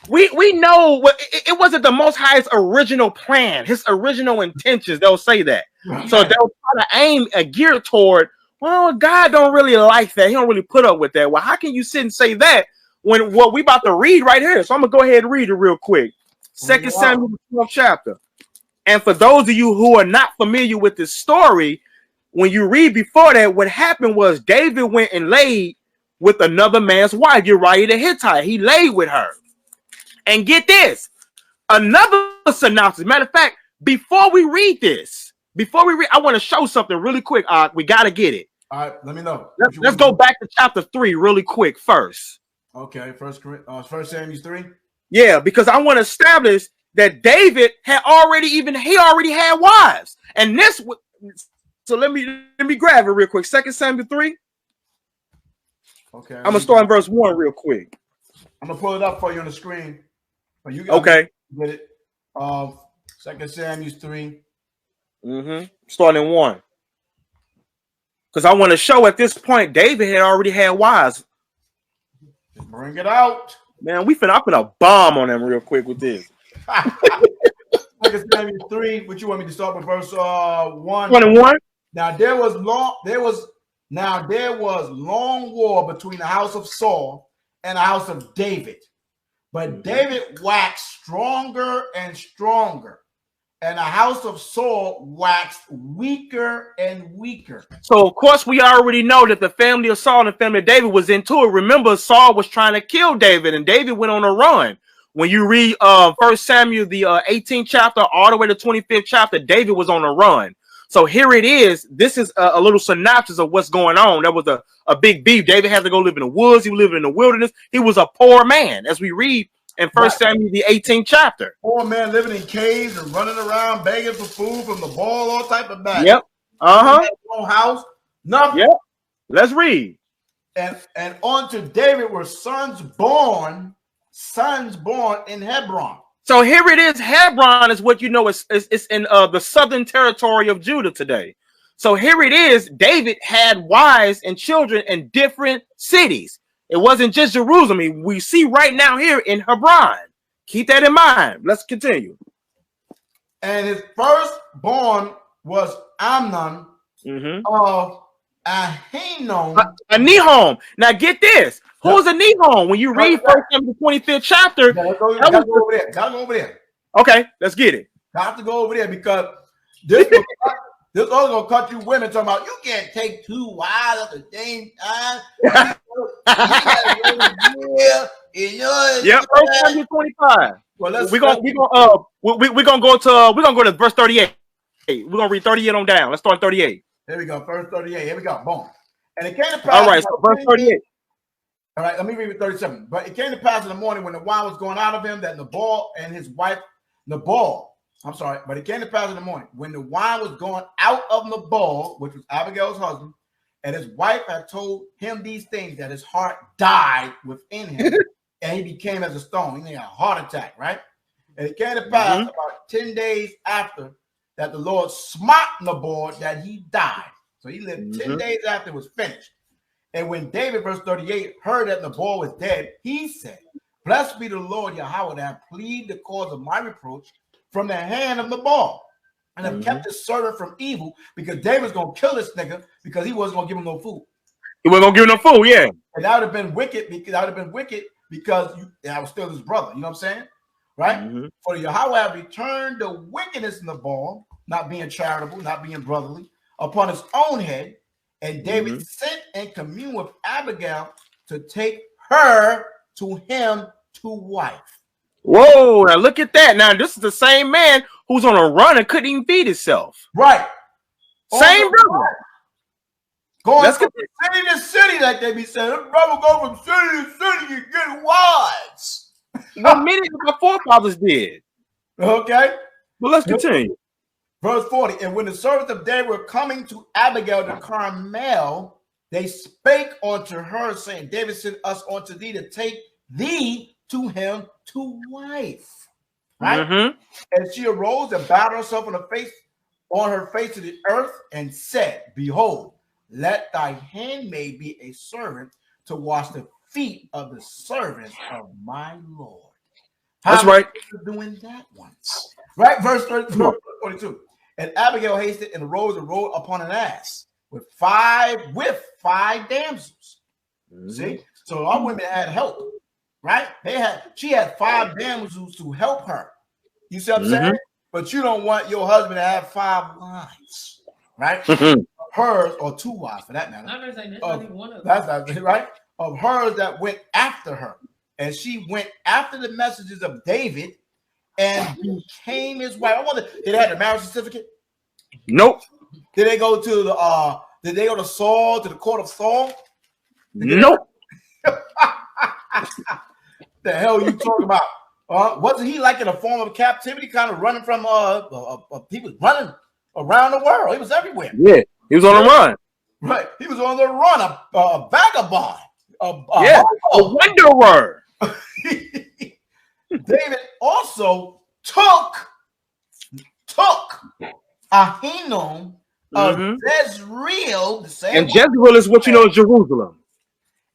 we know what it wasn't the Most High's original plan, his original intentions. They'll say that. Right. So they'll try to aim a gear toward, well, God don't really like that. He don't really put up with that. Well, how can you sit and say that when what we about to read right here. So I'm gonna go ahead and read it real quick. 2 Samuel 12th chapter. And for those of you who are not familiar with this story, when you read before that, what happened was David went and laid with another man's wife, Uriah the Hittite. He laid with her. And get this, another synopsis. Matter of fact, before we read this, I want to show something really quick. We got to get it. All right, let me know. Let's go back to chapter 3 really quick first. Okay, First Samuel 3. Yeah, because I want to establish that David had already had wives, and this. So let me grab it real quick. 2 Samuel 3. Okay, I'm gonna start in verse 1 real quick. I'm gonna pull it up for you on the screen. But you okay? Get it. 2 Samuel 3. Starting in 1. Because I want to show at this point David had already had wives. Just bring it out, man. I'm finna bomb on them real quick with this. 2 Samuel 3. What you want me to start with? Verse 1. 21. Now there was long war between the house of Saul and the house of David, but David waxed stronger and stronger, and the house of Saul waxed weaker and weaker. So of course we already know that the family of Saul and the family of David was into it. Remember, Saul was trying to kill David, and David went on a run. When you read 1 Samuel, the 18th chapter, all the way to 25th chapter, David was on a run. So here it is. This is a little synopsis of what's going on. There was a big beef. David had to go live in the woods. He was living in the wilderness. He was a poor man, as we read in 1 Samuel, the 18th chapter. Poor man living in caves and running around begging for food from the ball, all type of bad. Yep. No house, nothing. Yep. Let's read. And unto David were sons born in Hebron. So here it is. Hebron is what you know is in the southern territory of Judah today. So here it is. David had wives and children in different cities. It wasn't just Jerusalem. We see right now here in Hebron. Keep that in mind. Let's continue. And his firstborn was Amnon of Ahinoam. Now get this. Who's Ahinoam? When you read 1 Samuel, the 25th chapter, gotta go over there. Okay, let's get it. Got to go over there because this is gonna cut you women talking about you can't take 2 wives at the same time. Yep, 1 Samuel 25. Well, we're gonna go to verse 38. We're gonna read 38 on down. Let's start 38. There we go, verse 38. Here we go. Boom. And it came to pass. All right, so verse 38. All right, let me read 37. But it came to pass in the morning when the wine was going out of him that Nabal and his wife, but it came to pass in the morning when the wine was going out of Nabal, which was Abigail's husband, and his wife had told him these things, that his heart died within him, and he became as a stone. He had a heart attack, right? And it came to pass about 10 days after that the Lord smote Nabal that he died. So he lived 10 days after it was finished. And when David, verse 38, heard that Nabal was dead, he said, blessed be the Lord YAHAWAH that have pleaded the cause of my reproach from the hand of Nabal, and have kept his servant from evil, because David's going to kill this nigga because he wasn't going to give him no food. He wasn't going to give him no food, yeah. And that would have been wicked because I was still his brother. You know what I'm saying? Right? For YAHAWAH have returned the wickedness in Nabal, not being charitable, not being brotherly, upon his own head. And David sent and communed with Abigail to take her to him to wife. Whoa, now look at that. Now, this is the same man who's on a run and couldn't even feed himself. Right. Same brother. Going from city to city, like they be saying. This brother go from city to city and get wives. Well, many of my forefathers did. Okay. But let's continue. Verse 40, and when the servants of David were coming to Abigail to Carmel, they spake unto her, saying, David sent us unto thee to take thee to him to wife. Right? And she arose and bowed herself on her face to the earth, and said, behold, let thy handmaid be a servant to wash the feet of the servants of my Lord. That's right. Doing that once. Right? Verse 42. And Abigail hasted and arose and rode upon an ass with five damsels. See? So our women had help. right? She had 5 damsels to help her. You see what I'm saying? But you don't want your husband to have 5 wives, right? Hers, or 2 wives for that matter. That's not right. Of hers that went after her, and she went after the messages of David and became his wife. I wonder, did they have a marriage certificate? Nope. Did they go to the Did they go to Saul, to the court of Saul? Nope. The hell you talking about? Wasn't he like in a form of captivity, kind of running from he was running around the world. He was everywhere. Yeah, he was on the run. Right, he was on the run, a vagabond. A wanderer. David also took Ahinoam of Jezreel, the same. And Jezreel is what you know is Jerusalem.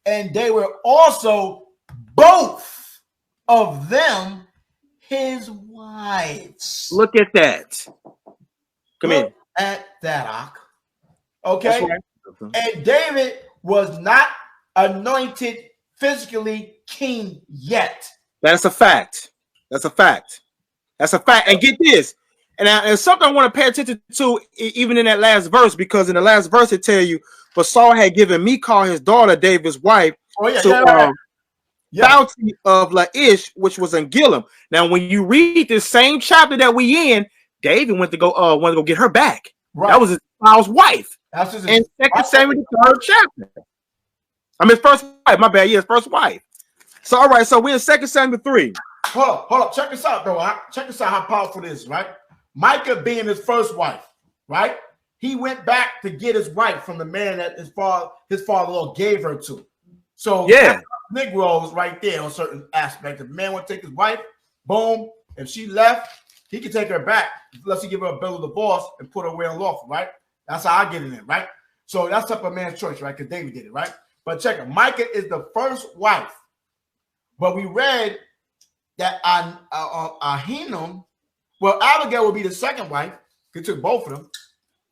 And they were also both of them his wives. Look at that. Come in. At that, okay. Right. And David was not anointed physically king yet. That's a fact. That's a fact. That's a fact. And get this. And something I want to pay attention to, even in that last verse, because in the last verse it tell you, but Saul had given Michal, his daughter, David's wife, bounty of Laish, which was in Gilom. Now, when you read this same chapter that we in, David went to go get her back. Right. That was his wife. That's his in 2 Samuel, the 3rd chapter. I mean, first wife. My bad. Yes, first wife. So, all right. So we're in 2 Samuel 3. Hold up. Check this out, though. Check this out. How powerful this is, right? Micah being his first wife, right? He went back to get his wife from the man that his father-in-law gave her to. So yeah, Negroes right there on certain aspects. If a man want to take his wife, boom. If she left, he can take her back unless he give her a bill of divorce and put her away unlawful, right? That's how I get it in, right? So that's up a man's choice, right? Because David did it, right? But check it. Micah is the first wife. But we read that Ahinoam, well, Abigail will be the second wife. He took both of them,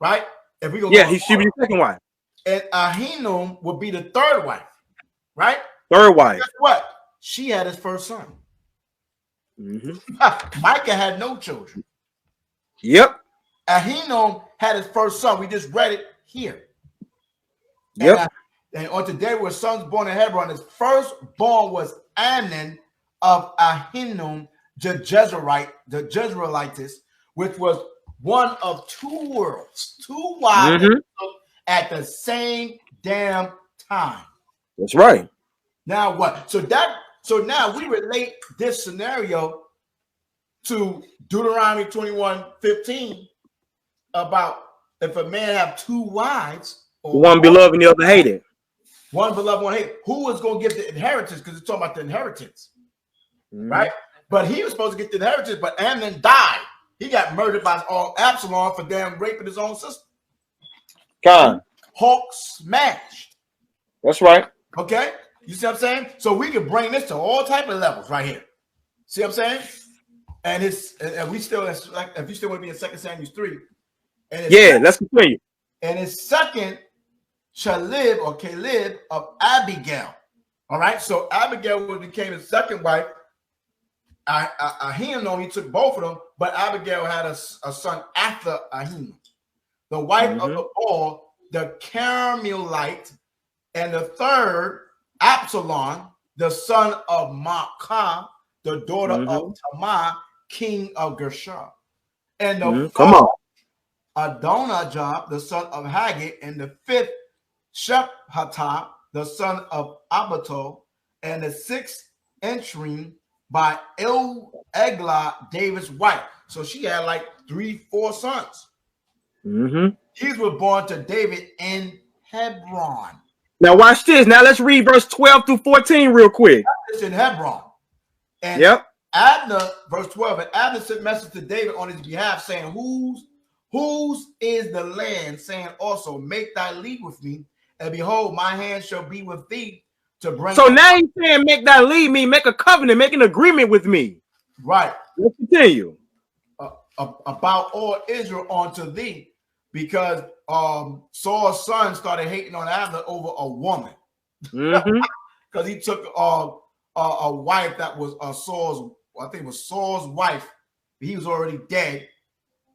right? If we go, she be the second wife. And Ahinoam will be the third wife, right? Third wife. Guess what? She had his first son. Micah had no children. Yep. Ahinoam had his first son. We just read it here. Yep. And on today were sons born in Hebron. His firstborn was Amnon of Ahinoam, the Jezreelites, which was one of 2 worlds, 2 wives at the same damn time. That's right. Now what? So now we relate this scenario to Deuteronomy 21:15 about if a man have 2 wives, one beloved and the other hated. One beloved, one hated. Who was going to get the inheritance? Because it's talking about the inheritance, right? But he was supposed to get the inheritance, but Amnon died. He got murdered by Absalom for damn raping his own sister. Hawk smashed. That's right. Okay, you see what I'm saying? So we can bring this to all type of levels right here. See what I'm saying? And we still, if you still want to be in 2 Samuel 3, and let's continue. And his second, Caleb of Abigail. All right, so Abigail became his second wife. Ahinoam, he took both of them, but Abigail had a son after Ahinoam. The wife of the all, the Carmelite, and the third, Absalom, the son of Maharawchaa, the daughter of Tamar, king of Gershon. And the fourth, Adonijah, the son of Haggith, and the fifth, Shootah, the son of Abital, and the sixth, entering by Eglah, David's wife. So she had like 3-4 sons. These were born to David in Hebron. Now watch this. Now let's read verse 12 through 14 real quick. It's in Hebron. And Abner, verse 12, and Abner sent message to David on his behalf, saying, Whose is the land? Saying also, make thy league with me, and behold, my hand shall be with thee to bring. So now he's saying, make thy league, mean make a covenant, make an agreement with me. Right. Let's continue. About all Israel unto thee, because Saul's son started hating on Abner over a woman. Because he took a wife that was Saul's, I think it was Saul's wife. He was already dead,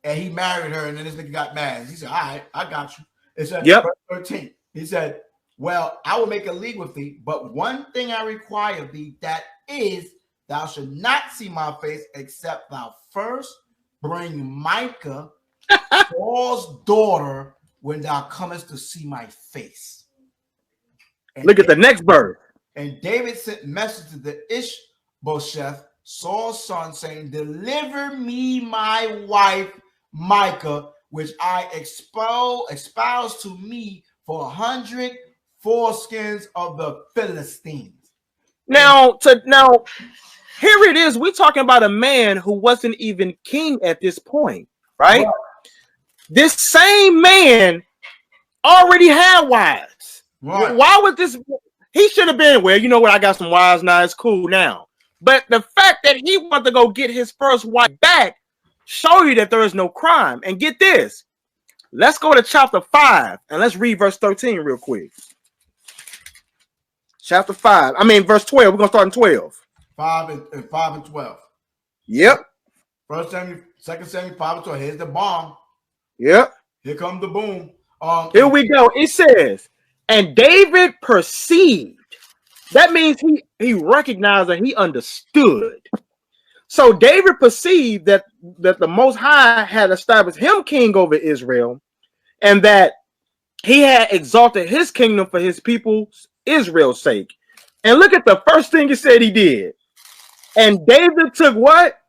and he married her, and then this nigga got mad. He said, all right, I got you. It said, verse 13. He said, well, I will make a league with thee, but one thing I require of thee, that is, thou shalt not see my face, except thou first bring Micah, Saul's daughter, when thou comest to see my face. And look at the next verse. And David sent message to the Ishbosheth, Saul's son, saying, deliver me my wife Micah, which I espouse to me for 100 foreskins of the Philistines. Now, here it is. We're talking about a man who wasn't even king at this point, right? This same man already had wives. Right. Why would this? He should have been, well, you know what? I got some wives now. It's cool now. But the fact that he wanted to go get his first wife back show you that there is no crime. And get this. Let's go to chapter 5 and let's read verse 13 real quick. Chapter 5. I mean, verse 12. We're going to start in 12. 5 and 12. Yep. 1 Samuel, 2 Samuel 5 and 12. Here's the bomb. Yep. Here comes the boom. Here we go. It says, and David perceived. That means he recognized and he understood. So David perceived that the Most High had established him king over Israel, and that he had exalted his kingdom for his people Israel's sake. And look at the first thing he said he did. And David took what?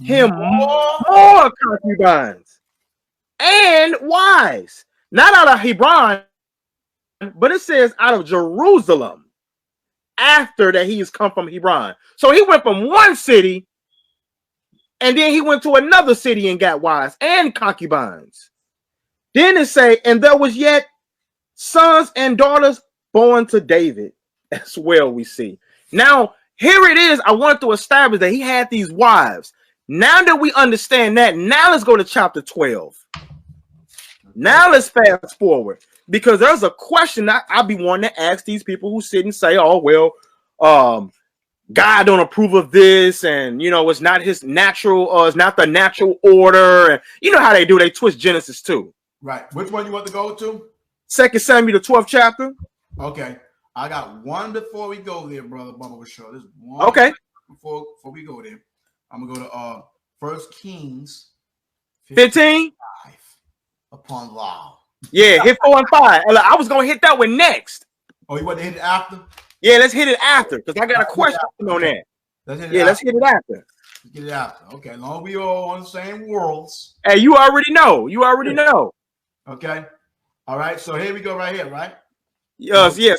Him more concubines and wives. Not out of Hebron, but it says out of Jerusalem. After that he has come from Hebron. So he went from one city and then he went to another city and got wives and concubines. Then it say, and there was yet sons and daughters born to David as well, we see. Now, here it is. I wanted to establish that he had these wives. Now that we understand that, now let's go to chapter 12. Now let's fast forward. Because there's a question I'll be wanting to ask these people who sit and say, oh, well, God don't approve of this, and you know, it's not his natural, it's not the natural order, and you know how they do, they twist Genesis too. Right. Which one you want to go to? 2 Samuel, the 12th chapter. Okay. I got one before we go there, brother Bubba Show. There's one before we go there. I'm gonna go to 1 Kings 15 upon law. Yeah, hit 4 and 5. I was gonna hit that one next. Oh, you want to hit it after? Yeah, let's hit it after because I got a question on that. Let's hit it after. Let's get it after. Okay, as long as we all on the same worlds. Hey, you already know. You already know. Okay. All right. So here we go. Right here. Right. Yes. Yeah.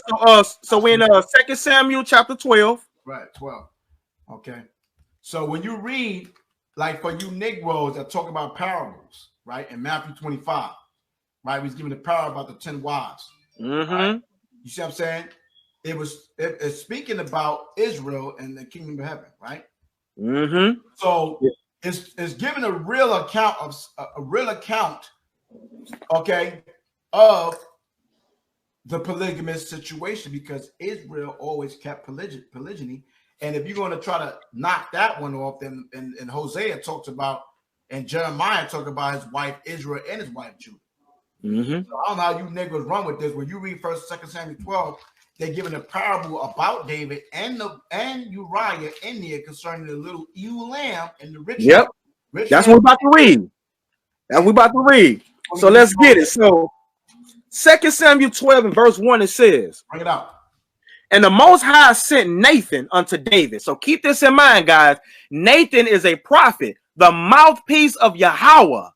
So we're in 2 Samuel chapter 12. Right. 12. Okay. So when you read, like for you Negroes that talk about parables, right, in Matthew 25. Right, he's giving the parable about the 10 wives. Mm-hmm. Right? You see what I'm saying? It's speaking about Israel and the kingdom of heaven, right? Mm-hmm. So it's giving a real account okay, of the polygamous situation, because Israel always kept polygyny. And if you're going to try to knock that one off, then and Hosea talks about, and Jeremiah talked about his wife Israel and his wife Judah. Mm-hmm. So I don't know how you niggas run with this. When you read 1 2 Samuel 12, they're giving a parable about David and Uriah in there concerning the little ewe lamb and the rich. Yep, that's what we're about to read. So let's get it. So 2 Samuel 12 and verse 1, it says, bring it out. And the Most High sent Nathan unto David. So keep this in mind, guys. Nathan is a prophet, the mouthpiece of YAHAWAH.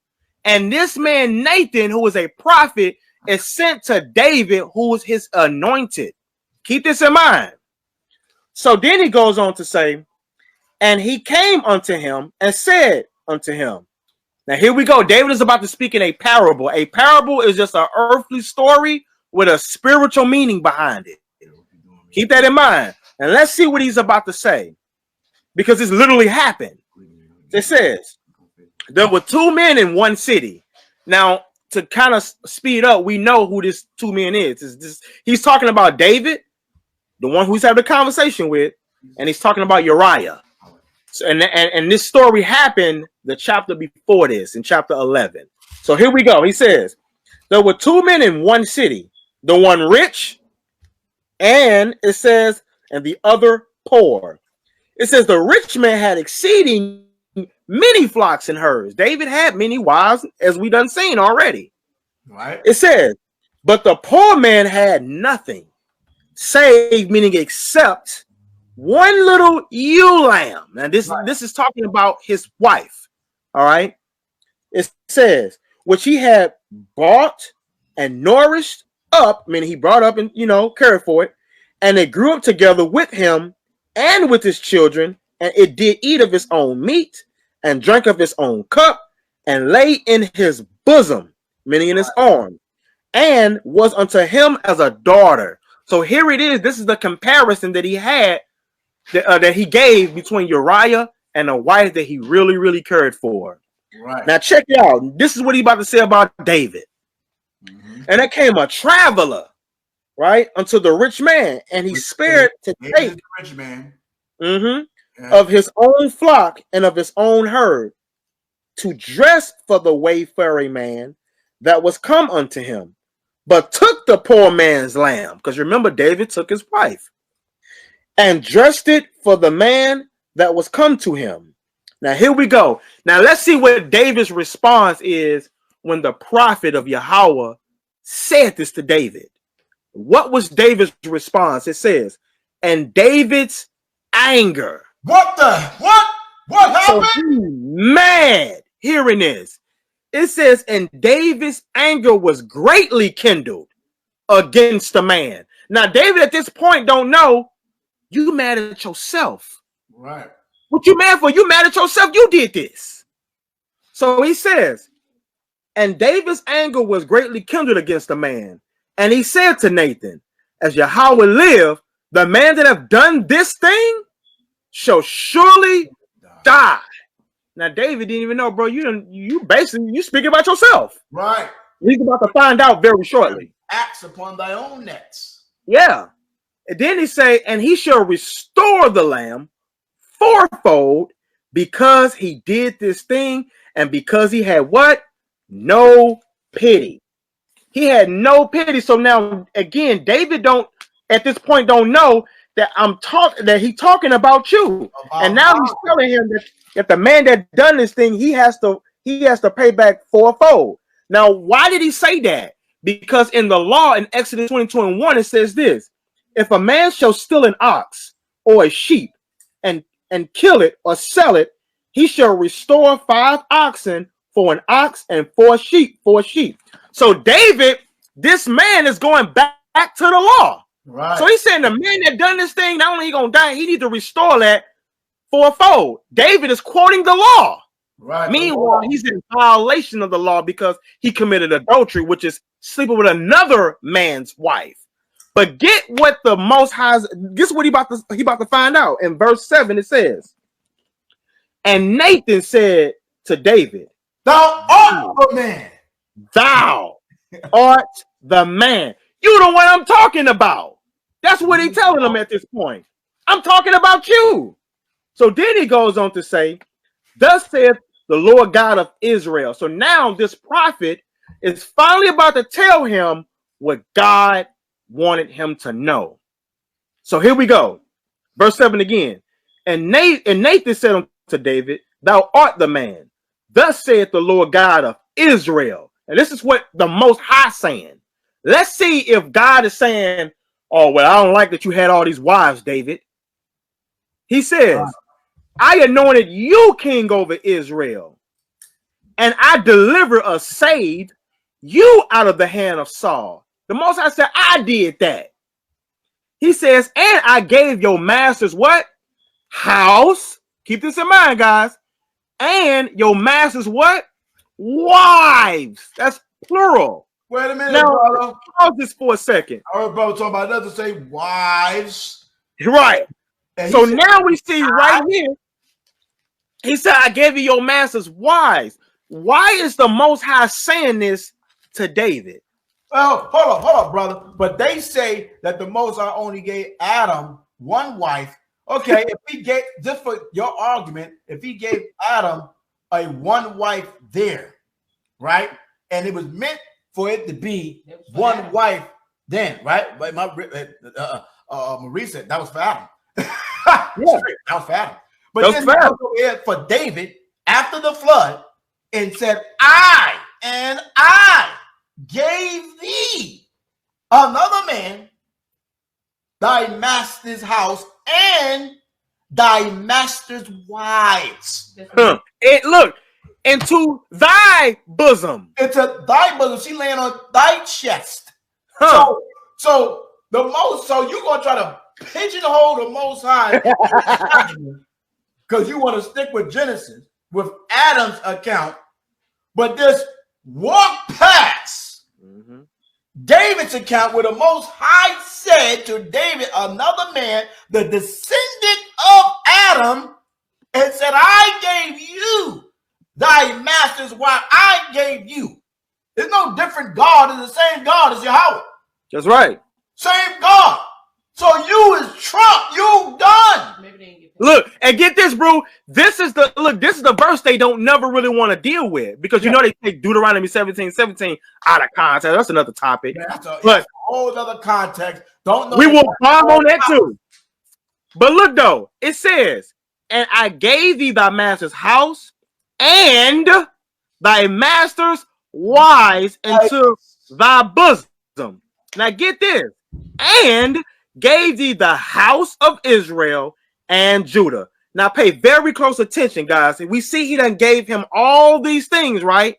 And this man, Nathan, who is a prophet, is sent to David, who is his anointed. Keep this in mind. So then he goes on to say, and he came unto him and said unto him. Now here we go. David is about to speak in a parable. A parable is just an earthly story with a spiritual meaning behind it. Keep that in mind. And let's see what he's about to say, because it's literally happened. It says, there were 2 men in one city. Now, to kind of speed up, we know who this 2 men is. He's talking about David, the one who's having a conversation with, and he's talking about Uriah. So, and this story happened the chapter before this, in chapter 11. So here we go. He says, there were two men in one city, the one rich, and it says, and the other poor. It says the rich man had exceeding many flocks and herds. David had many wives, as we done seen already. Right. It says, but the poor man had nothing, save, meaning except one little ewe lamb. Now this is talking about his wife. All right. It says, which he had bought and nourished up, meaning he brought up and cared for it, and it grew up together with him and with his children, and it did eat of its own meat and drank of its own cup, and lay in his bosom, meaning in his arm, and was unto him as a daughter. So here it is. This is the comparison that he had, that he gave between Uriah and a wife that he really, really cared for. Right. Now check it out. This is what he about to say about David. Mm-hmm. And there came a traveler, right, unto the rich man, and he spared to take the rich man of his own flock and of his own herd, to dress for the wayfaring man that was come unto him, but took the poor man's lamb, because remember, David took his wife, and dressed it for the man that was come to him. Now here we go. Now let's see what David's response is when the prophet of YAHAWAH said this to David. What was David's response? It says, and David's anger. What happened? So he's mad hearing this. It says, and David's anger was greatly kindled against the man. Now, David at this point don't know, you mad at yourself. Right. What you mad for? You mad at yourself. You did this. So he says, and David's anger was greatly kindled against the man. And he said to Nathan, as YAHAWAH live, the man that have done this thing shall surely die. Now, David didn't even know, bro. You basically speaking about yourself. Right. He's about to find out very shortly. Acts upon thy own nets. Yeah. And then he say, and he shall restore the lamb fourfold, because he did this thing, and because he had what? No pity. He had no pity. So now again, David don't at this point don't know that he's talking about you. And now he's telling him that if the man that done this thing, he has to pay back fourfold. Now, why did he say that? Because in the law in Exodus 20:21, it says this: if a man shall steal an ox or a sheep and kill it or sell it, he shall restore 5 oxen for an ox and 4 sheep for a sheep. So David, this man is going back to the law. Right. So he's saying the man that done this thing, not only he gonna die, he need to restore that fourfold. David is quoting the law. Right. Meanwhile, he's in violation of the law because he committed adultery, which is sleeping with another man's wife. But get what the Most High, guess what he about to find out. In verse 7, it says, and Nathan said to David, thou art the man. Thou art the man. You the one I'm talking about. That's what he's telling him at this point. I'm talking about you. So then he goes on to say, thus saith the Lord God of Israel. So now this prophet is finally about to tell him what God wanted him to know. So here we go. Verse 7 again. And Nathan said unto David, thou art the man. Thus saith the Lord God of Israel. And this is what the Most High saying. Let's see if God is saying, oh, well, I don't like that you had all these wives, David. He says, I anointed you king over Israel, and I saved you out of the hand of Saul. The Most High said, I did that. He says, and I gave your masters what? House. Keep this in mind, guys. And your masters what? Wives. That's plural. Wait a minute, now, brother. Pause this for a second. I heard brother talking about others say wives. Right. And so now we see right here. He said, I gave you your masters wives. Why is the Most High saying this to David? Well, hold on, brother. But they say that the Most High only gave Adam one wife, Okay, if he gave, just for your argument, if he gave Adam a one wife there, right? And it was meant for it to be one wife then, right? But Marie said that was for Adam. That was for Adam. But then he goes over here for David after the flood and said, I gave thee another man, thy master's house, and thy master's wives. Look, into thy bosom. Into thy bosom. She laying on thy chest. So you're gonna try to pigeonhole the Most High because you want to stick with Genesis, with Adam's account, but this walk past David's account where the Most High said to David, another man, the descendant of Adam, and said, I gave you thy master's wife. I gave you. There's no different God. It's the same God as Yahweh. That's right. Same God. So you is Trump. You done. Look, and get this, bro. This is the verse they don't never really want to deal with because you know they take Deuteronomy 17:17 out of context. That's another topic. That's a whole other context. Don't know. We will bomb on that too. But look though, it says, and I gave thee thy master's house and thy master's wives into thy bosom. Now get this, and gave thee the house of Israel and Judah. Now pay very close attention, guys. And we see he done gave him all these things, right?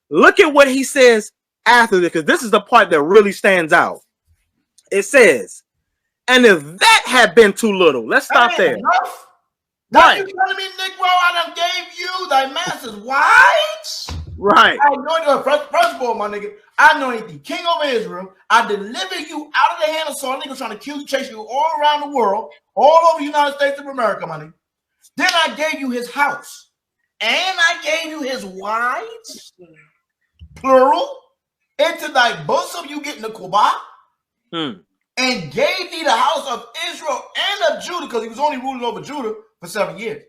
Look at what he says after this, because this is the part that really stands out. It says, and if that had been too little, let's stop there. Enough? Right. You telling me, Negro, I done gave you thy master's wives? Right. I anointed you, first of all, my nigga, I anointed thee king over Israel. I delivered you out of the hand of Saul. Niggas trying to kill you, chase you all around the world, all over the United States of America, my nigga. Then I gave you his house, and I gave you his wives, plural, into thy bosom. You get in the Kubah, and gave thee the house of Israel and of Judah, because he was only ruling over Judah for 7 years.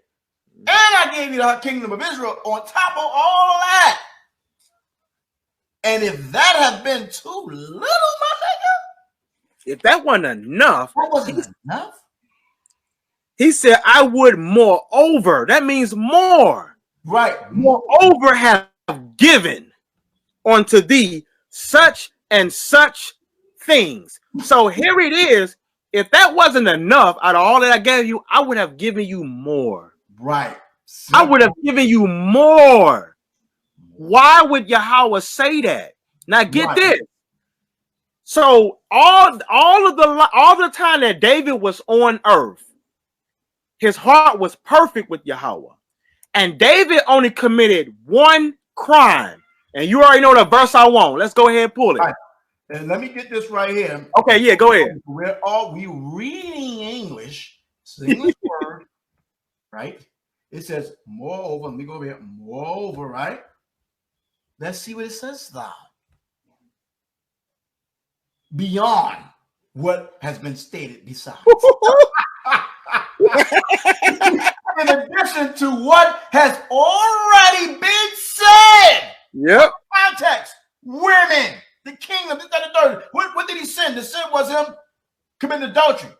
And I gave you the kingdom of Israel on top of all that. And if that had been too little, my nigga, if that wasn't enough, that wasn't enough. He said, I would moreover. That means more. Right. Moreover have given unto thee such and such things. So here it is. If that wasn't enough out of all that I gave you, I would have given you more. Right. I would have given you more. Why would Yahawah say that? Now get this. So all the time that David was on earth, his heart was perfect with Yahawah. And David only committed one crime. And you already know the verse I want. Let's go ahead and pull it. Right. And let me get this right here. Okay, yeah, go ahead. We reading English. It's an English word, right? It says, moreover, let me go over here. Moreover, right? Let's see what it says thou. Beyond what has been stated besides. In addition to what has already been said. Yep. Context. Women. The kingdom. This, that, and third. What did he sin? The sin was him committing adultery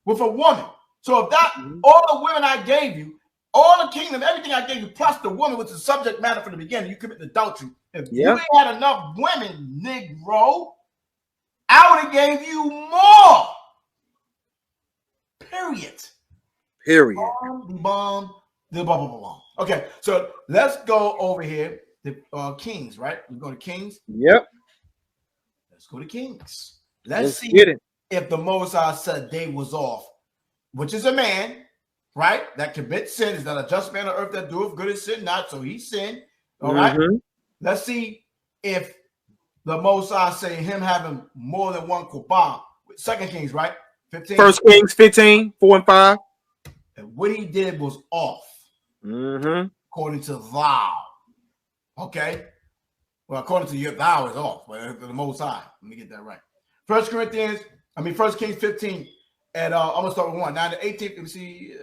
with a woman. So if that, all the women I gave you, all the kingdom, everything I gave you, plus the woman was the subject matter from the beginning, you commit adultery. If you ain't had enough women, Negro, I would have gave you more. Period. Okay, so let's go over here to Kings, right? We go to Kings. Yep. Let's go to Kings. Let's see if the Moses said they was off, which is a man, right? That commits sin. Is that a just man on earth that doeth good and sin not? So he sinned. All right. Let's see if the Moses say him having more than one kupah. 2 Kings, right? 15. 1 Kings 15, 4 and 5. And what he did was off. According to thou. Okay. Well, according to your thou is off, but the Most High. Let me get that right. 1 Kings 15. And I'm gonna start with 1. Now, in the 18th, let me see.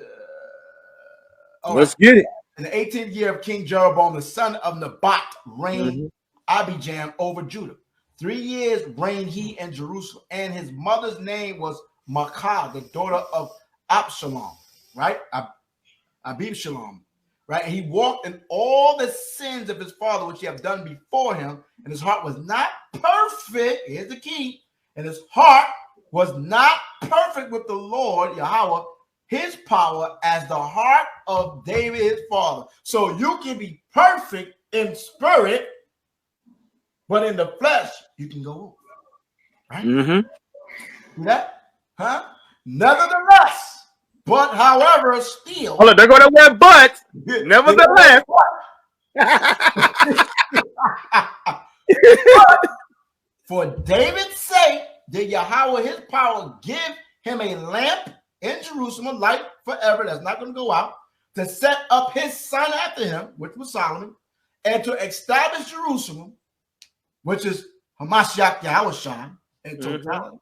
Let's get it. In the 18th year of King Jeroboam, the son of Nebat, reigned Abijam over Judah. 3 years reigned he in Jerusalem, and his mother's name was Maharawchaa, the daughter of Absalom, right? Abishalom, right? And he walked in all the sins of his father, which he had done before him, and his heart was not perfect. Here's the key. And his heart was not perfect with the Lord, Yahawah, his power, as the heart of David, his father. So you can be perfect in spirit, but in the flesh, you can go over. Right? See that? Huh? Nevertheless, but however, still. Hold on, they're going to wear but. Nevertheless. For David's sake, did Yahawah his power give him a lamp in Jerusalem, light forever, that's not going to go out, to set up his son after him, which was Solomon, and to establish Jerusalem, which is MASHAYACH YAHAWASHI in totality,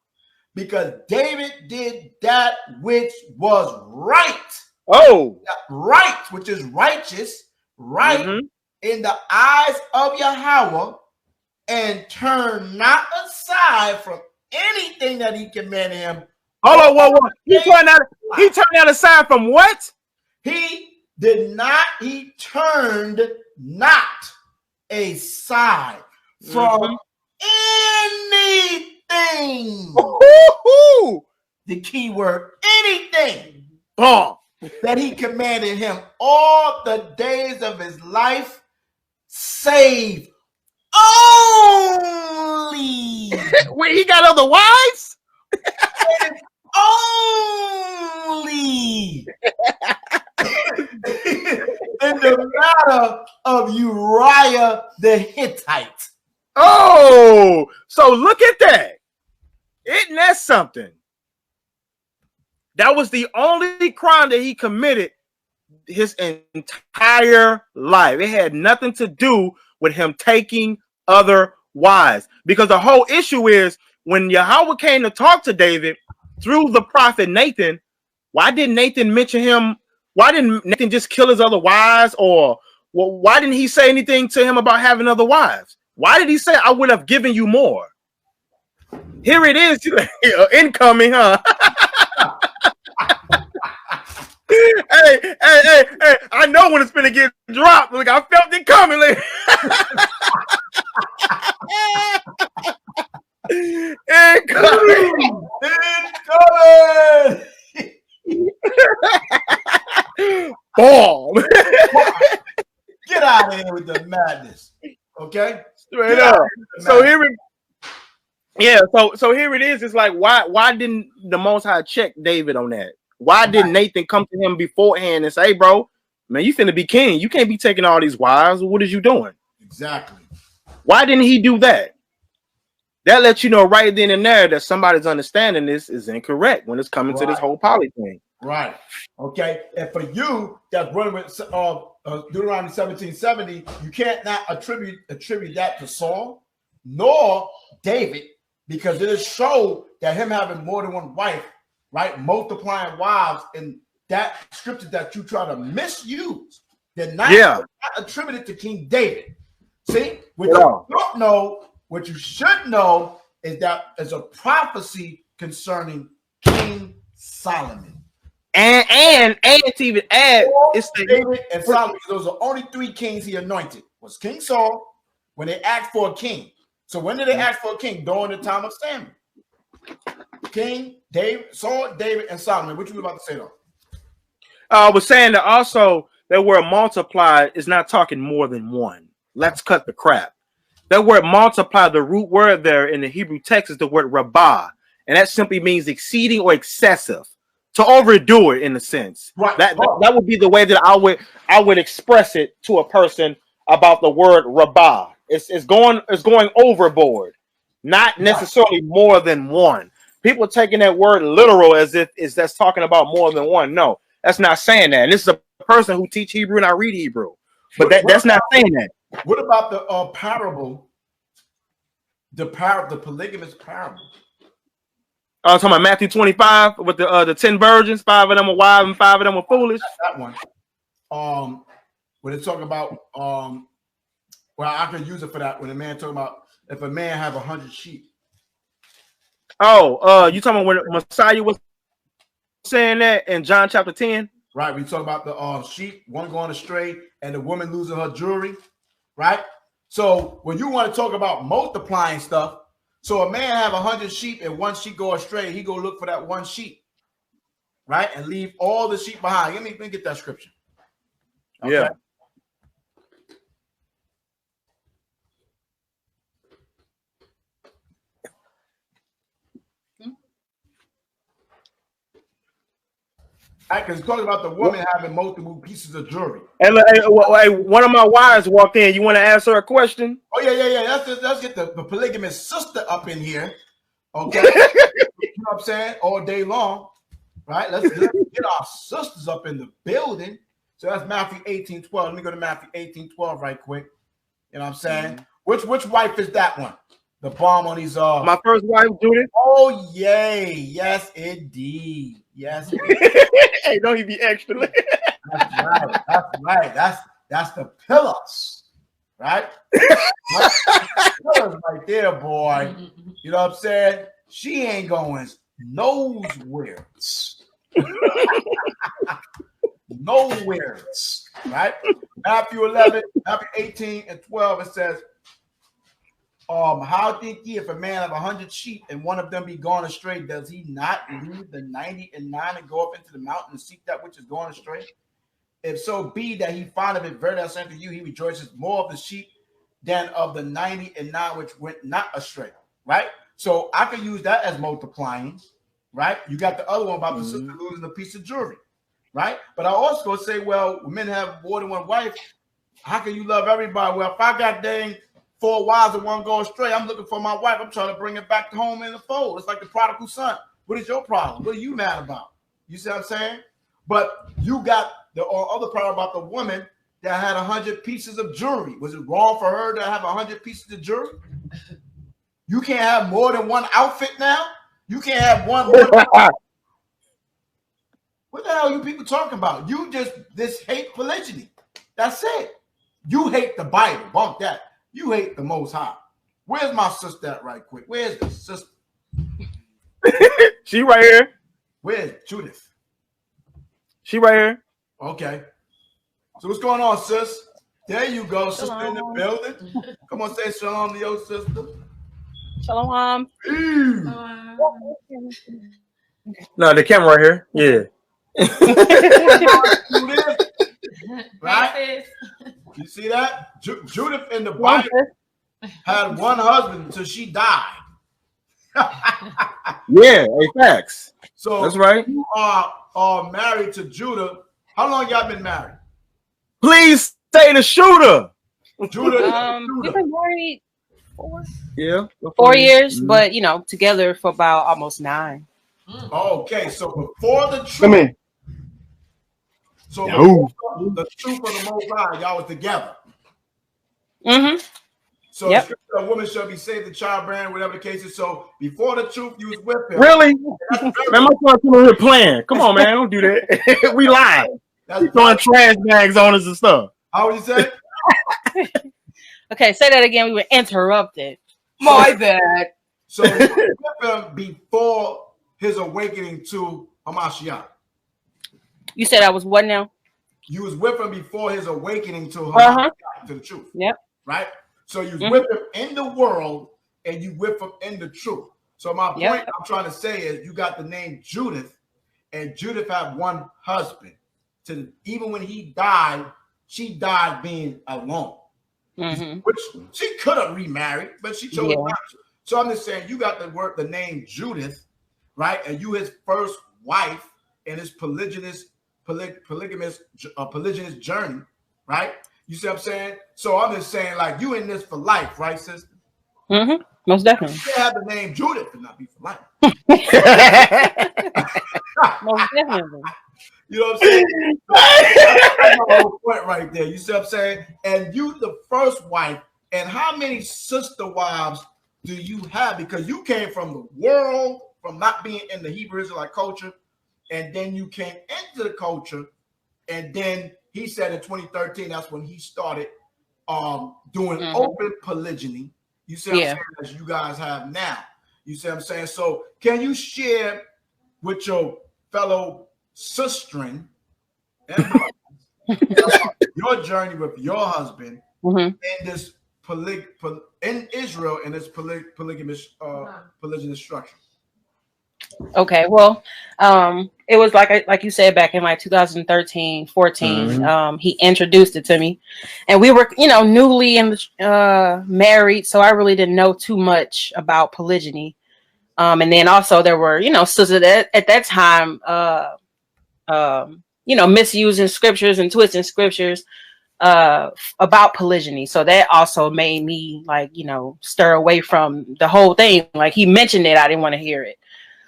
because David did that which was right. Oh, right, which is righteous, right in the eyes of Yahawah, and turn not aside from anything that he commanded him. Hold on, what? He turned out aside from what? He did not, he turned not aside from anything. The key word, anything that he commanded him all the days of his life, save only. Wait, he got other wives? Only in the matter of Uriah the Hittite. Oh, so look at that. Isn't that something? That was the only crime that he committed his entire life. It had nothing to do with him taking other wives. Because the whole issue is when Yahawah came to talk to David through the prophet Nathan, why didn't Nathan mention him? Why didn't Nathan just kill his other wives? Or why didn't he say anything to him about having other wives? Why did he say, I would have given you more? Here it is, incoming, huh? Hey, I know when it's gonna get dropped. Like I felt it coming. Like incoming. Ball. Get out of here with the madness. Okay? Straight up. So here so here it is. It's like why didn't the Most High check David on that? Why didn't Nathan come to him beforehand and say, hey, bro, man, you finna be king. You can't be taking all these wives. What is you doing? Exactly. Why didn't he do that? That lets you know right then and there that somebody's understanding this is incorrect when it's coming to this whole poly thing. Right. Okay. And for you that's running with Deuteronomy 17:70, you can't not attribute that to Saul nor David, because it is show that him having more than one wife, right, multiplying wives, in that scripture that you try to misuse, they're not attributed to King David. See, what you don't know, what you should know is that there's a prophecy concerning King Solomon. And to even add, it's David and Solomon. Those are only 3 kings he anointed. Was King Saul when they asked for a king. So when did they ask for a king? During the time of Samuel. King David, Saul, David, and Solomon. What you were about to say though? I was saying that also that word multiply is not talking more than one. Let's cut the crap. That word multiply, the root word there in the Hebrew text is the word rabah, and that simply means exceeding or excessive, to overdo it in a sense. Right. That would be the way that I would express it to a person about the word rabah. It's going overboard, not necessarily more than one. People taking that word literal as if that's talking about more than one. No, that's not saying that. And this is a person who teach Hebrew and I read Hebrew, but that's not saying that. What about the parable? The polygamous parable. I was talking about Matthew 25 with the 10 virgins. 5 of them were wise and 5 of them were foolish. That one. When they talk about well, I can use it for that. When a man talking about if a man have 100 sheep. Oh, you talking about when Messiah was saying that in John chapter 10? Right. We talk about the sheep, one going astray, and the woman losing her jewelry. Right. So when you want to talk about multiplying stuff, so a man have 100 sheep and one sheep go astray, he go look for that one sheep, right, and leave all the sheep behind. Let me get that scripture. Okay. Yeah. Right, because it's talking about the woman having multiple pieces of jewelry. Hey, one of my wives walked in. You want to ask her a question? Oh, yeah. Let's get the polygamous sister up in here. Okay. You know what I'm saying? All day long. Right? Let's get our sisters up in the building. So that's Matthew 18:12. Let me go to Matthew 18:12 right quick. You know what I'm saying? Which wife is that one? The bomb on these my first wife, Judith. Oh, yay. Yes, indeed. Yes. Hey, don't you be extra. That's right. That's right. That's the pillars, right? Pillars right there, boy. You know what I'm saying? She ain't going nowhere. Nowhere, right? Matthew 11, Matthew 18 and 12, it says, how think ye if a man have 100 sheep and one of them be gone astray, does he not leave the 99 and go up into the mountain and seek that which is gone astray? If so be that he find of it, verily I say unto you, he rejoices more of the sheep than of the 99 which went not astray, right? So I can use that as multiplying, right? You got the other one about the sister losing a piece of jewelry, right? But I also say, well, men have more than one wife. How can you love everybody? Well, if I got dang 4 wives and one go astray, I'm looking for my wife. I'm trying to bring it back home in the fold. It's like the prodigal son. What is your problem? What are you mad about? You see what I'm saying? But you got the other problem about the woman that had 100 pieces of jewelry. Was it wrong for her to have 100 pieces of jewelry? You can't have more than one outfit now? You can't have one. What the hell are you people talking about? You just hate polygyny. That's it. You hate the Bible. Bump that. You hate the Most High. Where's my sister at right quick? Where's the sister? She right here. Where's Judith? She right here. Okay. So what's going on, sis? There you go, sister Shalom. in the building. Come on, say shalom to your sister. Shalom. No, the camera right here. Yeah. Right? You see that? Judith in the Bible had one husband until she died. Yeah, facts. So that's right. You are married to Judah. How long y'all been married? Please say the Shootah. Judah. We've been married 4 years, but you know, together for about almost 9. Okay, so before the truth. Come in. So before the truth of the Most High, y'all was together. So the scripture, a woman shall be saved in childbearing, whatever the case is. So before the truth, you was with him. Really? Man, my son come here playing. Come on, man, don't do that. We live. He's throwing trash bags on us and stuff. How would you say? Okay, say that again. We were interrupted. My bad. So you was with him before his awakening to MASHAYACH. You said I was what now? You was with him before his awakening to to the truth. Yep. Right? So you was with him in the world and you with him in the truth. So my point I'm trying to say is you got the name Judith, and Judith had one husband. Even when he died, she died being alone. Which she could have remarried, but she chose not to. So I'm just saying you got the name Judith, right? And you his first wife in his polygamous journey, right? You see what I'm saying? So I'm just saying, like, you in this for life, right, sister? Most definitely. You can't have the name Judith and not be for life. Most definitely. You know what I'm saying? That's my whole point right there. You see what I'm saying? And you the first wife, and how many sister wives do you have? Because you came from the world from not being in the Hebrew Israelite culture, and then you came into the culture, and then he said in 2013 that's when he started doing open polygyny. You see what I'm saying, as you guys have now. You see what I'm saying? So can you share with your fellow sistren and your journey with your husband in this in Israel in this polygamous polygynous structure? Okay, well, it was like you said back in like 2013, 14. He introduced it to me, and we were, newly married, so I really didn't know too much about polygyny. And then also there were, sisters at that time, misusing scriptures and twisting scriptures about polygyny. So that also made me stir away from the whole thing. Like he mentioned it, I didn't want to hear it.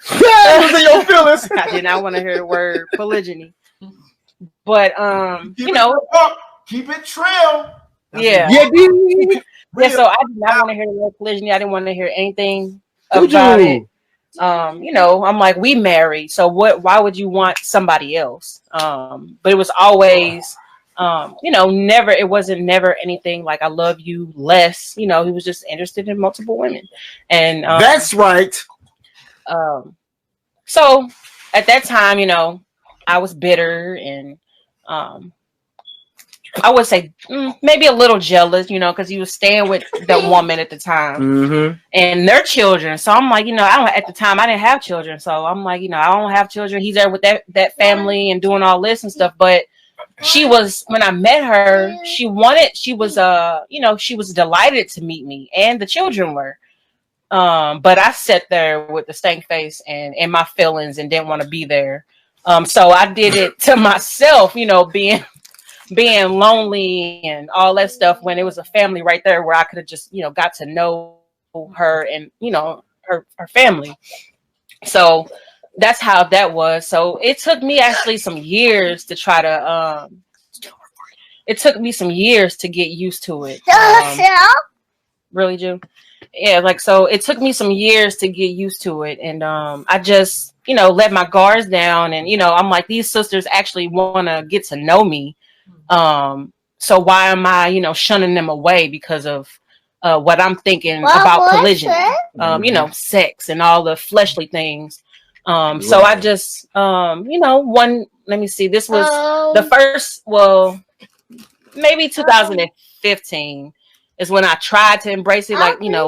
Was in your feelings. I did not want to hear the word polygyny. But keep it trail. Yeah. So I did not want to hear the word polygyny. I didn't want to hear anything about it. I'm like, we married, so why would you want somebody else? But it was always it wasn't never anything like I love you less. He was just interested in multiple women. And that's right. So at that time, I was bitter and I would say maybe a little jealous, because he was staying with that woman at the time and their children. So I'm like, at the time I didn't have children. So I'm like, I don't have children. He's there with that family and doing all this and stuff. But she was, when I met her, she was delighted to meet me, and the children were. But I sat there with the stank face and in my feelings and didn't want to be there. So I did it to myself, being lonely and all that stuff, when it was a family right there where I could have just, got to know her and, her family. So that's how that was. So it took me actually some years to try to, it took me some years to get used to it. Really, June? Yeah, so it took me some years to get used to it. And I just, let my guards down. And, I'm like, these sisters actually want to get to know me. So why am I, shunning them away because of what I'm thinking about polygyny, sex and all the fleshly things. So I just, let me see, this was the first, maybe 2015 is when I tried to embrace it,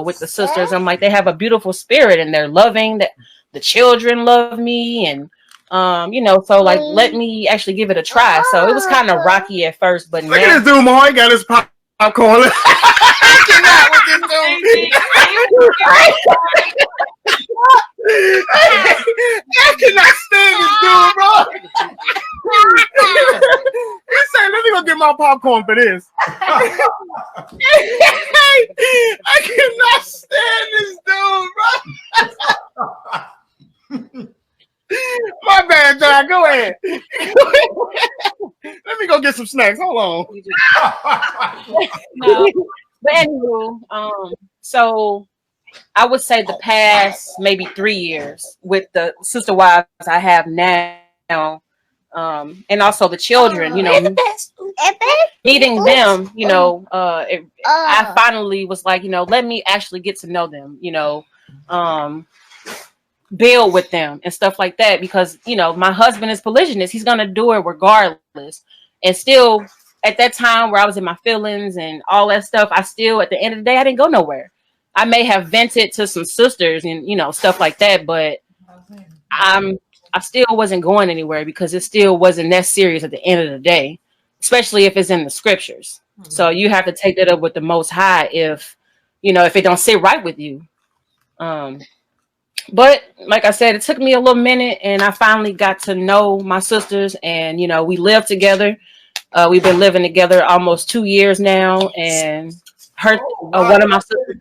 with the sisters. I'm like, they have a beautiful spirit and they're loving, that the children love me, and so let me actually give it a try. So it was kind of rocky at first, but look at this dude, Moy, got his popcorn. I cannot with this dude. I cannot stand this dude, bro. He said, let me go get my popcorn for this. I cannot stand this dude, bro. My bad, John. Go ahead. Let me go get some snacks. Hold on. No. But anyway, so I would say the past maybe 3 years with the sister wives I have now, and also the children, meeting them, I finally was like, let me actually get to know them, build with them and stuff like that, because my husband is polygynous. He's gonna do it regardless. And still at that time where I was in my feelings and all that stuff, I still, at the end of the day, I didn't go nowhere. I may have vented to some sisters and stuff like that, but I still wasn't going anywhere, because it still wasn't that serious at the end of the day, especially if it's in the scriptures. So you have to take that up with the Most High if it don't sit right with you. But like I said, it took me a little minute, and I finally got to know my sisters, and we live together. We've been living together almost 2 years now, and one of my sisters.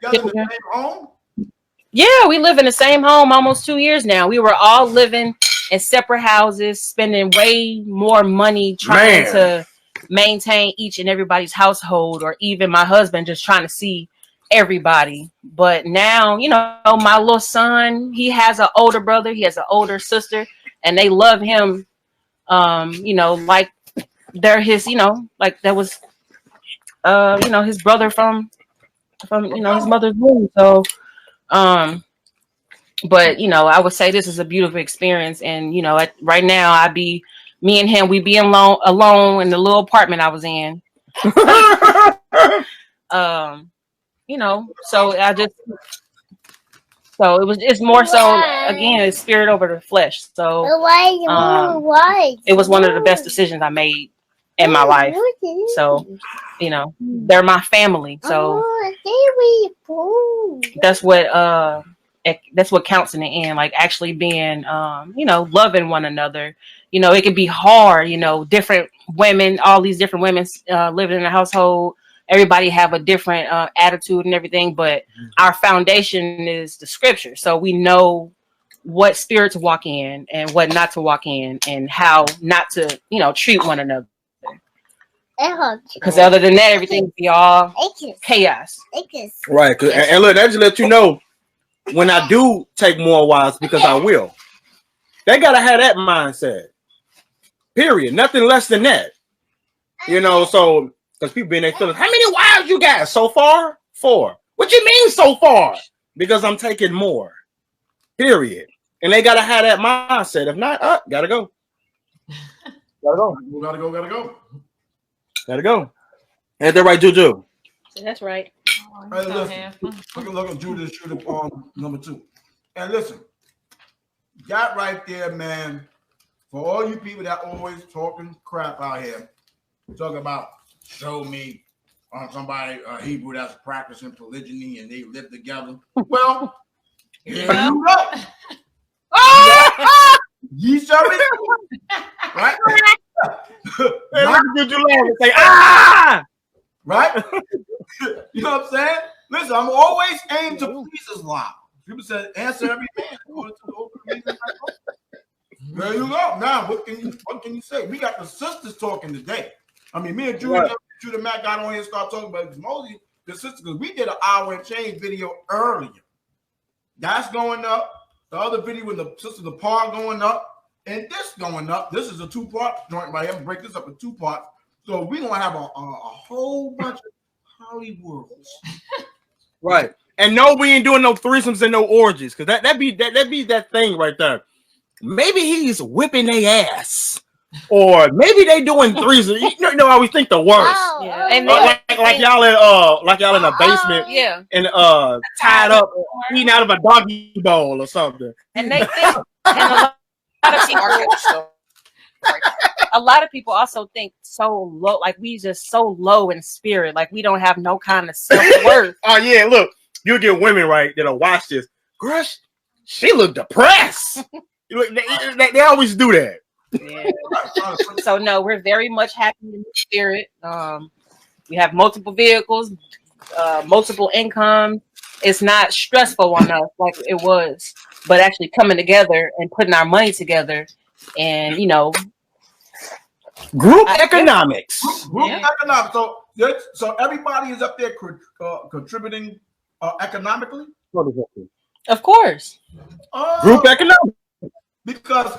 Yeah, we live in the same home almost 2 years now. We were all living in separate houses, spending way more money trying to maintain each and everybody's household, or even my husband just trying to see everybody. But now, you know, my little son, he has an older brother, he has an older sister, and they love him, you know, like they're his, you know, like that was, you know, his brother from, you know, his mother's womb. So, but, you know, I would say this is a beautiful experience. And, you know, right now me and him, we be alone in the little apartment I was in. You know, so it's more so, again, it's spirit over the flesh. So it was one of the best decisions I made in my life. So, you know, they're my family. So that's what counts in the end, like actually being, you know, loving one another. You know, it can be hard, you know, different women, all these different women living in a household. Everybody have a different attitude and everything, but our foundation is the scripture. So we know what spirit to walk in and what not to walk in, and how not to, you know, treat one another. Because other than that, everything be all chaos. Right. And look, that just let you know, when I do take more wives, because I will, they gotta have that mindset. Period. Nothing less than that. You know, so because people in their feelings, how many wives you got so far? 4. What you mean so far? Because I'm taking more. Period. And they gotta have that mindset. If not, gotta go. Gotta go. Ain't that right, Juju? That's right. Hey, listen, look at Judas Shootah number 2. And listen, that right there, man, for all you people that always talking crap out here, talking about show me somebody Hebrew that's practicing polygyny and they live together. Well, here you go. Ye shall be right. Right? You know what I'm saying? Listen, I'm always aimed to please Islam. People said, answer every man. There you go. Now, what can you say? We got the sisters talking today. I mean, me and Judah Mac got on here and started talking about it. Mostly the sisters, because we did an hour and change video earlier. That's going up. The other video with the sister, the part going up. And this going up. This is a 2-part joint right here. I'm going to break this up in 2 parts. So we're going to have a whole bunch of Hollywoods. Right. And no, we ain't doing no threesomes and no orgies. Because that'd be that thing right there. Maybe he's whipping their ass. Or maybe they doing threesomes. You know how we think the worst. Yeah. And like y'all in a basement. Yeah. And tied up, eating out of a doggy bowl or something. And they think, and a lot of people also think so low, like we just so low in spirit, like we don't have no kind of self-worth. Oh yeah, look, you'll get women right that'll watch this. Girl, she look depressed. They always do that. Yeah. So no, we're very much happy in the spirit. We have multiple vehicles, multiple income. It's not stressful on us like it was, but actually coming together and putting our money together, and you know, group economics. Group economics. So everybody is up there contributing economically. Of course. Group economics. Because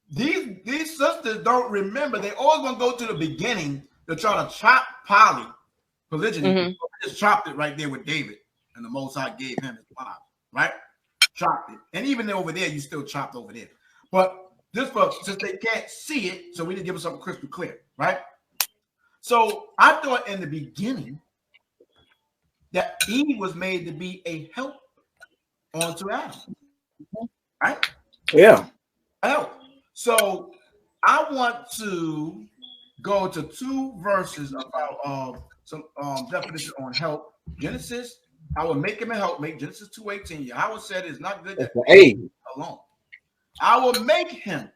these sisters don't remember. They always gonna go to the beginning to try to chop polygyny. Mm-hmm. Just chopped it right there with David, and the Most High gave him his wife, right? Chopped it, and even over there, you still chopped over there. But this folks, since they can't see it, so we didn't give us something crystal clear, right? So I thought in the beginning that Eve was made to be a help onto Adam, right? Yeah. Help. So I want to go to 2 verses about some definition on help. Genesis, I will make him a helpmate. Genesis 2:18. Yahweh said it's not good that he alone. I will make him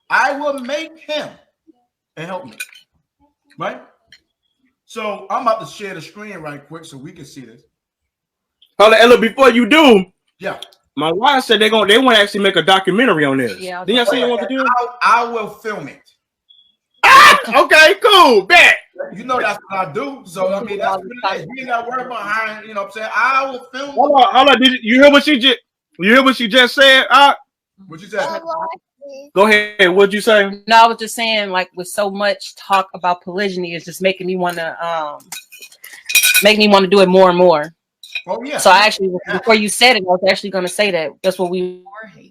a helpmate. Right? So I'm about to share the screen right quick so we can see this. Hold on, Ella, before you do, yeah. My wife said they want to actually make a documentary on this. Yeah, didn't y'all say you want to do it? I will film it. Okay, cool. Bet. You know that's what I do. So I mean, that's what it is. You ain't got to worry about hiring. You know what I'm saying? I will film. Hold on. Did you hear what she just? You hear what she just said? What you said? Go ahead. What'd you say? No, I was just saying, like, with so much talk about polygyny, it's just making me want to do it more and more. Oh yeah. So I actually, before you said it, I was actually going to say that. That's what we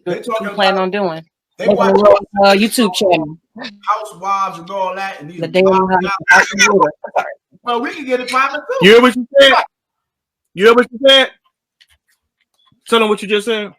plan on doing. They watch YouTube channel. Housewives and all that, and these. Well, we can get it popping too. You hear what you said? You hear what you said? Tell them what you just said.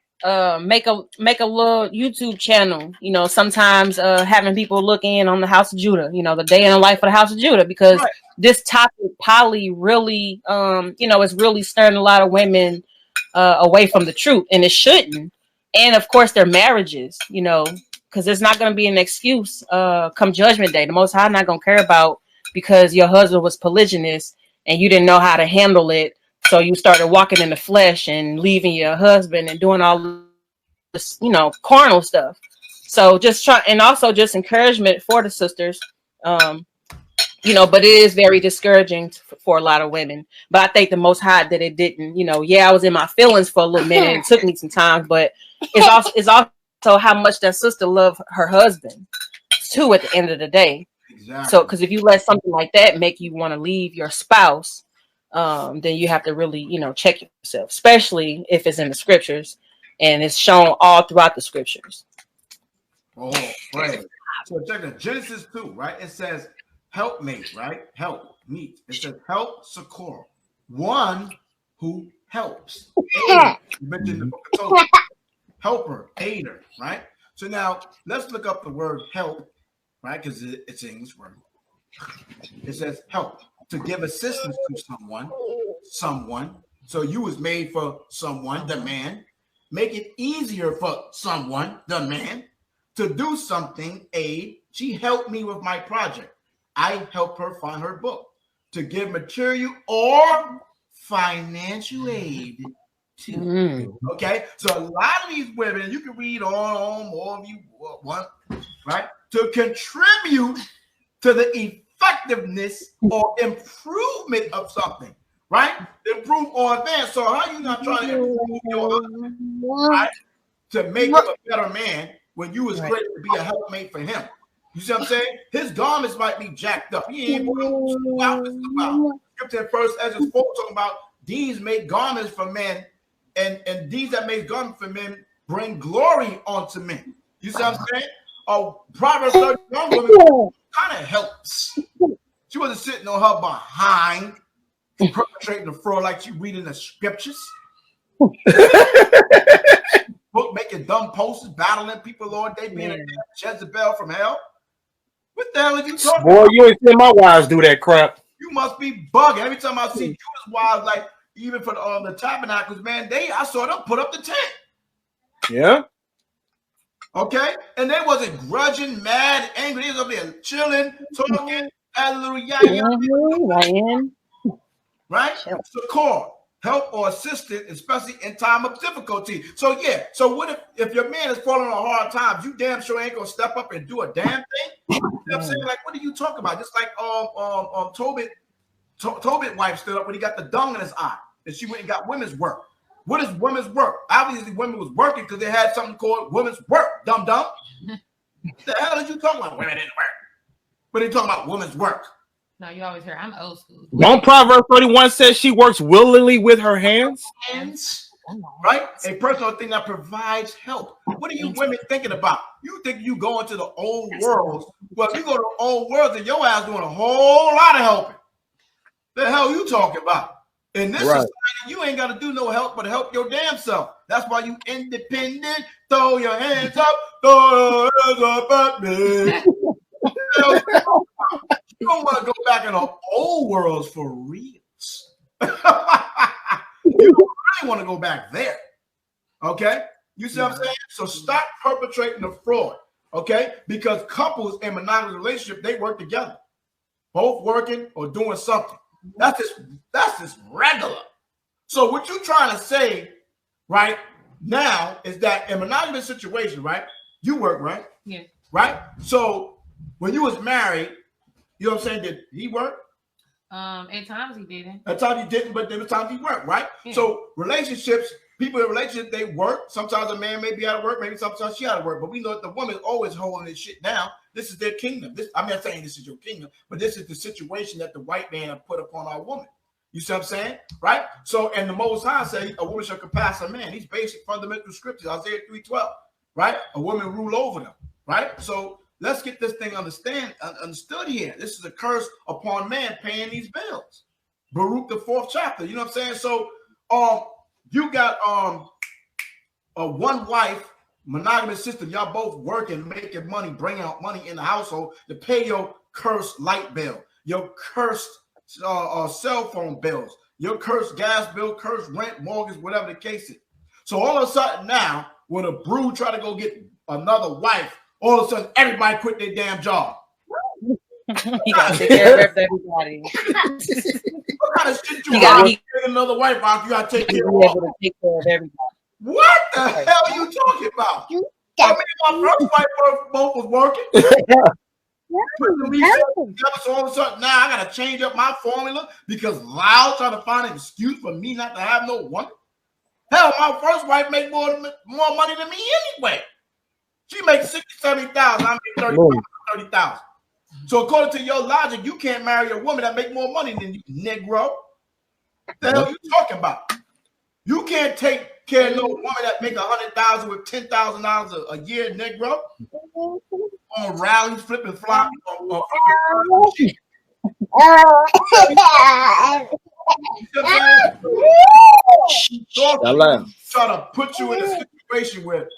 Make a little YouTube channel. You know, sometimes having people look in on the House of Judah. You know, the day in the life of the House of Judah, because this topic poly really, it's really stirring a lot of women away from the truth, and it shouldn't. And of course, their marriages. You know, because there's not going to be an excuse come Judgment Day. The Most High not going to care about because your husband was polygynous and you didn't know how to handle it. So you started walking in the flesh and leaving your husband and doing all this, carnal stuff. So just try, and also just encouragement for the sisters, but it is very discouraging for a lot of women. But I think the Most High that it didn't, I was in my feelings for a little minute. And it took me some time, but it's also how much that sister loved her husband too at the end of the day. Exactly. So, because if you let something like that make you want to leave your spouse, then you have to really, check yourself, especially if it's in the scriptures and it's shown all throughout the scriptures. Oh, right. So check it. Genesis 2, right? It says helpmate, right? Help, meet. It says help, succor. One who helps. Aider. You mentioned the book of Tobit. Helper, aider, right? So now let's look up the word help, right? Because it's an English word. It says help. To give assistance to someone. So you was made for someone, the man. Make it easier for someone, the man, to do something, aid. She helped me with my project. I helped her find her book. To give material or financial aid to. Okay? So a lot of these women, you can read on more of you want, right? To contribute to the effectiveness or improvement of something, right? Improve or advance. So how are you not trying to improve your husband, right? To make him a better man when you was ready to be a helpmate for him. You see what I'm saying? His garments might be jacked up. He ain't putting outfits about. Scripture in 1 Ezra 4 talking about these make garments for men, and these that make garments for men bring glory onto men. You see what I'm saying? Oh, Proverbs 31 woman kind of helps. She wasn't sitting on her behind perpetrating the fraud like she reading the scriptures. Book making dumb posters, battling people, Lord, they being a Jezebel from hell. What the hell are you talking about? Boy, you ain't seen my wives do that crap. You must be bugging. Every time I see you as wives, like even for the tabernacles, man, I saw them put up the tent. Yeah. Okay, and they wasn't grudging, mad, angry. They was up there chilling, talking, had a little right? Succor, help or assistance, especially in time of difficulty. So yeah, so what if your man is falling on hard times? You damn sure ain't gonna step up and do a damn thing. You know what I'm saying? Like, what are you talking about? Just like Tobit wife stood up when he got the dung in his eye, and she went and got women's work. What is women's work? Obviously, women was working because they had something called women's work. Dumb. The hell did you talking about? Women didn't work. But they talking about women's work. No, you always hear I'm old school. Don't Proverbs 31 says she works willingly with her hands? Right? A personal thing that provides help. What are you women thinking about? You think you go into the old world? Well, if you go to the old world, then your ass doing a whole lot of helping. The hell you talking about? In this society, you ain't got to do no help but help your damn self. That's why you independent. Throw your hands up. Throw your hands up at me. You don't want to go back in the old worlds for reals. You don't really want to go back there. Okay? You see what I'm saying? So stop perpetrating the fraud. Okay? Because couples in monogamous relationship, they work together. Both working or doing something. That's just regular. So what you're trying to say right now is that in a monogamous situation, right? You work, right? Yeah. Right? So when you was married, You know what I'm saying? Did he work? At times he didn't. At times he didn't, but there were times he worked, right? Yeah. So relationships, people in relationships, they work. Sometimes a man may be out of work, maybe sometimes she out of work, but we know that the woman is always holding this shit down. This is their kingdom. I'm not saying this is your kingdom, but this is the situation that the white man have put upon our woman. You see what I'm saying? Right? So, and the Most High say a woman shall surpass a man. These basic fundamental scriptures, Isaiah 3:12, right? A woman rule over them, right? So let's get this thing understood here. This is a curse upon man paying these bills. Baruch the 4th chapter. You know what I'm saying? So you got a one wife monogamous system. Y'all both working, making money, bringing out money in the household to pay your cursed light bill, your cursed cell phone bills, your cursed gas bill, cursed rent, mortgage, whatever the case is. So all of a sudden now, when a brood try to go get another wife, all of a sudden everybody quit their damn job. You gotta take care of everybody. What kind of shit you got? Take another wife out, you gotta take care of everybody. What the hell are you talking about? I mean, my first wife both was working. So all of a sudden now I gotta change up my formula because Lyle trying to find an excuse for me not to have no woman. Hell, my first wife make more money than me anyway. She makes 60,000, 70,000. I make 30,000. So according to your logic, you can't marry a woman that make more money than you, Negro. The hell you talking about? You can't take care of no woman that make 100,000 with $10,000 a year, Negro. On rallies, flipping flops, try to put you in a situation where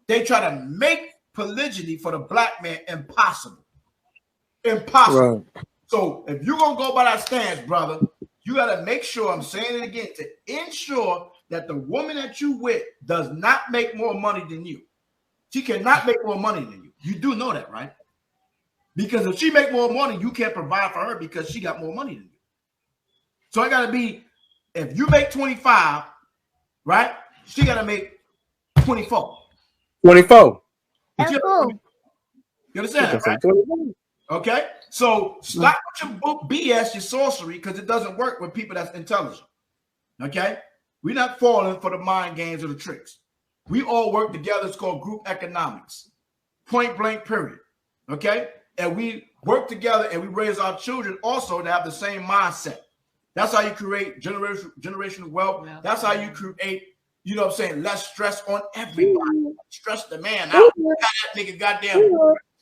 they try to make polygyny for the black man impossible. Impossible. Right. So if you're gonna go by that stance, brother, you gotta make sure, I'm saying it again, to ensure that the woman that you with does not make more money than you. She cannot make more money than you. You do know that, right? Because if she make more money, you can't provide for her because she got more money than you. So it gotta be, if you make 25, right? She gotta make 24. 24. You understand that, right? Okay, so stop with your book BS, your sorcery, because it doesn't work with people that's intelligent. Okay, we're not falling for the mind games or the tricks. We all work together. It's called group economics, point blank, period. Okay, and we work together and we raise our children also to have the same mindset. That's how you create generational wealth. That's how you create, you know what I'm saying, less stress on everybody. Stress the man out. That nigga goddamn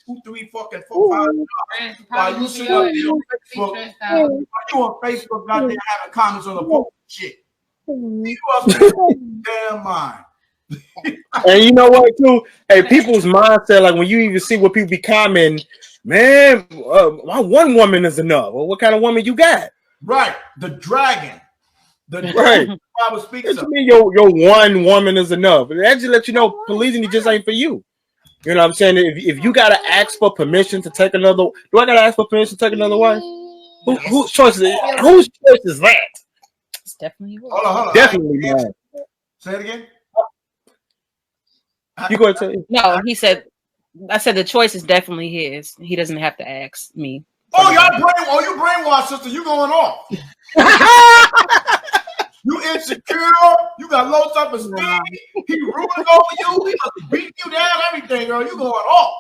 2, 3, fucking 4, 5. While you sitting up there on Facebook, you on Facebook, goddamn having comments on the post shit. You must be damn mind. And you know what, too? Hey, people's mindset, like when you even see what people be commenting, man, why one woman is enough? Well, what kind of woman you got? Right, the dragon. The right. Bible speaks of. You mean your one woman is enough? It actually let you know polygyny just ain't for you. You know what I'm saying? If you gotta ask for permission to take another, do I gotta ask for permission to take another wife? Whose choice is it? Whose choice is that? It's definitely yours. Hold on. Definitely mine. Say it again. You go ahead. No, he said. I said the choice is definitely his. He doesn't have to ask me. Oh, you brainwashed, sister. You going off? You insecure. You got low self-esteem. He ruling over you. He must beat you down. Everything, girl. You going off?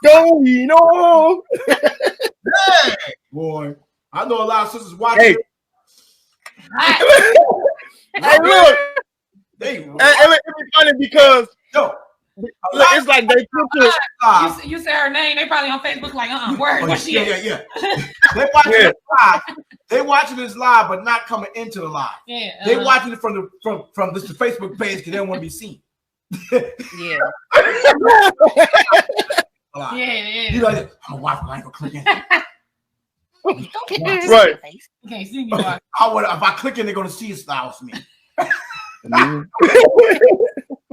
Don't you know? Hey, boy. I know a lot of sisters watching. Hey, look. It's funny because it's like they put you say her name, they probably on Facebook like, where's she? Yeah. They watching this live. They watching this live, but not coming into the live. Yeah, they watching it from this Facebook page because they don't want to be seen. Yeah. Yeah. You like, I'm gonna watch my click in. Right. You can't see me. If I click in, they're gonna see it styles me.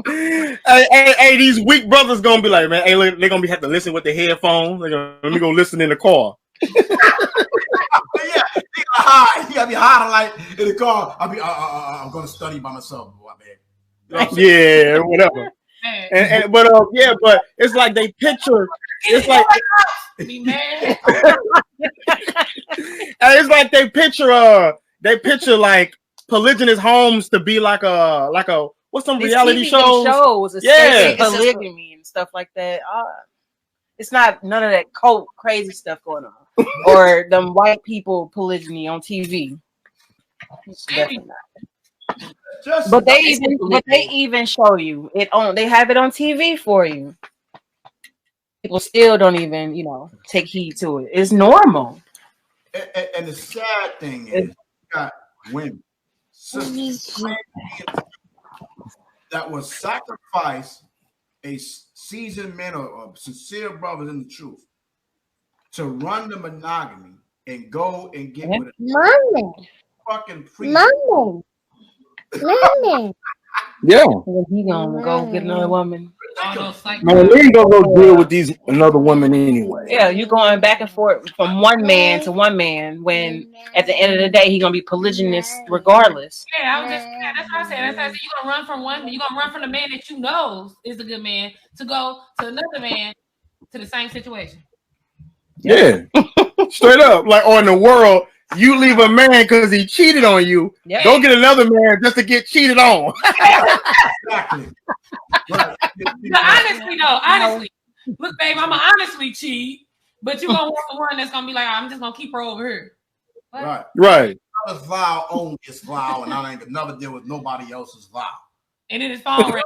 Hey, these weak brothers gonna be like, man, hey, they're gonna have to listen with the headphones. Let me go listen in the car. Yeah, he gotta be hiding like in the car. I'm gonna study by myself, boy, man. You know yeah, whatever. but it's like they picture. It's like be mad. It's like they picture like polygynous homes to be like a what's some reality shows? Yeah, polygamy and stuff like that. It's not none of that cult crazy stuff going on, or them white people polygyny on TV. But they even show you it on. They have it on TV for you. People still don't even take heed to it. It's normal. And the sad thing is, you got women, sisters, that will sacrifice a seasoned man or sincere brothers in the truth to run the monogamy and go and get with a fucking priest. Yeah. He gonna go get another woman. Man, we ain't gonna go deal with another woman anyway. Yeah, you going back and forth from one man to one man when at the end of the day he gonna be polygynous regardless. Yeah, that's what I said. That's you gonna run from one. You gonna run from the man that you know is a good man to go to another man to the same situation. Yeah, straight up. Like, or in the world, you leave a man because he cheated on you. Yep. Go get another man just to get cheated on. Exactly. Right. No, honestly, look, babe, I'ma honestly cheat, but you gonna want the one that's gonna be like, I'm just gonna keep her over here. What? Right. I was vow only is vow, and I ain't never deal with nobody else's vow. And then his phone ring.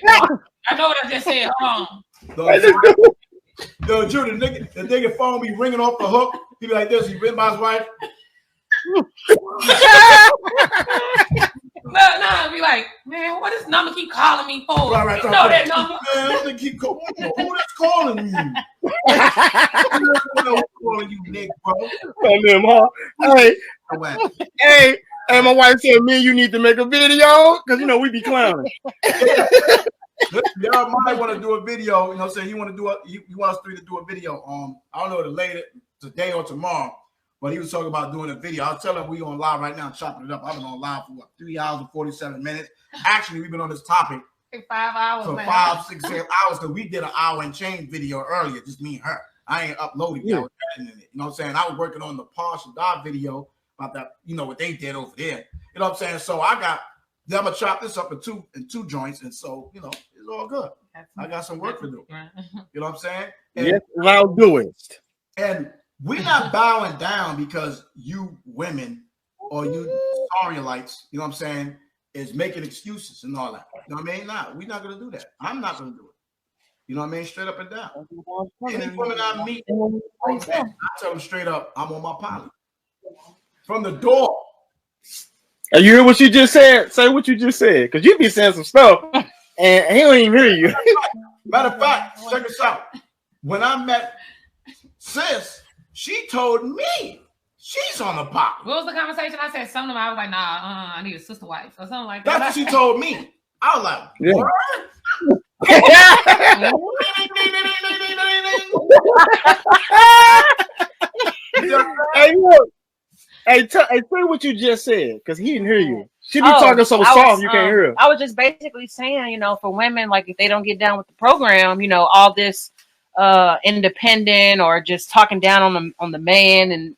Like, I know what I just said. Hold on. The nigga phone be ringing off the hook. He be like this. He written by his wife. No, be like, man, what this number keep calling me for? Right, you know that number. Man, they keep calling. Who that's calling you? Who's calling you, Nick, bro? Hey, my wife said, me and you need to make a video because we be clowning. Y'all might want to do a video. You know, say he want us three to do a video. I don't know the later today or tomorrow. But he was talking about doing a video. I was telling him we on live right now, chopping it up. I've been on live for 3 hours and 47 minutes. Actually, we've been on this topic 5 hours for 5, 6, 7 hours because we did an hour and change video earlier, just me and her. I ain't uploading it. I was editing it. You know what I'm saying? I was working on the partial dive video about that, what they did over there. You know what I'm saying? So I'm gonna chop this up in two joints, and so it's all good. I got some work to do. You know what I'm saying? Yes, I'll do it. And we're not bowing down because you women or you Israelites, you know what I'm saying, is making excuses and all that. You know what I mean? We're not going to do that. I'm not going to do it. You know what I mean? Straight up and down. Any woman I meet, I tell them straight up, I'm on my poly. From the door. And you hear what you just said? Say what you just said. Because you be saying some stuff and he don't even hear you. Matter of fact, check this out. When I met Sis, she told me she's on the pop. What was the conversation? I said something. I was like, nah, I need a sister wife or something like that. That's what she told me. I was like, Hey, look. Say what you just said, because he didn't hear you. She be talking so soft you can't hear her. I was just basically saying, for women, like if they don't get down with the program, all this independent or just talking down on the man and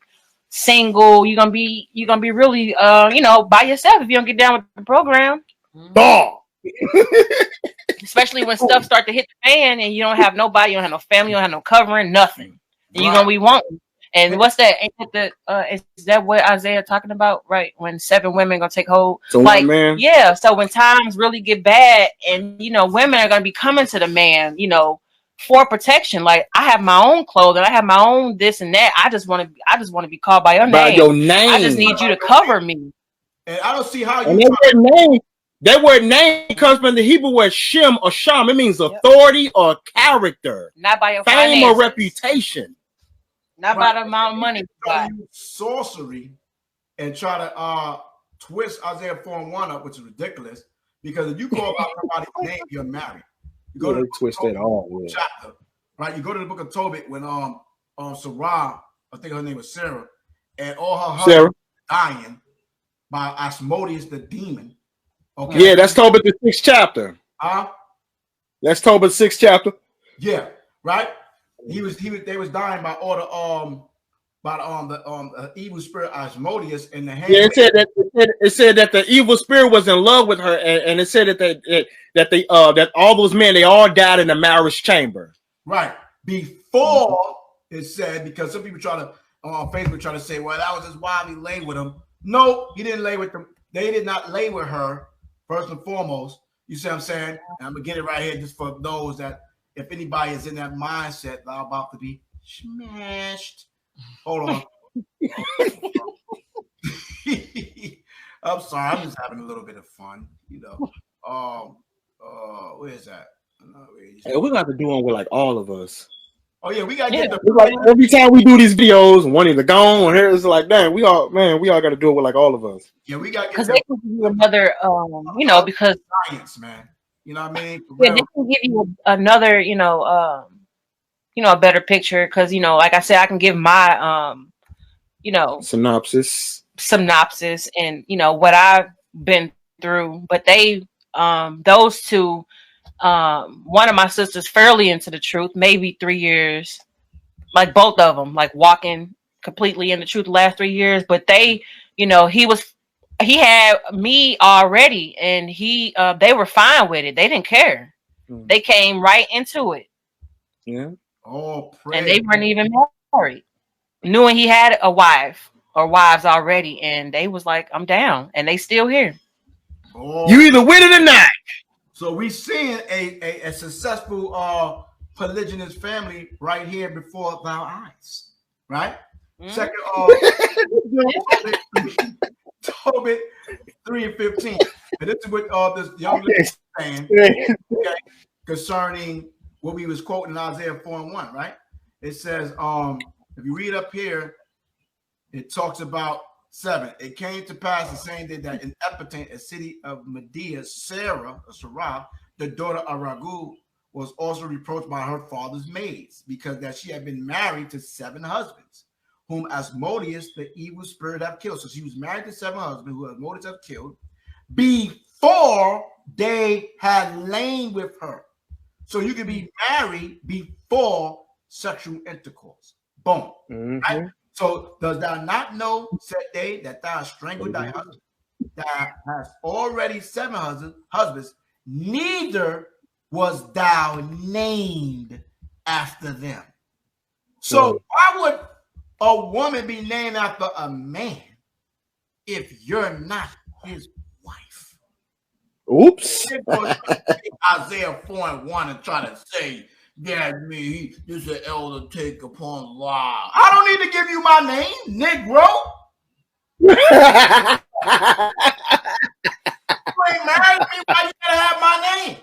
single, you're gonna be really by yourself if you don't get down with the program. Especially when stuff start to hit the fan and you don't have nobody, you don't have no family, you don't have no covering, nothing. And you're gonna be wanting. And what's that? Is that what Isaiah talking about? Right, when 7 women gonna take hold, so like man. Yeah. So when times really get bad, and women are gonna be coming to the man, for protection. Like I have my own clothing, I have my own this and that. I just want to be called by your name. By your name. I just need you to cover me. And I don't see how you. That word name comes from the Hebrew word shem or sham. It means authority or character, not by your fame finances. or reputation, not by the amount of money. Sorcery and try to twist Isaiah 4:1 up, which is ridiculous. Because if you call out somebody's name, you're married. You go to twist it all. Chapter, right? You go to the book of Tobit when Sarah, I think her name was Sarah, and all her husbands dying by Asmodeus the demon. Okay. Yeah, that's Tobit the 6th chapter. That's Tobit 6th chapter. Yeah, right. They was dying by order the evil spirit Asmodeus in the hand. Yeah, it said that the evil spirit was in love with her, and it said that all those men, they all died in the marriage chamber. Right. Before it said, because some people try to on Facebook try to say, well, that was his wife, he lay with him. No, he didn't lay with them. They did not lay with her, first and foremost. You see what I'm saying? And I'm gonna get it right here just for those that if anybody is in that mindset, they're about to be smashed. Hold on. I'm sorry, I'm just having a little bit of fun, you know. Where is that? Hey, we're gonna have to do one with like all of us. Oh yeah, we gotta get the like every time we do these videos, one either gone or here, it's like, dang, we all gotta do it with like all of us. Yeah, we gotta because they can give you another, you know, because science, man. You know what I mean? yeah, they can give you another, you know, a better picture because you know, like I said, I can give my, you know, synopsis, and you know what I've been through. But they, those two. One of my sisters fairly into the truth, maybe 3 years, like both of them, like walking completely in the truth the last 3 years. But they, you know, he had me already, and they were fine with it. They didn't care. They came right into it. Yeah. Oh, and they weren't even married, knowing he had a wife or wives already, and they was like, I'm down, and they still here. Oh. You either with it or not. So we seeing a successful polygynous family right here before our eyes, right? Second, Tobit 3:15, and this is what this young lady is saying, okay, concerning what we was quoting in Isaiah 4:1, right? It says, if you read up here, it talks about 7. It came to pass the same day that in Epatah, a city of Medea, Sarah, the daughter of Ragu, was also reproached by her father's maids, because that she had been married to 7 husbands, whom Asmodeus, the evil spirit, have killed. So she was married to 7 husbands who Asmodeus have killed before they had lain with her. So you can be married before sexual intercourse. Boom. Right? So does thou not know, said they, that thou hast strangled thy husband, that hast already 7 husbands, neither was thou named after them. So why would a woman be named after a man if you're not his wife? Oops. Isaiah 4:1 and try to say, that me, this is an elder take upon law. I don't need to give you my name, Negro. You ain't married me, why you gotta have my name?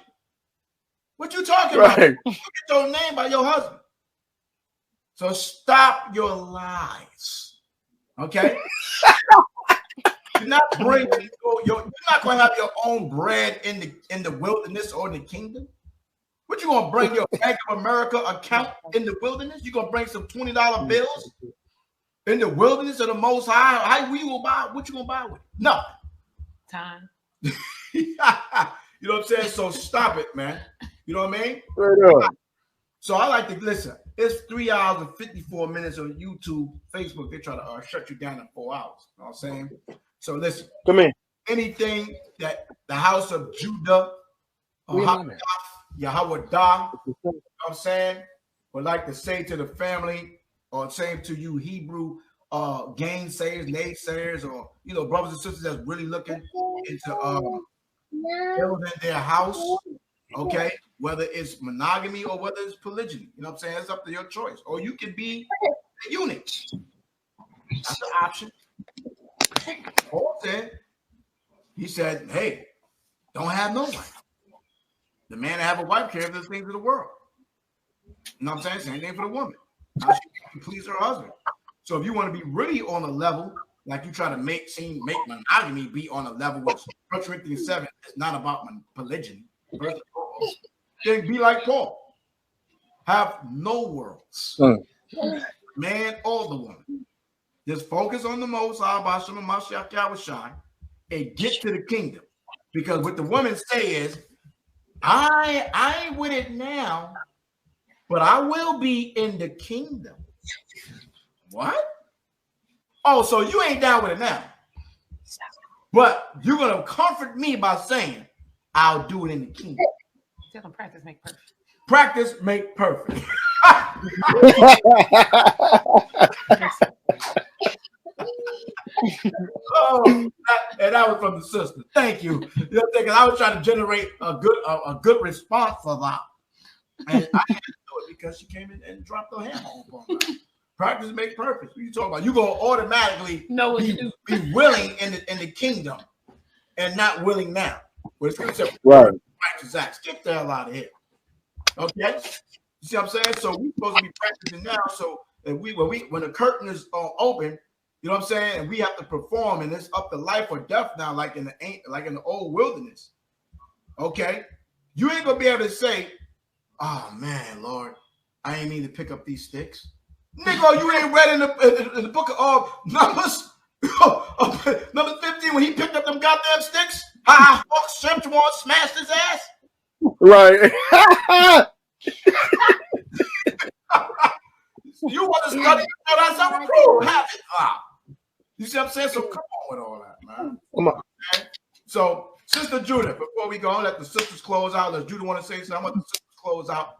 What you talking about? You get your name by your husband. So stop your lies. Okay? You're not bringing you're not gonna have your own bread in the wilderness or in the kingdom. What you gonna bring your Bank of America account in the wilderness? You gonna bring some $20 bills in the wilderness of the Most High? How you gonna buy? What you gonna buy with? No time. You know what I'm saying? So stop it, man. You know what I mean? So I like to listen. It's 3 hours and 54 minutes on YouTube, Facebook. They try to shut you down in 4 hours. You know what I'm saying? So listen. Come in. Anything that the house of Judah YAHAWAH, you know what I'm saying, would like to say to the family, or saying to you Hebrew gainsayers, naysayers, or you know, brothers and sisters that's really looking into building their house, okay, whether it's monogamy or whether it's polygyny, you know what I'm saying? It's up to your choice. Or you could be a eunuch. That's an option. Paul said, he said, hey, don't have no wife. The man that have a wife cares for the things of the world. You know what I'm saying? Same thing for the woman. How she can please her husband. So if you want to be really on a level, like you try to make monogamy be on a level which 1 Corinthians 7 is not about polygyny, then be like Paul. Have no worlds. Man or the woman. Just focus on the Most High, MASHAYACH, and get to the kingdom. Because what the women say is, I ain't with it now, but I will be in the kingdom. What? Oh, so you ain't down with it now. But you're gonna comfort me by saying, I'll do it in the kingdom. Tell them practice make perfect. Practice make perfect. Oh, that was from the sister. Thank you. You know, because I was trying to generate a good response for that, and I had to do it because she came in and dropped her hammer on me. Practice make perfect. What are you talking about? You gonna automatically be willing in the kingdom and not willing now. But it's gonna right. Righteous acts. Get the hell out of here. Okay. You see what I'm saying? So we're supposed to be practicing now. So that when the curtain is open, you know what I'm saying, and we have to perform, and it's up to life or death now, like in the old wilderness. Okay, you ain't gonna be able to say, "Oh man, Lord, I ain't mean to pick up these sticks." Nigga, you ain't read in the book of Numbers, number 15, when he picked up them goddamn sticks. Shemp smashed his ass. Right. You want to study? That's how cool. You see what I'm saying? So come on with all that, man. Come on. Okay? So, Sister Judah, before we go, let the sisters close out. Does Judah want to say something? I want the sisters close out.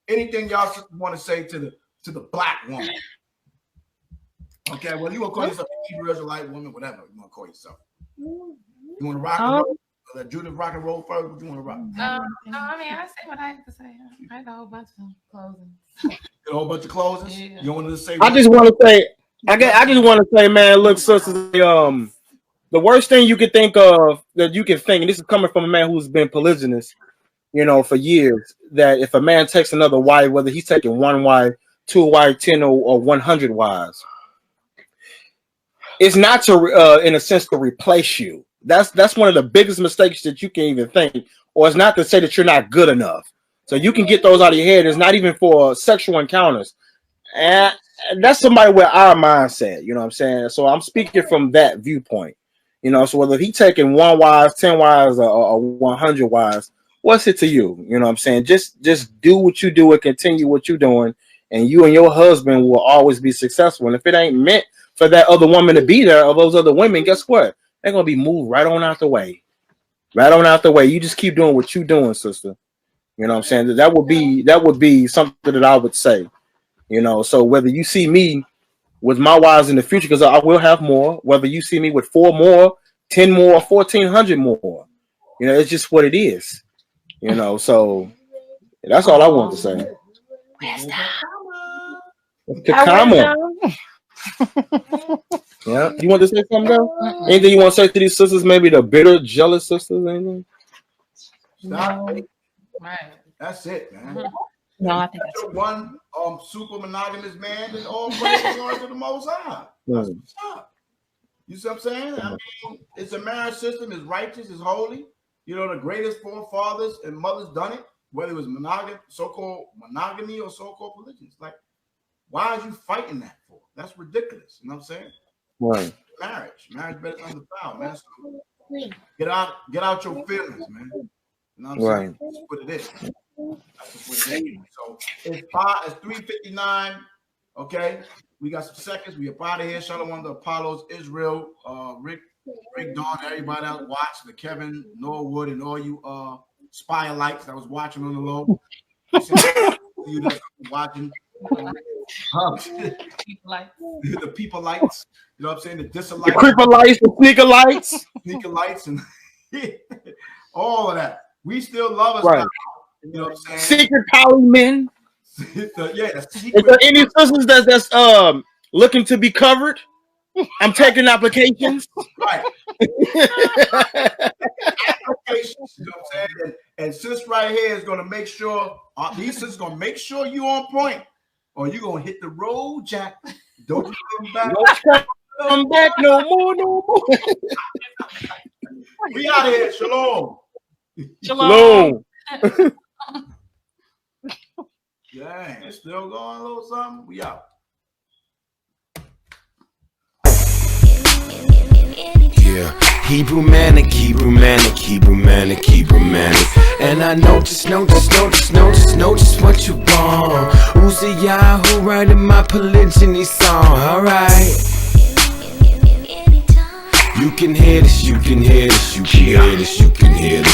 Anything y'all sisters want to say to the black woman? Okay, well, you want to call yourself a Hebrew Israelite woman, whatever you want to call yourself. You want to rock and roll? Let Judah rock and roll first. What you want to rock? No, I mean, I say what I have to say. I had a whole bunch of closings. A whole bunch of closings? Yeah. You want to say? I just want to say, man, look, sisters, the worst thing you could think of that you can think, and this is coming from a man who's been polygynous, you know, for years, that if a man takes another wife, whether he's taking one wife, 2 wives, 10 or 100 wives, it's not to, in a sense, to replace you. That's one of the biggest mistakes that you can even think, or it's not to say that you're not good enough. So you can get those out of your head. It's not even for sexual encounters. And that's somebody with our mindset, you know what I'm saying? So I'm speaking from that viewpoint, you know. So whether he's taking 1 wife, 10 wives, or 100 wives, what's it to you? You know what I'm saying? Just do what you do and continue what you're doing, and you and your husband will always be successful. And if it ain't meant for that other woman to be there, or those other women, guess what? They're gonna be moved right on out the way. Right on out the way. You just keep doing what you're doing, sister. You know what I'm saying? That would be something that I would say. You know, so whether you see me with my wives in the future, because I will have more, whether you see me with 4 more, 10 more, 1,400 more, you know, it's just what it is. You know, so that's all I want to say. Yeah, you want to say something, though? Anything you want to say to these sisters? Maybe the bitter, jealous sisters? Anything? Stop. Right. That's it, man. No, I think that's one super monogamous man, and all praise belongs to the Most High. That's what's up. You see what I'm saying? I mean, it's a marriage system. It's righteous. It's holy. You know, the greatest forefathers and mothers done it, whether it was so-called monogamy or so-called religion. It's like, why are you fighting that for? That's ridiculous. You know what I'm saying? Right. Marriage better than the foul, man. So get out your feelings, man. You know what I'm saying? That's what it is. That's what it is. So it's 3:59. Okay, we got some seconds. We up out of here. Shalom to Apollos, Israel, Rick, Dawn, everybody else watching, the Kevin, Norwood, and all you Spire-lights that was watching on the low. You that watching. The people lights, you know what I'm saying? The disalights, the creeper lights, the sneaker lights, and all of that. We still love us, right? You know what I'm saying? Secret poly men. Is there any sisters that's looking to be covered? I'm taking applications. Right. Applications, you know what I'm saying? And sis right here is gonna make sure these sisters gonna make sure you on point. Or you gonna hit the road, Jack. Don't you come back. Don't come back no more. We out of here. Shalom. Shalom. Dang, it's still going a little something. We out. Yeah. Hebrew manic, Hebrew manic, Hebrew manic, Hebrew manic. And I know just what you want. Who's the Yahoo writing my polygyny song? Alright. You can hear this, you can hear this, you can hear this, you can hear this.